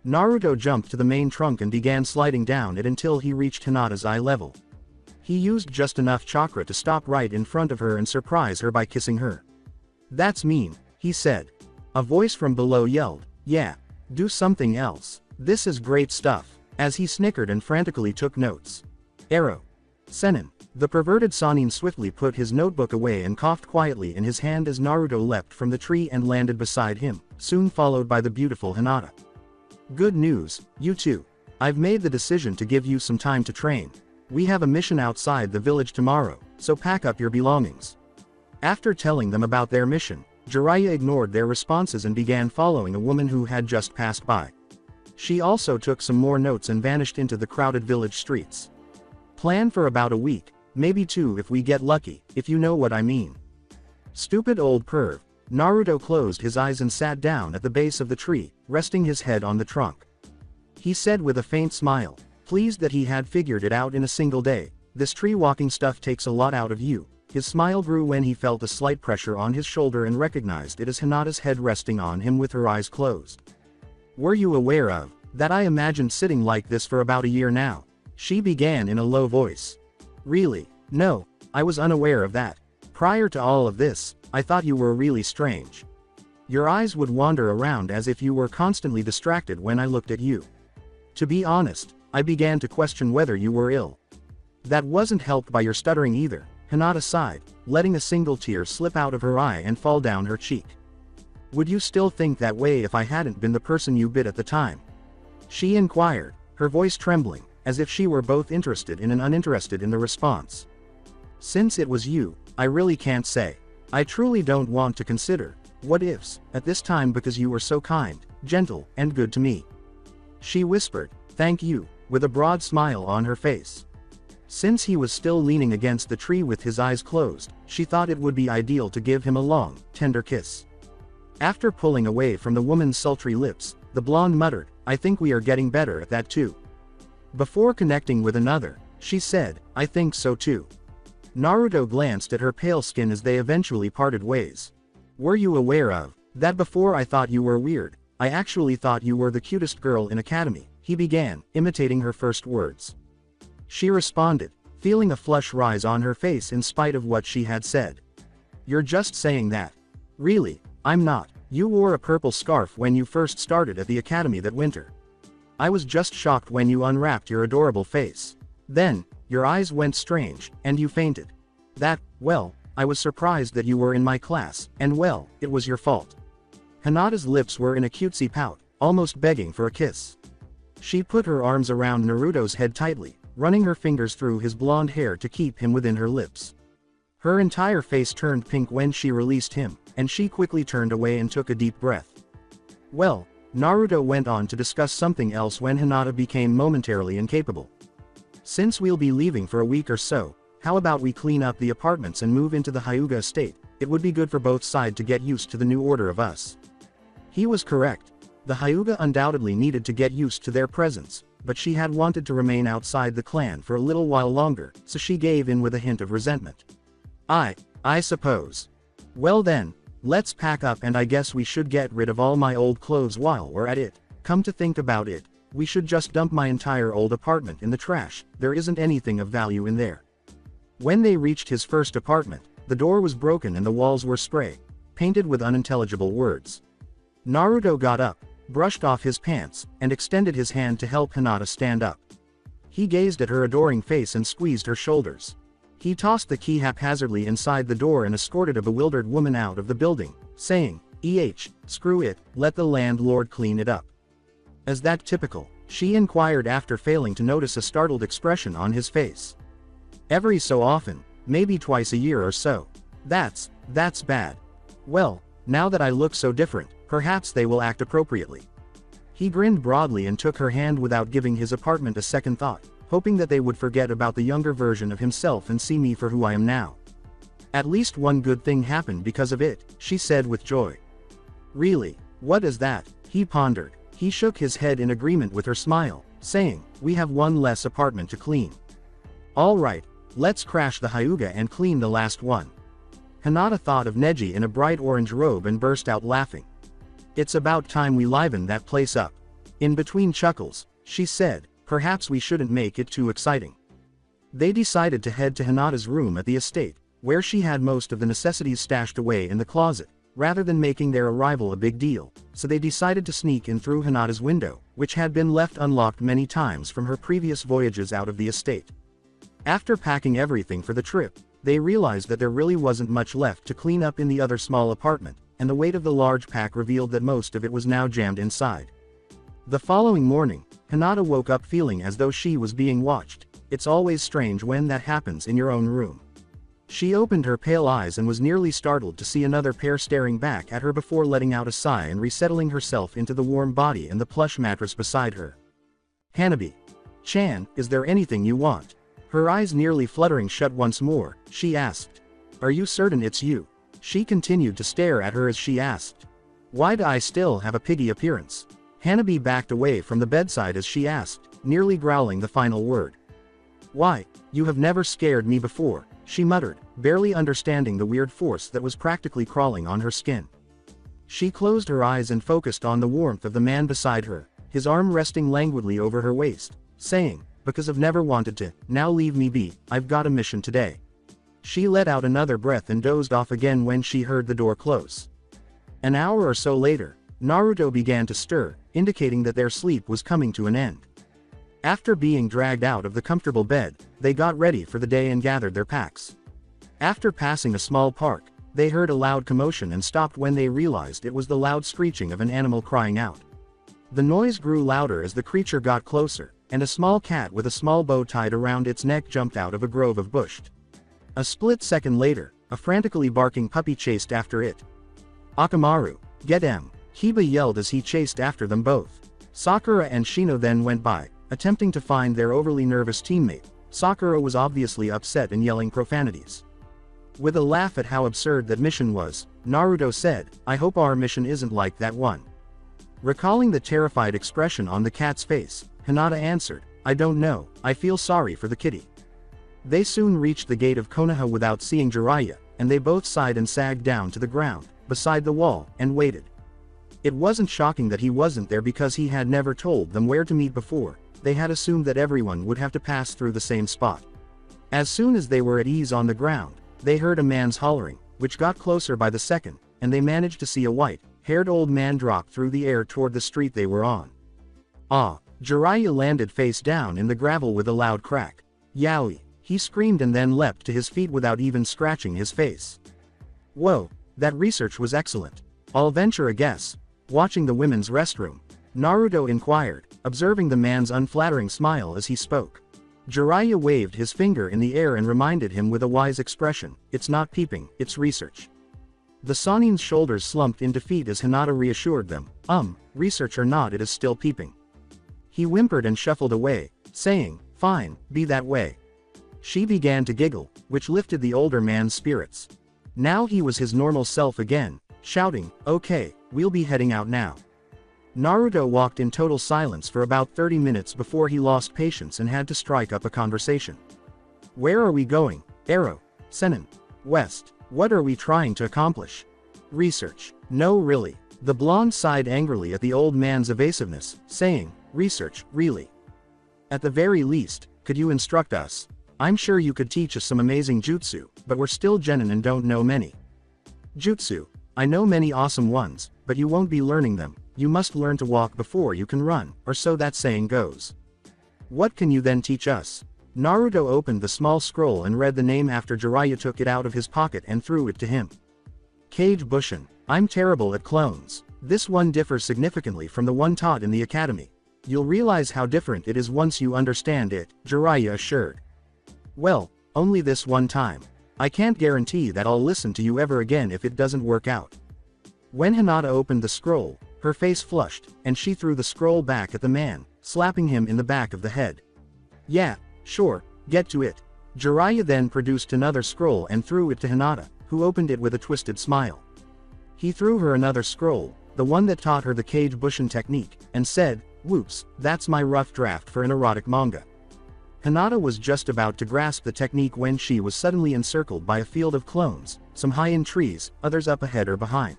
Naruto jumped to the main trunk and began sliding down it until he reached Hinata's eye level. He used just enough chakra to stop right in front of her and surprise her by kissing her. "That's mean," he said. A voice from below yelled, "Yeah, do something else. This is great stuff," as he snickered and frantically took notes. Arrow. Senin. The perverted Sanin swiftly put his notebook away and coughed quietly in his hand as Naruto leapt from the tree and landed beside him, soon followed by the beautiful Hinata. Good news, you two. I've made the decision to give you some time to train. We have a mission outside the village tomorrow, so pack up your belongings. After telling them about their mission, Jiraiya ignored their responses and began following a woman who had just passed by. She also took some more notes and vanished into the crowded village streets. Plan for about a week, maybe 2 if we get lucky, if you know what I mean. Stupid old perv. Naruto closed his eyes and sat down at the base of the tree, resting his head on the trunk. He said with a faint smile, pleased that he had figured it out in a single day, this tree walking stuff takes a lot out of you. His smile grew when he felt a slight pressure on his shoulder and recognized it as Hinata's head resting on him with her eyes closed. Were you aware of that? I imagined sitting like this for about a year now. She began in a low voice. Really? No, I was unaware of that. Prior to all of this, I thought you were really strange. Your eyes would wander around as if you were constantly distracted when I looked at you. To be honest, I began to question whether you were ill. That wasn't helped by your stuttering either, Hinata sighed, letting a single tear slip out of her eye and fall down her cheek. Would you still think that way if I hadn't been the person you bit at the time? She inquired, her voice trembling, as if she were both interested in and uninterested in the response. Since it was you, I really can't say. I truly don't want to consider what ifs at this time because you were so kind, gentle, and good to me. She whispered, thank you, with a broad smile on her face. Since he was still leaning against the tree with his eyes closed, she thought it would be ideal to give him a long, tender kiss. After pulling away from the woman's sultry lips, the blonde muttered, I think we are getting better at that too. Before connecting with another, she said, I think so too. Naruto glanced at her pale skin as they eventually parted ways. Were you aware of that? Before I thought you were weird, I actually thought you were the cutest girl in academy, he began, imitating her first words. She responded, feeling a flush rise on her face in spite of what she had said. You're just saying that. Really, I'm not. You wore a purple scarf when you first started at the academy that winter. I was just shocked when you unwrapped your adorable face. Then, your eyes went strange, and you fainted. Well, I was surprised that you were in my class, and well, it was your fault. Hinata's lips were in a cutesy pout, almost begging for a kiss. She put her arms around Naruto's head tightly, running her fingers through his blonde hair to keep him within her lips. Her entire face turned pink when she released him, and she quickly turned away and took a deep breath. Well, Naruto went on to discuss something else when Hinata became momentarily incapable. Since we'll be leaving for a week or so, how about we clean up the apartments and move into the Hyuga estate? It would be good for both sides to get used to the new order of us. He was correct. The Hyuga undoubtedly needed to get used to their presence, but she had wanted to remain outside the clan for a little while longer, so she gave in with a hint of resentment. I suppose. Well then, let's pack up and I guess we should get rid of all my old clothes while we're at it. Come to think about it, we should just dump my entire old apartment in the trash, there isn't anything of value in there. When they reached his first apartment, the door was broken and the walls were spray painted with unintelligible words. Naruto got up, brushed off his pants, and extended his hand to help Hinata stand up. He gazed at her adoring face and squeezed her shoulders. He tossed the key haphazardly inside the door and escorted a bewildered woman out of the building, saying, screw it, let the landlord clean it up. Is that typical? She inquired after failing to notice a startled expression on his face. Every so often, maybe twice a year or so. That's bad. Well, now that I look so different, perhaps they will act appropriately. He grinned broadly and took her hand without giving his apartment a second thought, hoping that they would forget about the younger version of himself and see me for who I am now. At least one good thing happened because of it, she said with joy. Really, what is that? He pondered. He shook his head in agreement with her smile, saying, we have one less apartment to clean. All right, let's crash the Hyuga and clean the last one. Hinata thought of Neji in a bright orange robe and burst out laughing. It's about time we liven that place up. In between chuckles, she said, perhaps we shouldn't make it too exciting. They decided to head to Hinata's room at the estate, where she had most of the necessities stashed away in the closet, rather than making their arrival a big deal, so they decided to sneak in through Hinata's window, which had been left unlocked many times from her previous voyages out of the estate. After packing everything for the trip, they realized that there really wasn't much left to clean up in the other small apartment, and the weight of the large pack revealed that most of it was now jammed inside. The following morning, Hinata woke up feeling as though she was being watched. It's always strange when that happens in your own room. She opened her pale eyes and was nearly startled to see another pair staring back at her before letting out a sigh and resettling herself into the warm body and the plush mattress beside her. Hanabi-chan, is there anything you want? Her eyes nearly fluttering shut once more, she asked. Are you certain it's you? She continued to stare at her as she asked. Why do I still have a piggy appearance? Hanabi backed away from the bedside as she asked, nearly growling the final word. Why, you have never scared me before, she muttered, barely understanding the weird force that was practically crawling on her skin. She closed her eyes and focused on the warmth of the man beside her, his arm resting languidly over her waist, saying, because I've never wanted to, now leave me be, I've got a mission today. She let out another breath and dozed off again when she heard the door close. An hour or so later, Naruto began to stir, indicating that their sleep was coming to an end. After being dragged out of the comfortable bed, they got ready for the day and gathered their packs. After passing a small park, they heard a loud commotion and stopped when they realized it was the loud screeching of an animal crying out. The noise grew louder as the creature got closer, and a small cat with a small bow tied around its neck jumped out of a grove of bush. A split second later, a frantically barking puppy chased after it. Akamaru, get him! Hiba yelled as he chased after them both. Sakura and Shino then went by, attempting to find their overly nervous teammate. Sakura was obviously upset and yelling profanities. With a laugh at how absurd that mission was, Naruto said, I hope our mission isn't like that one. Recalling the terrified expression on the cat's face, Hinata answered, I don't know, I feel sorry for the kitty. They soon reached the gate of Konoha without seeing Jiraiya, and they both sighed and sagged down to the ground, beside the wall, and waited. It wasn't shocking that he wasn't there because he had never told them where to meet before. They had assumed that everyone would have to pass through the same spot. As soon as they were at ease on the ground, they heard a man's hollering, which got closer by the second, and they managed to see a white-haired old man drop through the air toward the street they were on. Ah! Jiraiya landed face down in the gravel with a loud crack. Yowie! He screamed and then leapt to his feet without even scratching his face. Whoa, that research was excellent. I'll venture a guess. Watching the women's restroom, Naruto inquired, observing the man's unflattering smile as he spoke. Jiraiya waved his finger in the air and reminded him with a wise expression, it's not peeping, it's research. The Sanin's shoulders slumped in defeat as Hinata reassured them, research or not, it is still peeping. He whimpered and shuffled away, saying, fine, be that way. She began to giggle, which lifted the older man's spirits. Now he was his normal self again, shouting, okay, we'll be heading out now. Naruto walked in total silence for about 30 minutes before he lost patience and had to strike up a conversation. Where are we going? Arrow, Senin, West, what are we trying to accomplish? Research. No really. The blonde sighed angrily at the old man's evasiveness, saying, research, really? At the very least, could you instruct us? I'm sure you could teach us some amazing jutsu, but we're still genin and don't know many. Jutsu. I know many awesome ones, but you won't be learning them. You must learn to walk before you can run, or so that saying goes. What can you then teach us? Naruto opened the small scroll and read the name after Jiraiya took it out of his pocket and threw it to him. Kage Bushin. I'm terrible at clones. This one differs significantly from the one taught in the academy. You'll realize how different it is once you understand it, Jiraiya assured. Well, only this one time. I can't guarantee that I'll listen to you ever again if it doesn't work out. When Hinata opened the scroll, her face flushed, and she threw the scroll back at the man, slapping him in the back of the head. Yeah, sure, get to it. Jiraiya then produced another scroll and threw it to Hinata, who opened it with a twisted smile. He threw her another scroll, the one that taught her the Kage Bushin technique, and said, whoops, that's my rough draft for an erotic manga. Hinata was just about to grasp the technique when she was suddenly encircled by a field of clones, some high in trees, others up ahead or behind.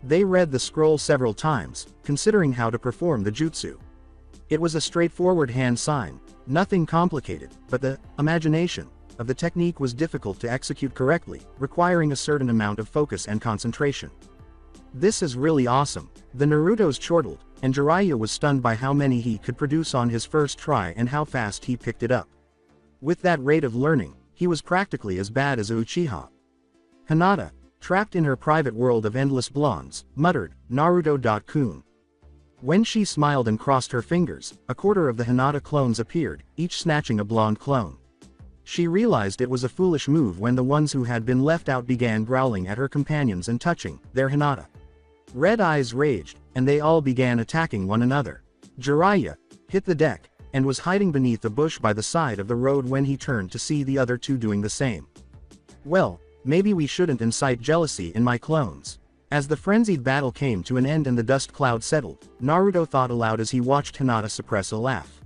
They read the scroll several times, considering how to perform the jutsu. It was a straightforward hand sign, nothing complicated, but the imagination of the technique was difficult to execute correctly, requiring a certain amount of focus and concentration. This is really awesome. The Naruto's chortled, and Jiraiya was stunned by how many he could produce on his first try and how fast he picked it up. With that rate of learning, he was practically as bad as a Uchiha. Hinata, trapped in her private world of endless blondes, muttered, Naruto.kun. When she smiled and crossed her fingers, a quarter of the Hinata clones appeared, each snatching a blonde clone. She realized it was a foolish move when the ones who had been left out began growling at her companions and touching their Hinata. Red eyes raged, and they all began attacking one another. Jiraiya hit the deck, and was hiding beneath a bush by the side of the road when he turned to see the other two doing the same. Well, maybe we shouldn't incite jealousy in my clones. As the frenzied battle came to an end and the dust cloud settled, Naruto thought aloud as he watched Hinata suppress a laugh.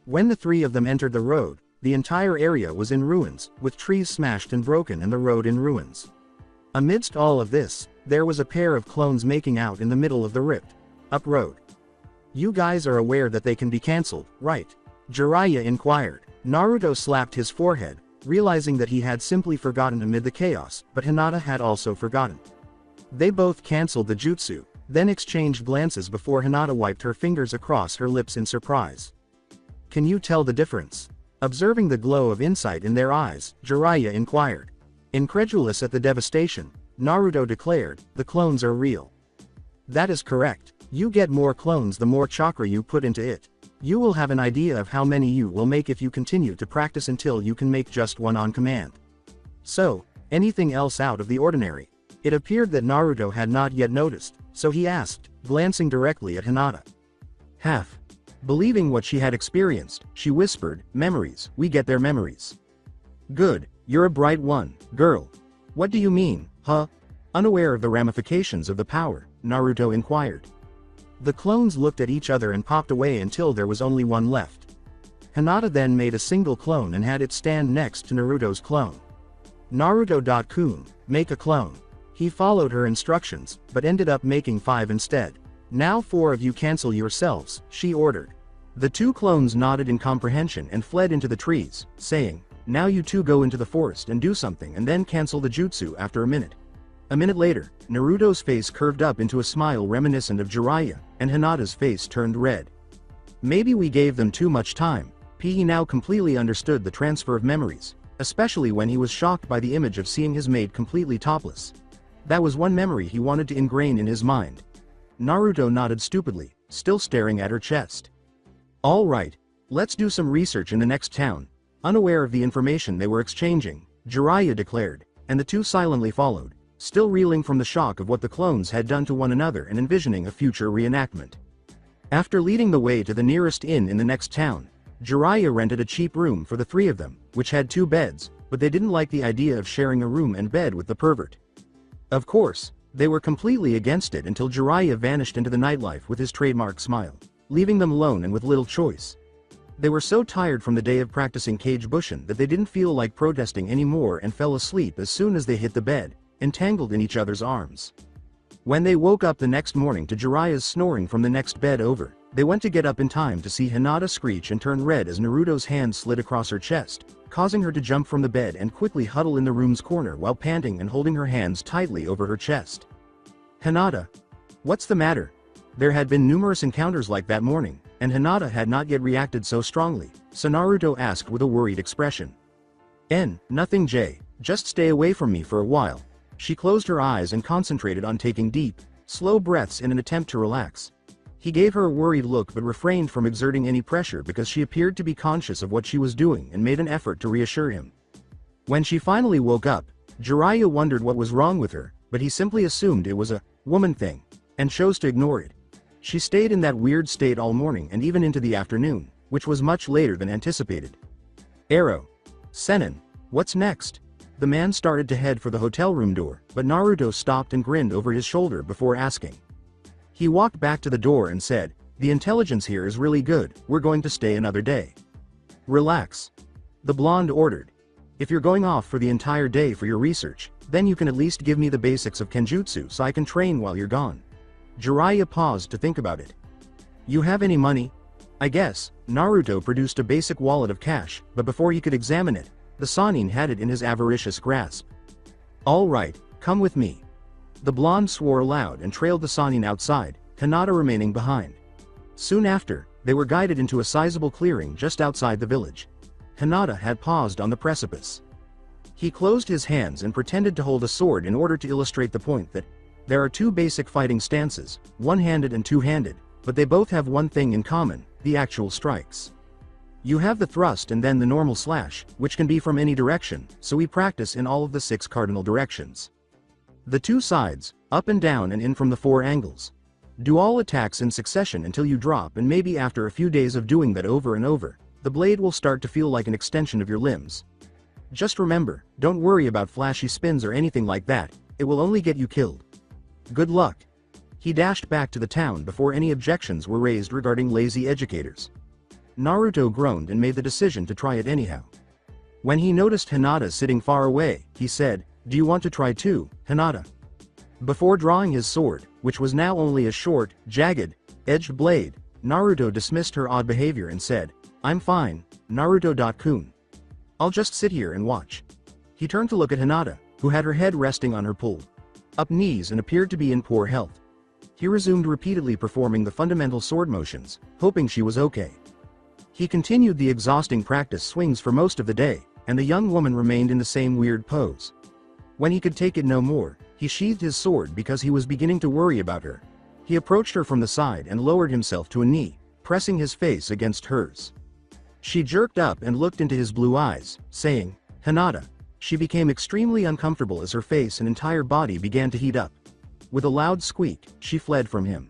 When the three of them entered the road, the entire area was in ruins, with trees smashed and broken and the road in ruins. Amidst all of this, there was a pair of clones making out in the middle of the ripped up road. You guys are aware that they can be cancelled, right? Jiraiya inquired. Naruto slapped his forehead, realizing that he had simply forgotten amid the chaos, but Hinata had also forgotten. They both cancelled the jutsu, then exchanged glances before Hinata wiped her fingers across her lips in surprise. Can you tell the difference? Observing the glow of insight in their eyes, Jiraiya inquired. Incredulous at the devastation, Naruto declared, the clones are real. That is correct. You get more clones the more chakra you put into it. You will have an idea of how many you will make if you continue to practice until you can make just one on command. So, anything else out of the ordinary? It appeared that Naruto had not yet noticed, so he asked, glancing directly at Hinata. Half. Believing what she had experienced, she whispered, memories, we get their memories. Good, you're a bright one, girl. What do you mean, huh? Unaware of the ramifications of the power, Naruto inquired. The clones looked at each other and popped away until there was only one left. Hinata then made a single clone and had it stand next to Naruto's clone. Naruto.kun, make a clone. He followed her instructions, but ended up making 5 instead. Now 4 of you cancel yourselves, she ordered. The 2 clones nodded in comprehension and fled into the trees, saying, now you 2 go into the forest and do something and then cancel the jutsu after a minute. A minute later, Naruto's face curved up into a smile reminiscent of Jiraiya, and Hinata's face turned red. Maybe we gave them too much time. He now completely understood the transfer of memories, especially when he was shocked by the image of seeing his mate completely topless. That was one memory he wanted to ingrain in his mind. Naruto nodded stupidly, still staring at her chest. All right, let's do some research in the next town. Unaware of the information they were exchanging, Jiraiya declared, and the 2 silently followed, still reeling from the shock of what the clones had done to one another and envisioning a future reenactment. After leading the way to the nearest inn in the next town, Jiraiya rented a cheap room for the 3 of them, which had 2 beds, but they didn't like the idea of sharing a room and bed with the pervert. Of course, they were completely against it until Jiraiya vanished into the nightlife with his trademark smile, leaving them alone and with little choice. They were so tired from the day of practicing Kage Bushin that they didn't feel like protesting anymore and fell asleep as soon as they hit the bed, entangled in each other's arms. When they woke up the next morning to Jiraiya's snoring from the next bed over, they went to get up in time to see Hinata screech and turn red as Naruto's hand slid across her chest, causing her to jump from the bed and quickly huddle in the room's corner while panting and holding her hands tightly over her chest. Hinata. What's the matter? There had been numerous encounters like that morning, and Hinata had not yet reacted so strongly, so Naruto asked with a worried expression. Nothing Jay, just stay away from me for a while. She closed her eyes and concentrated on taking deep, slow breaths in an attempt to relax. He gave her a worried look but refrained from exerting any pressure because she appeared to be conscious of what she was doing and made an effort to reassure him. When she finally woke up, Jiraiya wondered what was wrong with her, but he simply assumed it was a woman thing, and chose to ignore it. She stayed in that weird state all morning and even into the afternoon, which was much later than anticipated. Arrow. Senin, what's next? The man started to head for the hotel room door, but Naruto stopped and grinned over his shoulder before asking. He walked back to the door and said, the intelligence here is really good, we're going to stay another day. Relax. The blonde ordered. If you're going off for the entire day for your research, then you can at least give me the basics of Kenjutsu so I can train while you're gone. Jiraiya paused to think about it. You have any money? I guess. Naruto produced a basic wallet of cash, but before he could examine it, the Sannin had it in his avaricious grasp. All right, come with me. The blonde swore aloud and trailed the Sannin outside, Hinata remaining behind. Soon after, they were guided into a sizable clearing just outside the village. Hinata had paused on the precipice. He closed his hands and pretended to hold a sword in order to illustrate the point that there are two basic fighting stances, one-handed and two-handed, but they both have one thing in common, the actual strikes. You have the thrust and then the normal slash, which can be from any direction, so we practice in all of the 6 cardinal directions. The 2 sides, up and down and in from the 4 angles. Do all attacks in succession until you drop, and maybe after a few days of doing that over and over, the blade will start to feel like an extension of your limbs. Just remember, don't worry about flashy spins or anything like that, it will only get you killed. Good luck. He dashed back to the town before any objections were raised regarding lazy educators. Naruto groaned and made the decision to try it anyhow. When he noticed Hinata sitting far away, he said, "Do you want to try too, Hinata?" Before drawing his sword, which was now only a short, jagged, edged blade, Naruto dismissed her odd behavior and said, "I'm fine, Naruto-kun. I'll just sit here and watch." He turned to look at Hinata, who had her head resting on her pulled up knees and appeared to be in poor health. He resumed repeatedly performing the fundamental sword motions, hoping she was okay. He continued the exhausting practice swings for most of the day, and the young woman remained in the same weird pose. When he could take it no more, he sheathed his sword because he was beginning to worry about her. He approached her from the side and lowered himself to a knee, pressing his face against hers. She jerked up and looked into his blue eyes, saying, "Hinata." She became extremely uncomfortable as her face and entire body began to heat up. With a loud squeak, she fled from him.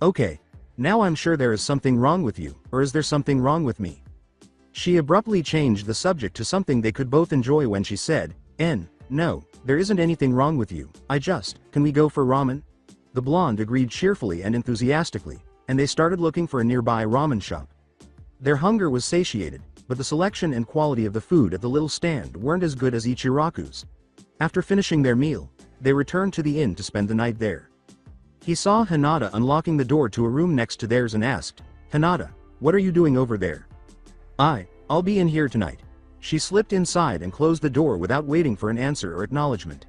"Okay. Now I'm sure there is something wrong with you, or is there something wrong with me?" She abruptly changed the subject to something they could both enjoy when she said, "No, there isn't anything wrong with you, can we go for ramen?" The blonde agreed cheerfully and enthusiastically, and they started looking for a nearby ramen shop. Their hunger was satiated, but the selection and quality of the food at the little stand weren't as good as Ichiraku's. After finishing their meal, they returned to the inn to spend the night there. He saw Hinata unlocking the door to a room next to theirs and asked, "Hinata, what are you doing over there?" I'll be in here tonight." She slipped inside and closed the door without waiting for an answer or acknowledgement.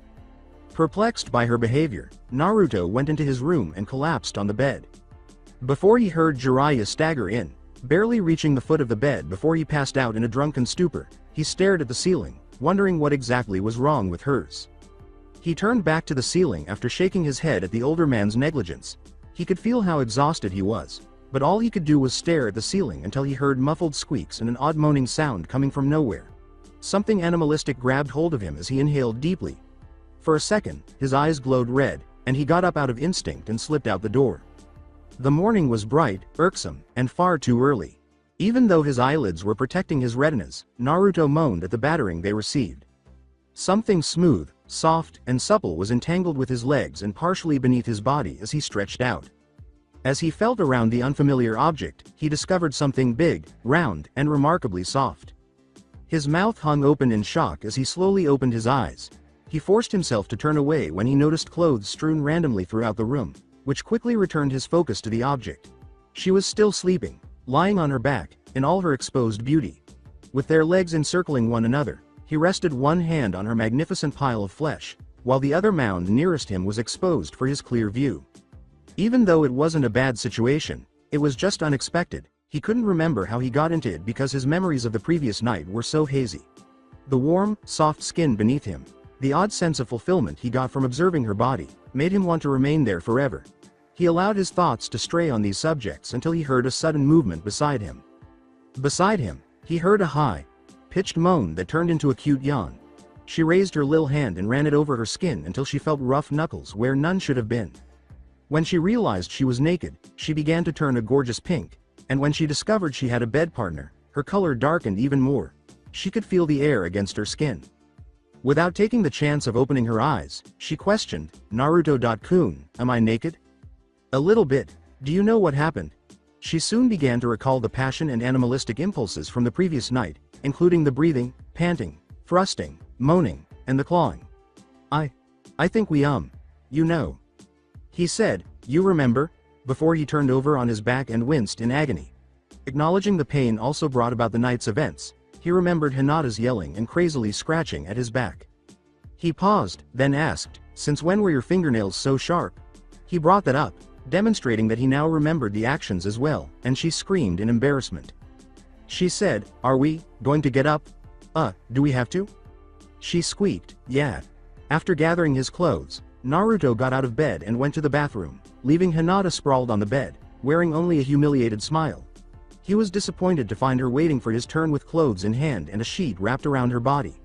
Perplexed by her behavior, Naruto went into his room and collapsed on the bed. Before he heard Jiraiya stagger in, barely reaching the foot of the bed before he passed out in a drunken stupor, he stared at the ceiling, wondering what exactly was wrong with hers. He turned back to the ceiling after shaking his head at the older man's negligence. He could feel how exhausted he was, but all he could do was stare at the ceiling until he heard muffled squeaks and an odd moaning sound coming from nowhere. Something animalistic grabbed hold of him as he inhaled deeply. For a second, his eyes glowed red, and he got up out of instinct and slipped out the door. The morning was bright, irksome, and far too early. Even though his eyelids were protecting his retinas, Naruto moaned at the battering they received. Something smooth, soft, and supple was entangled with his legs and partially beneath his body as he stretched out. As he felt around the unfamiliar object, he discovered something big, round, and remarkably soft. His mouth hung open in shock as he slowly opened his eyes. He forced himself to turn away when he noticed clothes strewn randomly throughout the room, which quickly returned his focus to the object. She was still sleeping, lying on her back, in all her exposed beauty. With their legs encircling one another, he rested one hand on her magnificent pile of flesh, while the other mound nearest him was exposed for his clear view. Even though it wasn't a bad situation, it was just unexpected. He couldn't remember how he got into it because his memories of the previous night were so hazy. The warm, soft skin beneath him, the odd sense of fulfillment he got from observing her body, made him want to remain there forever. He allowed his thoughts to stray on these subjects until he heard a sudden movement beside him. Beside him, he heard a high-pitched moan that turned into a cute yawn. She raised her little hand and ran it over her skin until she felt rough knuckles where none should have been. When she realized she was naked, she began to turn a gorgeous pink, and when she discovered she had a bed partner, her color darkened even more. She could feel the air against her skin. Without taking the chance of opening her eyes, she questioned, "Naruto-kun, am I naked?" "A little bit. Do you know what happened?" She soon began to recall the passion and animalistic impulses from the previous night, including the breathing, panting, thrusting, moaning, and the clawing. I think we you know," he said, "you remember?" before he turned over on his back and winced in agony. Acknowledging the pain also brought about the night's events, he remembered Hinata's yelling and crazily scratching at his back. He paused, then asked, "Since when were your fingernails so sharp?" He brought that up, demonstrating that he now remembered the actions as well, and she screamed in embarrassment. She said, "Are we going to get up? Do we have to?" She squeaked, "Yeah." After gathering his clothes, Naruto got out of bed and went to the bathroom, leaving Hinata sprawled on the bed, wearing only a humiliated smile. He was disappointed to find her waiting for his turn with clothes in hand and a sheet wrapped around her body.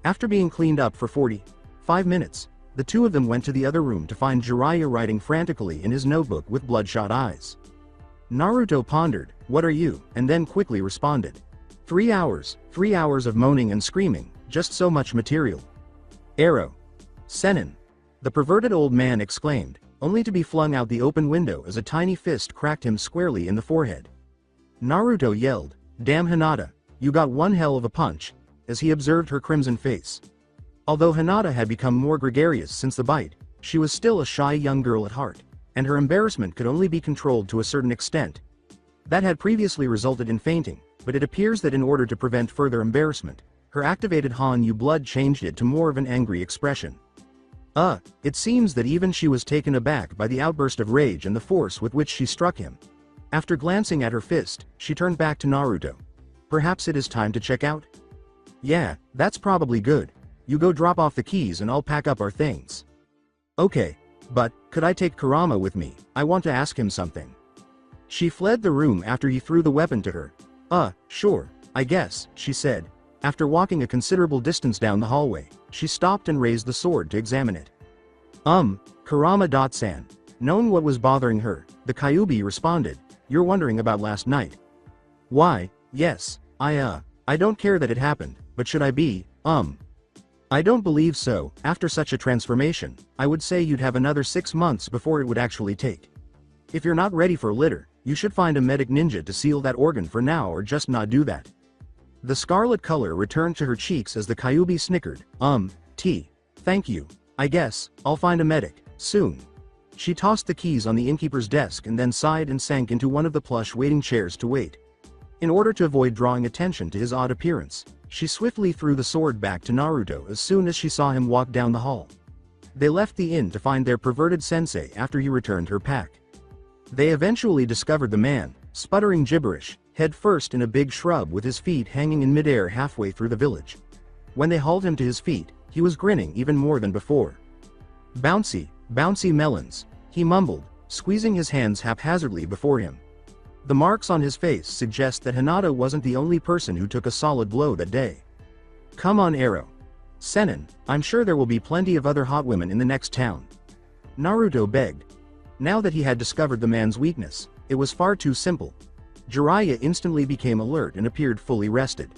After being cleaned up for 45 minutes, the two of them went to the other room to find Jiraiya writing frantically in his notebook with bloodshot eyes. Naruto pondered, "What are you?" and then quickly responded. 3 hours, 3 hours of moaning and screaming, just so much material. Arrow. Sennin. The perverted old man exclaimed, only to be flung out the open window as a tiny fist cracked him squarely in the forehead. Naruto yelled, "Damn Hinata, you got one hell of a punch," as he observed her crimson face. Although Hinata had become more gregarious since the bite, she was still a shy young girl at heart, and her embarrassment could only be controlled to a certain extent. That had previously resulted in fainting, but it appears that in order to prevent further embarrassment, her activated Hanyu blood changed it to more of an angry expression. It seems that even she was taken aback by the outburst of rage and the force with which she struck him. After glancing at her fist, she turned back to Naruto. "Perhaps it is time to check out?" "Yeah, that's probably good. You go drop off the keys and I'll pack up our things." "Okay, but, could I take Kurama with me? I want to ask him something." She fled the room after he threw the weapon to her. Sure, I guess," she said. After walking a considerable distance down the hallway, she stopped and raised the sword to examine it. Kurama-san. Knowing what was bothering her, the Kyuubi responded, "You're wondering about last night." "Why, yes, I don't care that it happened, but should I be, I don't believe so. After such a transformation, I would say you'd have another 6 months before it would actually take. If you're not ready for litter, you should find a medic ninja to seal that organ for now or just not do that." The scarlet color returned to her cheeks as the Kyuubi snickered, Thank you. I guess, I'll find a medic, soon." She tossed the keys on the innkeeper's desk and then sighed and sank into one of the plush waiting chairs to wait. In order to avoid drawing attention to his odd appearance, she swiftly threw the sword back to Naruto as soon as she saw him walk down the hall. They left the inn to find their perverted sensei after he returned her pack. They eventually discovered the man, sputtering gibberish, head first in a big shrub with his feet hanging in midair halfway through the village. When they hauled him to his feet, he was grinning even more than before. "Bouncy, bouncy melons," he mumbled, squeezing his hands haphazardly before him. The marks on his face suggest that Hinata wasn't the only person who took a solid blow that day. "Come on, Arrow. Sennin, I'm sure there will be plenty of other hot women in the next town," Naruto begged. Now that he had discovered the man's weakness, it was far too simple. Jiraiya instantly became alert and appeared fully rested.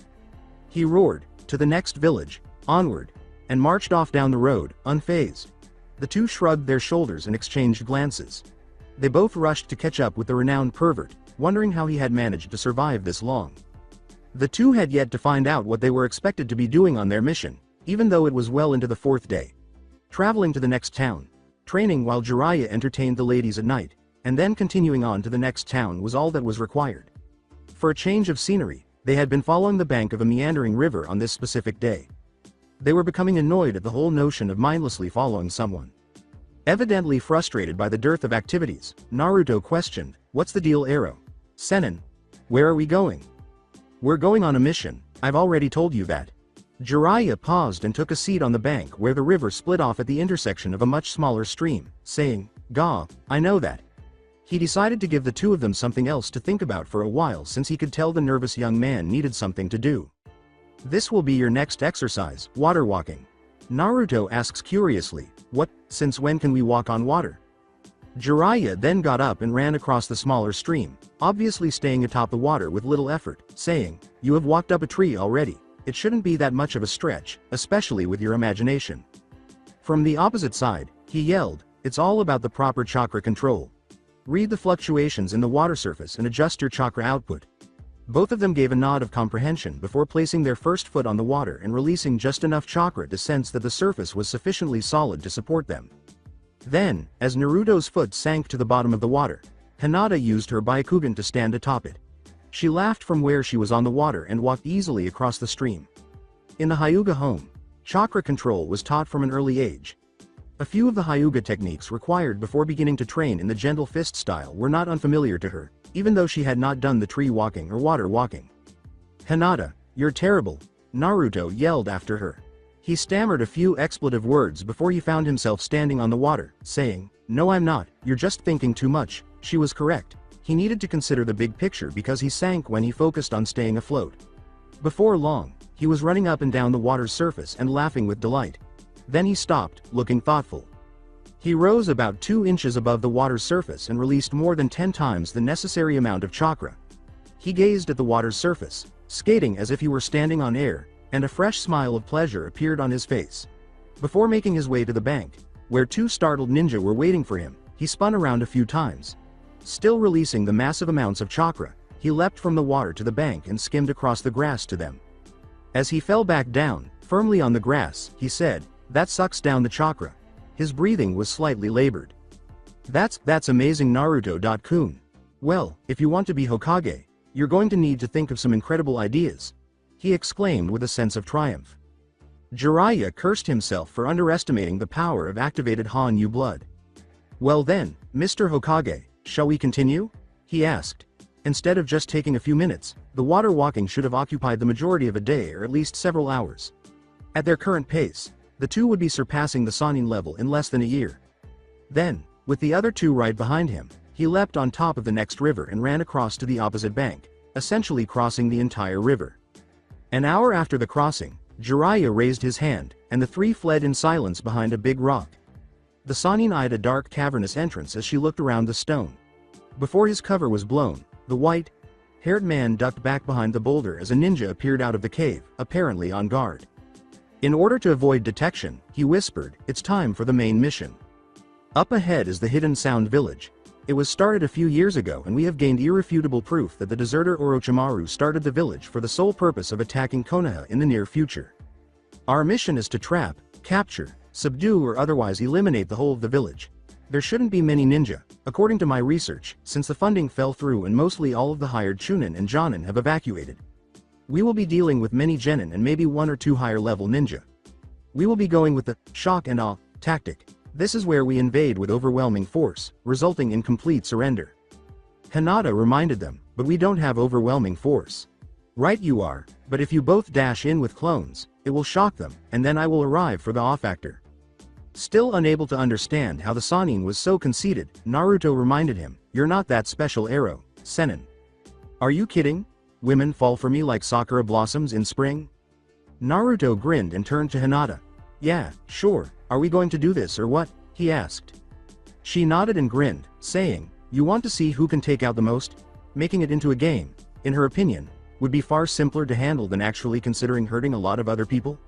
He roared, "To the next village, onward," and marched off down the road, unfazed. The two shrugged their shoulders and exchanged glances. They both rushed to catch up with the renowned pervert, wondering how he had managed to survive this long. The two had yet to find out what they were expected to be doing on their mission, even though it was well into the 4th day. Traveling to the next town, training while Jiraiya entertained the ladies at night, and then continuing on to the next town was all that was required. For a change of scenery, they had been following the bank of a meandering river on this specific day. They were becoming annoyed at the whole notion of mindlessly following someone. Evidently frustrated by the dearth of activities, Naruto questioned, "What's the deal, Arrow? Sennin, where are we going?" "We're going on a mission, I've already told you that." Jiraiya paused and took a seat on the bank where the river split off at the intersection of a much smaller stream, saying, "Gah, I know that." He decided to give the two of them something else to think about for a while since he could tell the nervous young man needed something to do. "This will be your next exercise, water walking." Naruto asks curiously, "What, since when can we walk on water?" Jiraiya then got up and ran across the smaller stream, obviously staying atop the water with little effort, saying, "You have walked up a tree already. It shouldn't be that much of a stretch, especially with your imagination." From the opposite side, he yelled, "It's all about the proper chakra control. Read the fluctuations in the water surface and adjust your chakra output." Both of them gave a nod of comprehension before placing their first foot on the water and releasing just enough chakra to sense that the surface was sufficiently solid to support them. Then, as Naruto's foot sank to the bottom of the water, Hinata used her Byakugan to stand atop it. She laughed from where she was on the water and walked easily across the stream. In the Hyuga home, chakra control was taught from an early age. A few of the Hyuga techniques required before beginning to train in the gentle fist style were not unfamiliar to her, even though she had not done the tree walking or water walking. "Hinata, you're terrible," Naruto yelled after her. He stammered a few expletive words before he found himself standing on the water, saying, "No, I'm not, you're just thinking too much." She was correct. He needed to consider the big picture because he sank when he focused on staying afloat. Before long, he was running up and down the water's surface and laughing with delight. Then he stopped, looking thoughtful. He rose about 2 inches above the water's surface and released more than 10 times the necessary amount of chakra. He gazed at the water's surface, skating as if he were standing on air, and a fresh smile of pleasure appeared on his face. Before making his way to the bank, where 2 startled ninja were waiting for him, he spun around a few times. Still releasing the massive amounts of chakra, he leapt from the water to the bank and skimmed across the grass to them. As he fell back down, firmly on the grass, he said, "That sucks down the chakra." His breathing was slightly labored. That's amazing, Naruto-kun. Well, if you want to be Hokage, you're going to need to think of some incredible ideas," he exclaimed with a sense of triumph. Jiraiya cursed himself for underestimating the power of activated Hanyu blood. "Well then, Mr. Hokage, shall we continue?" he asked. Instead of just taking a few minutes, the water walking should have occupied the majority of a day or at least several hours. At their current pace, the two would be surpassing the Sannin level in less than a year. Then, with the other two right behind him, he leapt on top of the next river and ran across to the opposite bank, essentially crossing the entire river. An hour after the crossing, Jiraiya raised his hand, and the three fled in silence behind a big rock. The Sannin eyed a dark cavernous entrance as she looked around the stone. Before his cover was blown, the white-haired man ducked back behind the boulder as a ninja appeared out of the cave, apparently on guard. In order to avoid detection, he whispered, "It's time for the main mission. Up ahead is the Hidden Sound Village. It was started a few years ago and we have gained irrefutable proof that the deserter Orochimaru started the village for the sole purpose of attacking Konoha in the near future. Our mission is to trap, capture, subdue or otherwise eliminate the whole of the village. There shouldn't be many ninja, according to my research, since the funding fell through and mostly all of the hired Chunin and Jonin have evacuated. We will be dealing with many genin and maybe 1 or 2 higher level ninja. We will be going with the shock and awe tactic. This is where we invade with overwhelming force, resulting in complete surrender." Hinata reminded them, "But we don't have overwhelming force." "Right you are, but if you both dash in with clones, it will shock them, and then I will arrive for the awe factor." Still unable to understand how the Sannin was so conceited, Naruto reminded him, "You're not that special arrow, Sennin. Are you kidding? Women fall for me like sakura blossoms in spring?" Naruto grinned and turned to Hinata. "Yeah, sure, are we going to do this or what?" he asked. She nodded and grinned, saying, "You want to see who can take out the most? Making it into a game, in her opinion, would be far simpler to handle than actually considering hurting a lot of other people."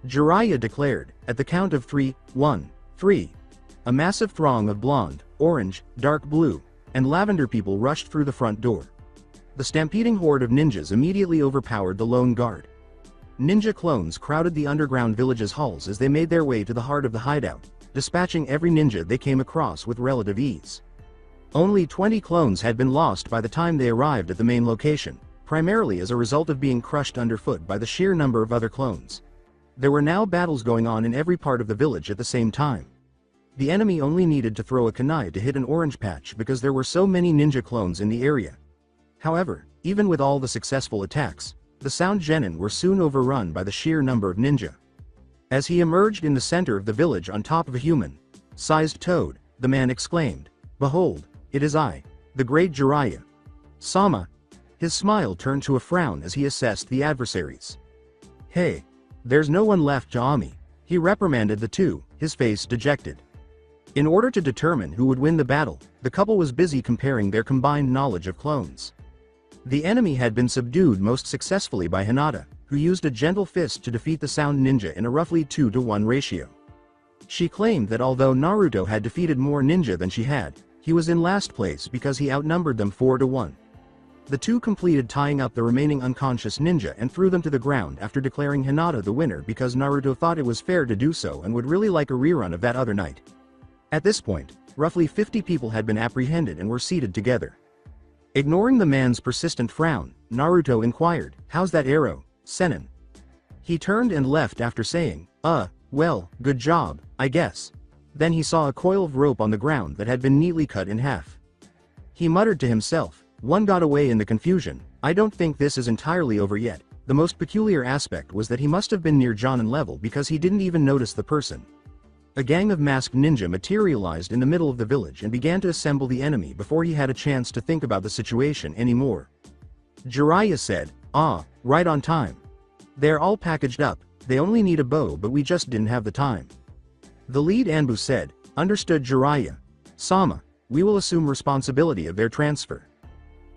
Jiraiya declared, at the count of 3, 1, 3. A massive throng of blonde, orange, dark blue, and lavender people rushed through the front door. The stampeding horde of ninjas immediately overpowered the lone guard. Ninja clones crowded the underground village's halls as they made their way to the heart of the hideout, dispatching every ninja they came across with relative ease. Only 20 clones had been lost by the time they arrived at the main location, primarily as a result of being crushed underfoot by the sheer number of other clones. There were now battles going on in every part of the village at the same time. The enemy only needed to throw a kunai to hit an orange patch because there were so many ninja clones in the area. However, even with all the successful attacks, the Sound Genin were soon overrun by the sheer number of ninja. As he emerged in the center of the village on top of a human-sized toad, the man exclaimed, "Behold, it is I, the great Jiraiya. Sama." His smile turned to a frown as he assessed the adversaries. "Hey, there's no one left to awe me," he reprimanded the two, his face dejected. In order to determine who would win the battle, the couple was busy comparing their combined knowledge of clones. The enemy had been subdued most successfully by Hinata, who used a gentle fist to defeat the Sound Ninja in a roughly 2-to-1 ratio. She claimed that although Naruto had defeated more ninja than she had, he was in last place because he outnumbered them 4-to-1. The two completed tying up the remaining unconscious ninja and threw them to the ground after declaring Hinata the winner because Naruto thought it was fair to do so and would really like a rerun of that other night. At this point, roughly 50 people had been apprehended and were seated together. Ignoring the man's persistent frown, Naruto inquired, "How's that arrow, Sennin?" He turned and left after saying, well, good job, I guess." Then he saw a coil of rope on the ground that had been neatly cut in half. He muttered to himself, "One got away in the confusion, I don't think this is entirely over yet. The most peculiar aspect was that he must have been near Jonin level because he didn't even notice the person. A gang of masked ninja materialized in the middle of the village and began to assemble the enemy before he had a chance to think about the situation anymore. Jiraiya said, "Ah, right on time. They're all packaged up, they only need a bow but we just didn't have the time." The lead Anbu said, "Understood Jiraiya. Sama, we will assume responsibility of their transfer."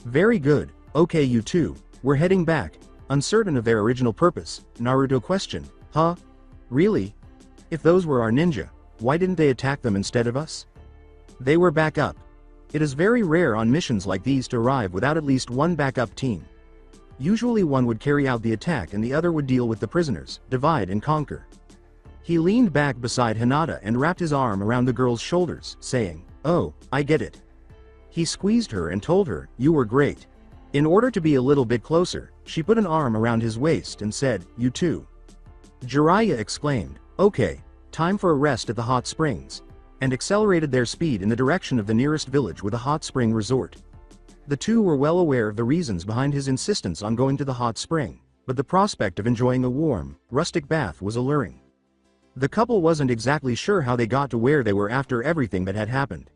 "Very good, okay you two, we're heading back." Uncertain of their original purpose, Naruto questioned, "Huh? Really? If those were our ninja, why didn't they attack them instead of us?" "They were back up. It is very rare on missions like these to arrive without at least one backup team. Usually one would carry out the attack and the other would deal with the prisoners, divide and conquer." He leaned back beside Hinata and wrapped his arm around the girl's shoulders, saying, "Oh, I get it." He squeezed her and told her, "You were great." In order to be a little bit closer, she put an arm around his waist and said, "You too." Jiraiya exclaimed, "Okay, time for a rest at the hot springs," and accelerated their speed in the direction of the nearest village with a hot spring resort. The two were well aware of the reasons behind his insistence on going to the hot spring, but the prospect of enjoying a warm, rustic bath was alluring. The couple wasn't exactly sure how they got to where they were after everything that had happened.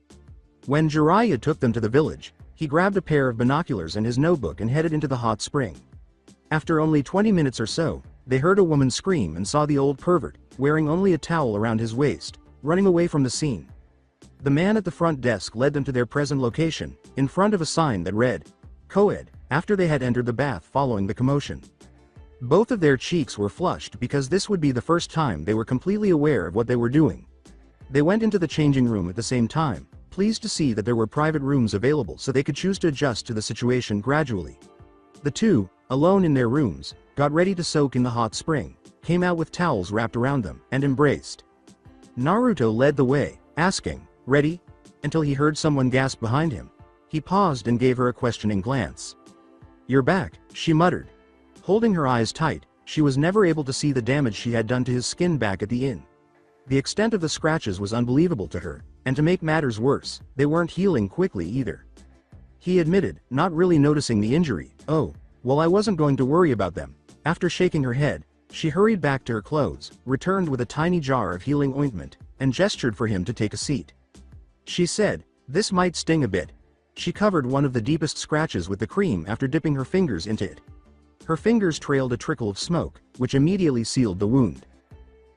When Jiraiya took them to the village, he grabbed a pair of binoculars and his notebook and headed into the hot spring. After only 20 minutes or so, they heard a woman scream and saw the old pervert, wearing only a towel around his waist, running away from the scene. The man at the front desk led them to their present location, in front of a sign that read, "Co-ed," after they had entered the bath following the commotion. Both of their cheeks were flushed because this would be the first time they were completely aware of what they were doing. They went into the changing room at the same time, pleased to see that there were private rooms available so they could choose to adjust to the situation gradually. The two, alone in their rooms, got ready to soak in the hot spring, came out with towels wrapped around them, and embraced. Naruto led the way, asking, "Ready?" until he heard someone gasp behind him. He paused and gave her a questioning glance. "You're back," she muttered. Holding her eyes tight, she was never able to see the damage she had done to his skin back at the inn. The extent of the scratches was unbelievable to her, and to make matters worse, they weren't healing quickly either. He admitted, not really noticing the injury. "Oh, well, I wasn't going to worry about them." After shaking her head, she hurried back to her clothes, returned with a tiny jar of healing ointment, and gestured for him to take a seat. She said, "This might sting a bit." She covered one of the deepest scratches with the cream after dipping her fingers into it. Her fingers trailed a trickle of smoke, which immediately sealed the wound.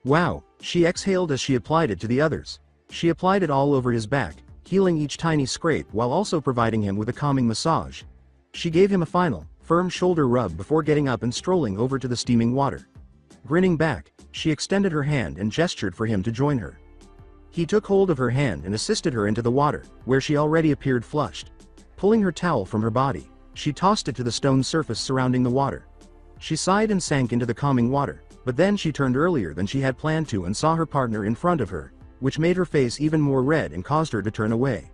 "Wow," she exhaled as she applied it to the others. She applied it all over his back, healing each tiny scrape while also providing him with a calming massage. She gave him a final, firm shoulder rub before getting up and strolling over to the steaming water. Grinning back, she extended her hand and gestured for him to join her. He took hold of her hand and assisted her into the water, where she already appeared flushed. Pulling her towel from her body, she tossed it to the stone surface surrounding the water. She sighed and sank into the calming water, but then she turned earlier than she had planned to and saw her partner in front of her, which made her face even more red and caused her to turn away.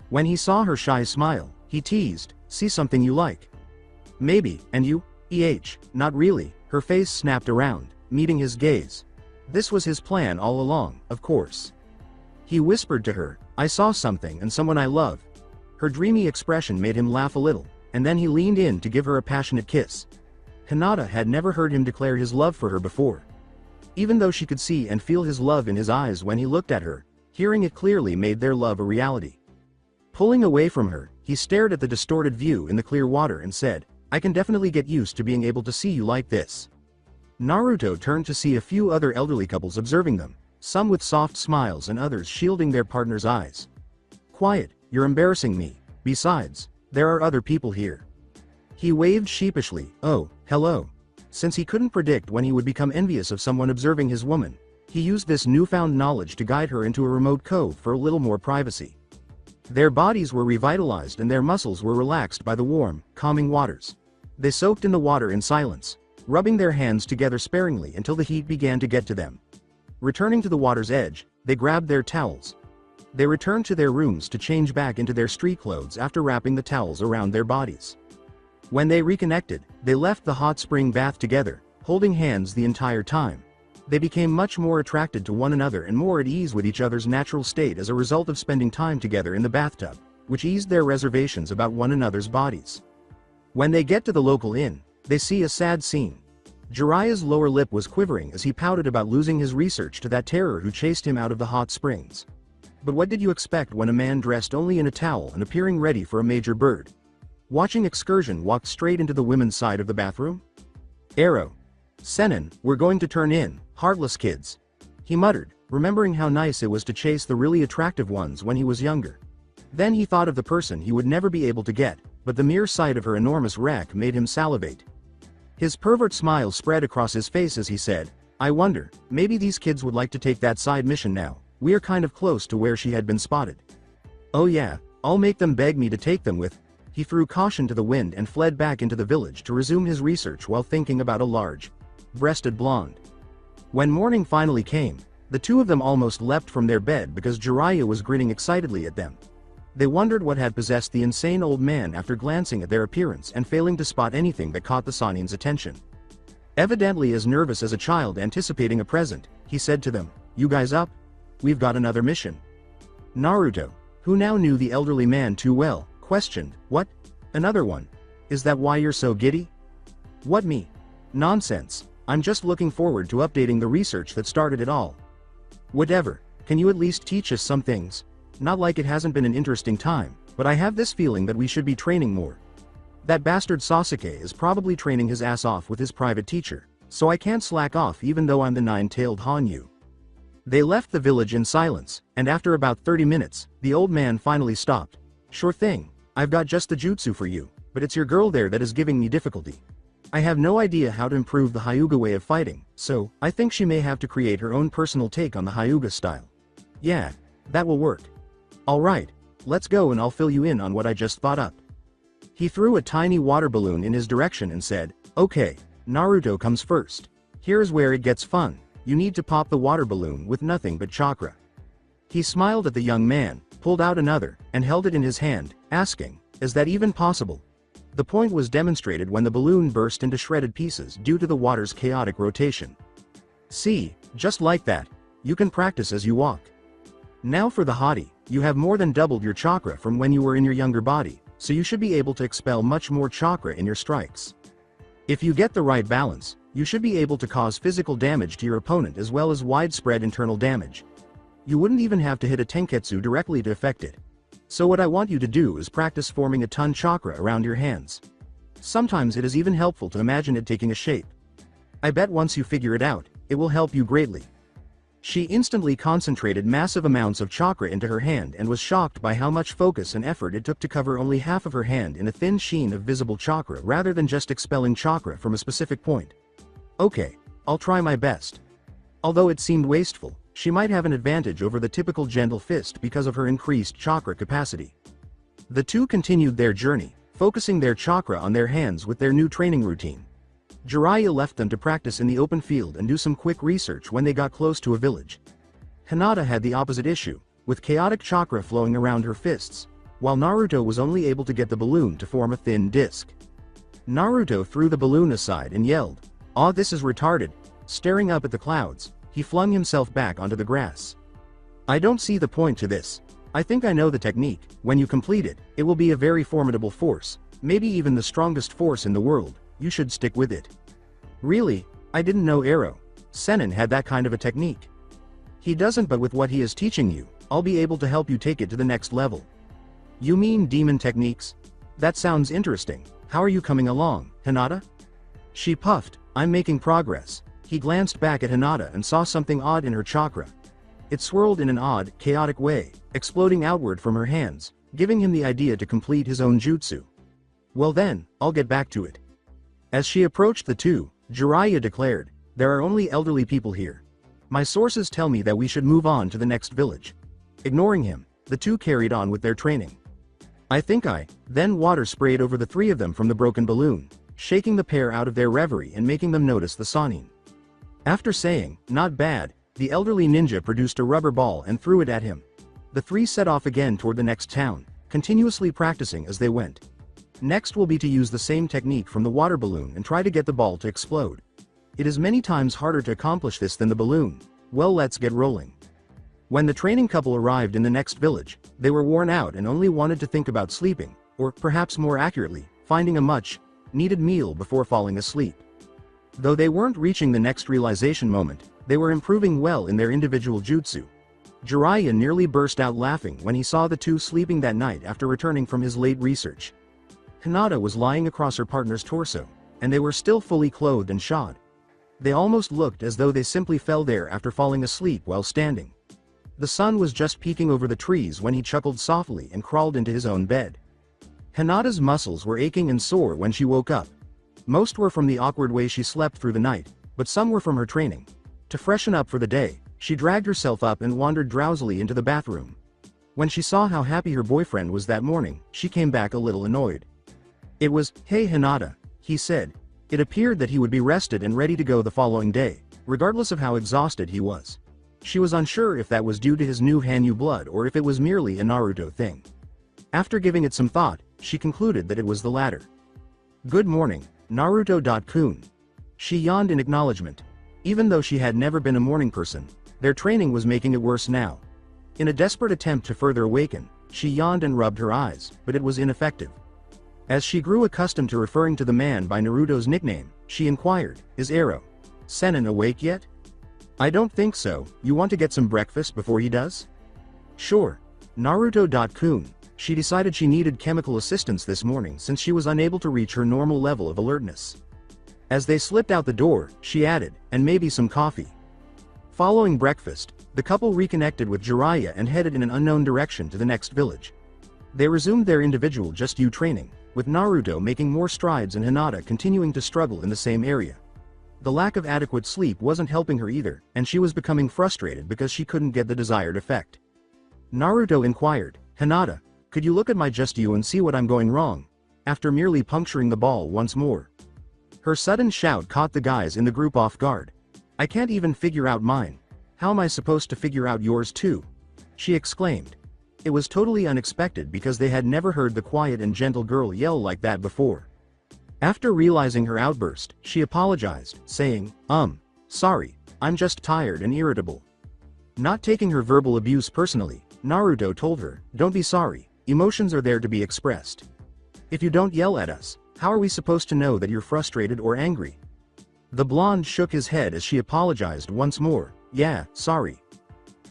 When he saw her shy smile, he teased, "See something you like?" "Maybe, and you?" Not really." Her face snapped around, meeting his gaze. This was his plan all along, of course. He whispered to her, "I saw something and someone I love." Her dreamy expression made him laugh a little, and then he leaned in to give her a passionate kiss. Hinata had never heard him declare his love for her before. Even though she could see and feel his love in his eyes when he looked at her, hearing it clearly made their love a reality. Pulling away from her, he stared at the distorted view in the clear water and said, "I can definitely get used to being able to see you like this." Naruto turned to see a few other elderly couples observing them, some with soft smiles and others shielding their partner's eyes. "Quiet, you're embarrassing me. Besides, there are other people here." He waved sheepishly, "Oh, hello." Since he couldn't predict when he would become envious of someone observing his woman, he used this newfound knowledge to guide her into a remote cove for a little more privacy. Their bodies were revitalized and their muscles were relaxed by the warm, calming waters. They soaked in the water in silence, rubbing their hands together sparingly until the heat began to get to them. Returning to the water's edge, they grabbed their towels. They returned to their rooms to change back into their street clothes after wrapping the towels around their bodies. When they reconnected, they left the hot spring bath together, holding hands the entire time. They became much more attracted to one another and more at ease with each other's natural state as a result of spending time together in the bathtub, which eased their reservations about one another's bodies. When they get to the local inn, they see a sad scene. Jiraiya's lower lip was quivering as he pouted about losing his research to that terror who chased him out of the hot springs. But what did you expect when a man dressed only in a towel and appearing ready for a major bird? Watching excursion walked straight into the women's side of the bathroom? Arrow. Sennin, we're going to turn in, heartless kids. He muttered, remembering how nice it was to chase the really attractive ones when he was younger. Then he thought of the person he would never be able to get, but the mere sight of her enormous rack made him salivate. His pervert smile spread across his face as he said, I wonder, maybe these kids would like to take that side mission now, we're kind of close to where she had been spotted. Oh yeah, I'll make them beg me to take them with. He threw caution to the wind and fled back into the village to resume his research while thinking about a large-breasted blonde. When morning finally came, the two of them almost leapt from their bed because Jiraiya was grinning excitedly at them. They wondered what had possessed the insane old man after glancing at their appearance and failing to spot anything that caught the Sanin's attention. Evidently as nervous as a child anticipating a present, he said to them, You guys up? We've got another mission. Naruto, who now knew the elderly man too well, questioned, What? Another one? Is that why you're so giddy? What me? Nonsense, I'm just looking forward to updating the research that started it all. Whatever, can you at least teach us some things? Not like it hasn't been an interesting time, but I have this feeling that we should be training more. That bastard Sasuke is probably training his ass off with his private teacher, so I can't slack off even though I'm the nine-tailed Hanyu. They left the village in silence, and after about 30 minutes, the old man finally stopped. Sure thing, I've got just the jutsu for you, but it's your girl there that is giving me difficulty. I have no idea how to improve the Hyuga way of fighting, so I think she may have to create her own personal take on the Hyuga style. Yeah, that will work. Alright, let's go and I'll fill you in on what I just thought up. He threw a tiny water balloon in his direction and said, Okay, Naruto comes first. Here's where it gets fun, you need to pop the water balloon with nothing but chakra. He smiled at the young man, pulled out another, and held it in his hand, asking, Is that even possible? The point was demonstrated when the balloon burst into shredded pieces due to the water's chaotic rotation. See, just like that, you can practice as you walk. Now for the hottie, you have more than doubled your chakra from when you were in your younger body, so you should be able to expel much more chakra in your strikes. If you get the right balance, you should be able to cause physical damage to your opponent as well as widespread internal damage. You wouldn't even have to hit a tenketsu directly to affect it. So what I want you to do is practice forming a ton chakra around your hands. Sometimes it is even helpful to imagine it taking a shape. I bet once you figure it out, it will help you greatly. She instantly concentrated massive amounts of chakra into her hand and was shocked by how much focus and effort it took to cover only half of her hand in a thin sheen of visible chakra rather than just expelling chakra from a specific point. Okay, I'll try my best. Although it seemed wasteful, she might have an advantage over the typical gentle fist because of her increased chakra capacity. The two continued their journey, focusing their chakra on their hands with their new training routine. Jiraiya left them to practice in the open field and do some quick research when they got close to a village. Hinata had the opposite issue, with chaotic chakra flowing around her fists, while Naruto was only able to get the balloon to form a thin disc. Naruto threw the balloon aside and yelled, "Aw, this is retarded." Staring up at the clouds, he flung himself back onto the grass. I don't see the point to this. I think I know the technique. When you complete it, it will be a very formidable force, maybe even the strongest force in the world. You should stick with it. Really? I didn't know Sennin had that kind of a technique. He doesn't, but with what he is teaching you, I'll be able to help you take it to the next level. You mean demon techniques? That sounds interesting. How are you coming along, Hinata? She puffed, I'm making progress. He glanced back at Hinata and saw something odd in her chakra. It swirled in an odd, chaotic way, exploding outward from her hands, giving him the idea to complete his own jutsu. Well then, I'll get back to it. As she approached the two, Jiraiya declared, There are only elderly people here. My sources tell me that we should move on to the next village. Ignoring him, the two carried on with their training. Then water sprayed over the three of them from the broken balloon, shaking the pair out of their reverie and making them notice the Sannin. After saying, not bad, the elderly ninja produced a rubber ball and threw it at him. The three set off again toward the next town, continuously practicing as they went. Next will be to use the same technique from the water balloon and try to get the ball to explode. It is many times harder to accomplish this than the balloon. Well, let's get rolling. When the training couple arrived in the next village, they were worn out and only wanted to think about sleeping, or perhaps more accurately, finding a much needed meal before falling asleep. Though they weren't reaching the next realization moment, they were improving well in their individual jutsu. Jiraiya nearly burst out laughing when he saw the two sleeping that night after returning from his late research. Hinata was lying across her partner's torso, and they were still fully clothed and shod. They almost looked as though they simply fell there after falling asleep while standing. The sun was just peeking over the trees when he chuckled softly and crawled into his own bed. Hinata's muscles were aching and sore when she woke up. Most were from the awkward way she slept through the night, but some were from her training. To freshen up for the day, she dragged herself up and wandered drowsily into the bathroom. When she saw how happy her boyfriend was that morning, she came back a little annoyed. It was, "Hey Hinata," he said. It appeared that he would be rested and ready to go the following day, regardless of how exhausted he was. She was unsure if that was due to his new Hanyu blood or if it was merely a Naruto thing. After giving it some thought, she concluded that it was the latter. "Good morning, Naruto-kun." She yawned in acknowledgement. Even though she had never been a morning person, their training was making it worse now. In a desperate attempt to further awaken, she yawned and rubbed her eyes, but it was ineffective. As she grew accustomed to referring to the man by Naruto's nickname, she inquired, "Is Sennin awake yet?" "I don't think so. You want to get some breakfast before he does?" "Sure." Naruto-kun. She decided she needed chemical assistance this morning since she was unable to reach her normal level of alertness. As they slipped out the door, she added, "And maybe some coffee." Following breakfast, the couple reconnected with Jiraiya and headed in an unknown direction to the next village. They resumed their individual just-you training, with Naruto making more strides and Hinata continuing to struggle in the same area. The lack of adequate sleep wasn't helping her either, and she was becoming frustrated because she couldn't get the desired effect. Naruto inquired, "Hinata, could you look at my just-you and see what I'm going wrong?" after merely puncturing the ball once more. Her sudden shout caught the guys in the group off guard. "I can't even figure out mine. How am I supposed to figure out yours too?" she exclaimed. It was totally unexpected because they had never heard the quiet and gentle girl yell like that before. After realizing her outburst, she apologized, saying, Sorry, I'm just tired and irritable." Not taking her verbal abuse personally, Naruto told her, "Don't be sorry, emotions are there to be expressed. If you don't yell at us, how are we supposed to know that you're frustrated or angry?" The blonde shook his head as she apologized once more, "Yeah, sorry."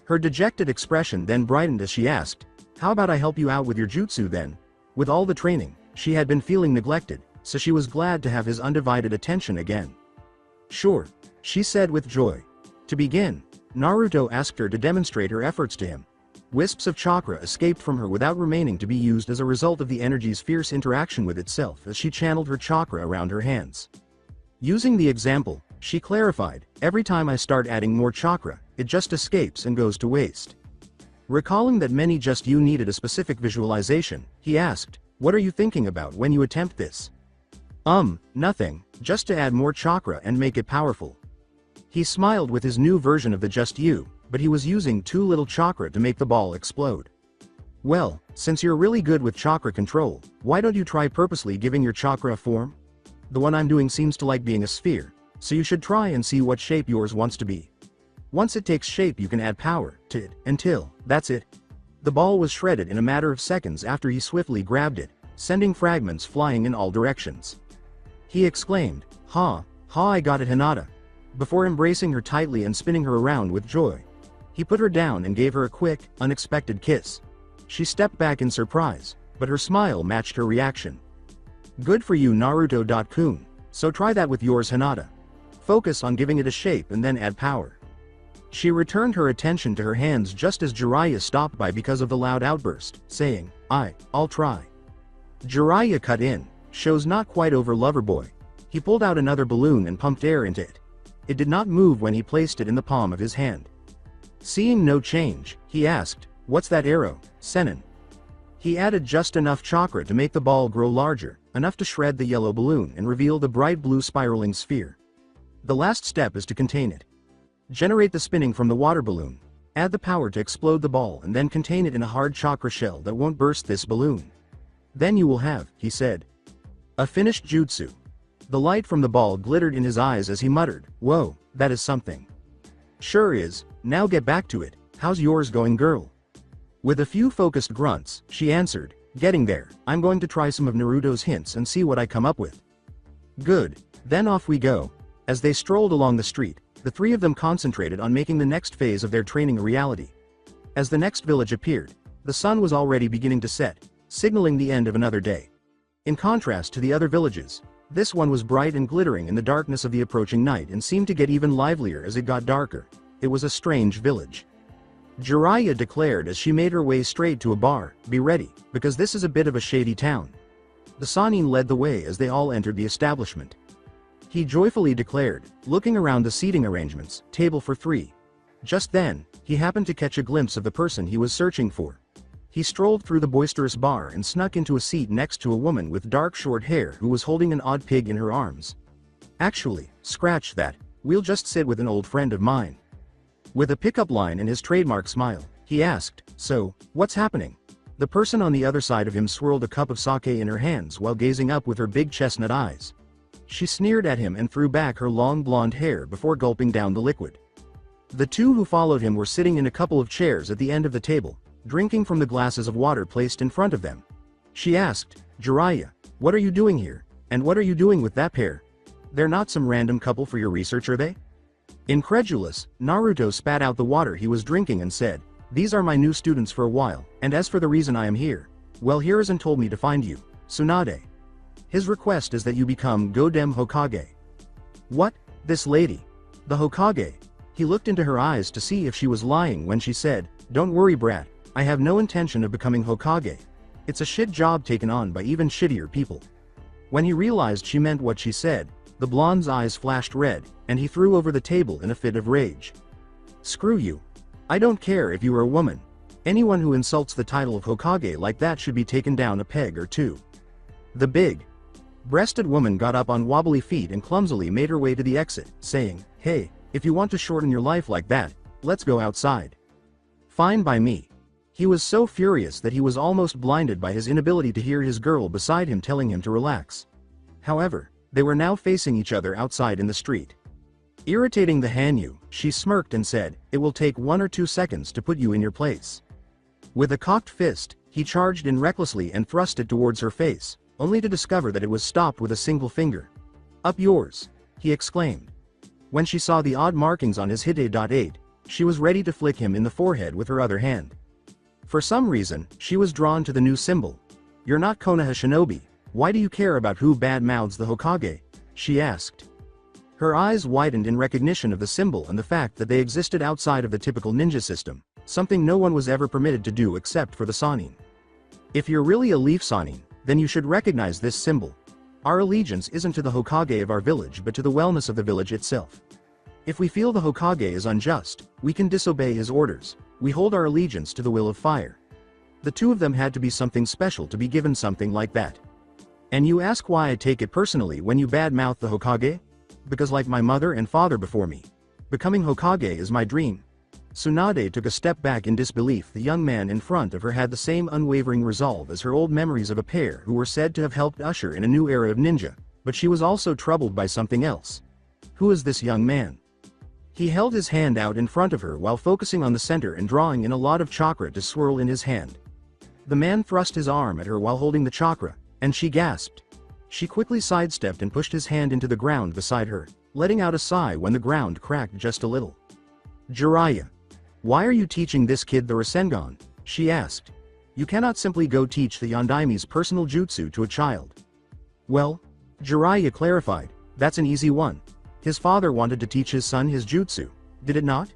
Her dejected expression then brightened as she asked, "How about I help you out with your jutsu then?" With all the training, she had been feeling neglected, so she was glad to have his undivided attention again. "Sure," she said with joy. To begin, Naruto asked her to demonstrate her efforts to him. Wisps of chakra escaped from her without remaining to be used as a result of the energy's fierce interaction with itself as she channeled her chakra around her hands. Using the example, she clarified, "Every time I start adding more chakra, it just escapes and goes to waste." Recalling that many just-you needed a specific visualization, he asked, "What are you thinking about when you attempt this?" Nothing, just to add more chakra and make it powerful." He smiled with his new version of the just-you, but he was using too little chakra to make the ball explode. "Well, since you're really good with chakra control, why don't you try purposely giving your chakra a form? The one I'm doing seems to like being a sphere, so you should try and see what shape yours wants to be. Once it takes shape you can add power to it, until, that's it." The ball was shredded in a matter of seconds after he swiftly grabbed it, sending fragments flying in all directions. He exclaimed, I got it Hinata," before embracing her tightly and spinning her around with joy. He put her down and gave her a quick, unexpected kiss. She stepped back in surprise, but her smile matched her reaction. "Good for you Naruto-kun, so try that with yours Hinata. Focus on giving it a shape and then add power." She returned her attention to her hands just as Jiraiya stopped by because of the loud outburst, saying, I'll try." Jiraiya cut in, shows not quite over Loverboy. He pulled out another balloon and pumped air into it. It did not move when he placed it in the palm of his hand. Seeing no change, he asked, "What's that arrow, Sennin?" He added just enough chakra to make the ball grow larger, enough to shred the yellow balloon and reveal the bright blue spiraling sphere. The last step is to contain it. Generate the spinning from the water balloon. Add the power to explode the ball and then contain it in a hard chakra shell that won't burst this balloon. Then you will have, he said, a finished jutsu. The light from the ball glittered in his eyes as he muttered, "Whoa, that is something." "Sure is, now get back to it. How's yours going, girl?" With a few focused grunts, she answered, "Getting there. I'm going to try some of Naruto's hints and see what I come up with." Good, then off we go. As they strolled along the street, the three of them concentrated on making the next phase of their training a reality. As the next village appeared, the sun was already beginning to set, signaling the end of another day. In contrast to the other villages, this one was bright and glittering in the darkness of the approaching night and seemed to get even livelier as it got darker. It was a strange village. Jiraiya declared as she made her way straight to a bar, "Be ready, because this is a bit of a shady town." The Sannin led the way as they all entered the establishment. He joyfully declared, looking around the seating arrangements, "Table for 3. Just then, he happened to catch a glimpse of the person he was searching for. He strolled through the boisterous bar and snuck into a seat next to a woman with dark short hair who was holding an odd pig in her arms. "Actually, scratch that, we'll just sit with an old friend of mine." With a pickup line and his trademark smile, he asked, "So, what's happening?" The person on the other side of him swirled a cup of sake in her hands while gazing up with her big chestnut eyes. She sneered at him and threw back her long blonde hair before gulping down the liquid. The two who followed him were sitting in a couple of chairs at the end of the table, drinking from the glasses of water placed in front of them. She asked, "Jiraiya, what are you doing here, and what are you doing with that pair? They're not some random couple for your research, are they?" Incredulous, Naruto spat out the water he was drinking and said, "These are my new students for a while, and as for the reason I am here, well, Hiruzen told me to find you, Tsunade. His request is that you become Godem Hokage." "What? This lady? The Hokage?" He looked into her eyes to see if she was lying when she said, "Don't worry, brat, I have no intention of becoming Hokage. It's a shit job taken on by even shittier people." When he realized she meant what she said, the blonde's eyes flashed red, and he threw over the table in a fit of rage. "Screw you. I don't care if you are a woman. Anyone who insults the title of Hokage like that should be taken down a peg or two." The big-breasted woman got up on wobbly feet and clumsily made her way to the exit, saying, "Hey, if you want to shorten your life like that, let's go outside." "Fine by me." He was so furious that he was almost blinded by his inability to hear his girl beside him telling him to relax. However, they were now facing each other outside in the street. Irritating the Hanyu, she smirked and said, "It will take 1 or 2 seconds to put you in your place." With a cocked fist, he charged in recklessly and thrust it towards her face, only to discover that it was stopped with a single finger. "Up yours," he exclaimed. When she saw the odd markings on his Hite.8, she was ready to flick him in the forehead with her other hand. For some reason, she was drawn to the new symbol. "You're not Konoha Shinobi, why do you care about who bad-mouths the Hokage?" she asked. Her eyes widened in recognition of the symbol and the fact that they existed outside of the typical ninja system, something no one was ever permitted to do except for the Sannin. "If you're really a Leaf Sannin, then you should recognize this symbol. Our allegiance isn't to the Hokage of our village but to the wellness of the village itself. If we feel the Hokage is unjust, we can disobey his orders. We hold our allegiance to the will of fire." The two of them had to be something special to be given something like that. "And you ask why I take it personally when you badmouth the Hokage? Because like my mother and father before me, becoming Hokage is my dream." Tsunade took a step back in disbelief. The young man in front of her had the same unwavering resolve as her old memories of a pair who were said to have helped usher in a new era of ninja, but she was also troubled by something else. Who is this young man? He held his hand out in front of her while focusing on the center and drawing in a lot of chakra to swirl in his hand. The man thrust his arm at her while holding the chakra, and she gasped. She quickly sidestepped and pushed his hand into the ground beside her, letting out a sigh when the ground cracked just a little. "Jiraiya, why are you teaching this kid the Rasengan?" she asked. "You cannot simply go teach the Yondaime's personal jutsu to a child." "Well," Jiraiya clarified, "that's an easy one. His father wanted to teach his son his jutsu, did it not?"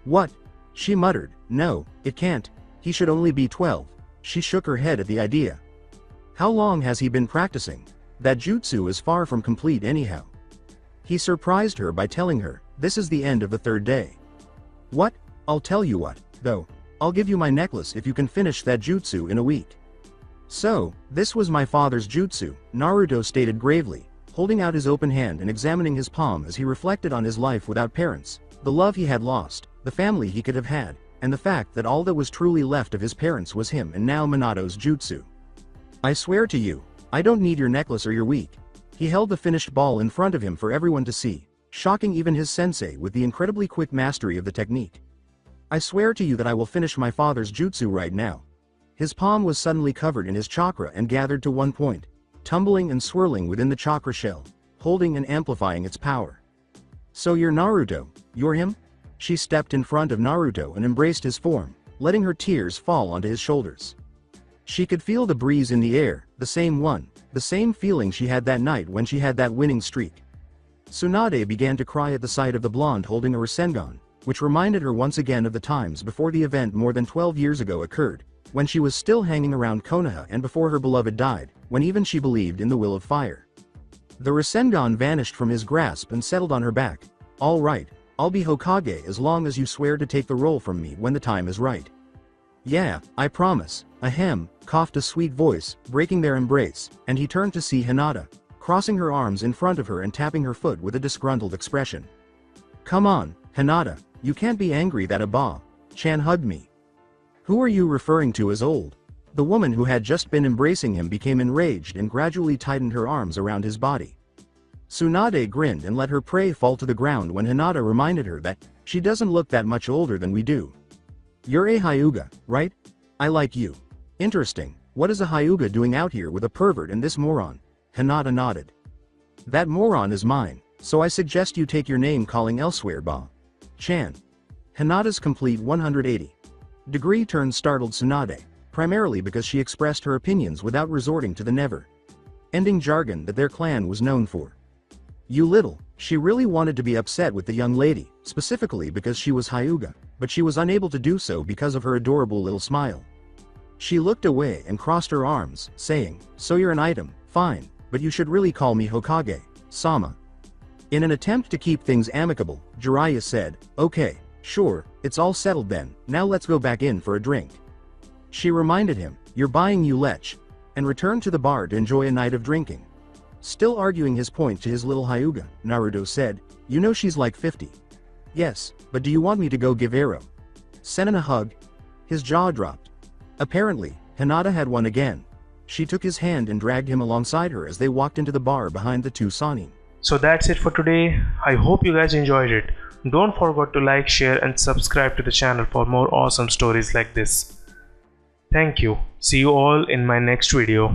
"What?" she muttered. "No, it can't. He should only be 12. She shook her head at the idea. "How long has he been practicing? That jutsu is far from complete anyhow." He surprised her by telling her, "This is the end of the 3rd day." "What? I'll tell you what, though. I'll give you my necklace if you can finish that jutsu in a week." "So, this was my father's jutsu," Naruto stated gravely, holding out his open hand and examining his palm as he reflected on his life without parents, the love he had lost, the family he could have had, and the fact that all that was truly left of his parents was him and now Minato's jutsu. "I swear to you, I don't need your necklace or your week." He held the finished ball in front of him for everyone to see, shocking even his sensei with the incredibly quick mastery of the technique. "I swear to you that I will finish my father's jutsu right now." His palm was suddenly covered in his chakra and gathered to one point, tumbling and swirling within the chakra shell. holding and amplifying its power. So you're Naruto, you're him? She stepped in front of Naruto and embraced his form, letting her tears fall onto his shoulders. She could feel the breeze in the air, the same one, the same feeling she had that night when she had that winning streak. Tsunade began to cry at the sight of the blonde holding a Rasengan, which reminded her once again of the times before the event more than 12 years ago occurred, when she was still hanging around Konoha and before her beloved died, when even she believed in the will of fire. The Rasengan vanished from his grasp and settled on her back. All right, I'll be Hokage as long as you swear to take the role from me when the time is right. Yeah, I promise. Ahem, coughed a sweet voice, breaking their embrace, and he turned to see Hinata, crossing her arms in front of her and tapping her foot with a disgruntled expression. Come on, Hinata, you can't be angry that Chan hugged me. Who are you referring to as old? The woman who had just been embracing him became enraged and gradually tightened her arms around his body. Tsunade grinned and let her prey fall to the ground when Hinata reminded her that she doesn't look that much older than we do. You're a Hyuga, right? I like you. Interesting, what is a Hyuga doing out here with a pervert and this moron? Hinata nodded. That moron is mine, so I suggest you take your name calling elsewhere, Chan. Hinata's complete 180 degree turn startled Tsunade, primarily because she expressed her opinions without resorting to the never-ending jargon that their clan was known for. You little, she really wanted to be upset with the young lady, specifically because she was Hyuga, but she was unable to do so because of her adorable little smile. She looked away and crossed her arms, saying, so you're an item, fine, but you should really call me Hokage, Sama. In an attempt to keep things amicable, Jiraiya said, okay, sure, it's all settled then, now let's go back in for a drink. She reminded him, you're buying you lech, and returned to the bar to enjoy a night of drinking. Still arguing his point to his little Hyuga, Naruto said, you know she's like 50. Yes, but do you want me to go give Senin a hug? His jaw dropped. Apparently, Hinata had one again. She took his hand and dragged him alongside her as they walked into the bar behind the two Sanin. So that's it for today. I hope you guys enjoyed it. Don't forget to like, share and subscribe to the channel for more awesome stories like this. Thank you. See you all in my next video.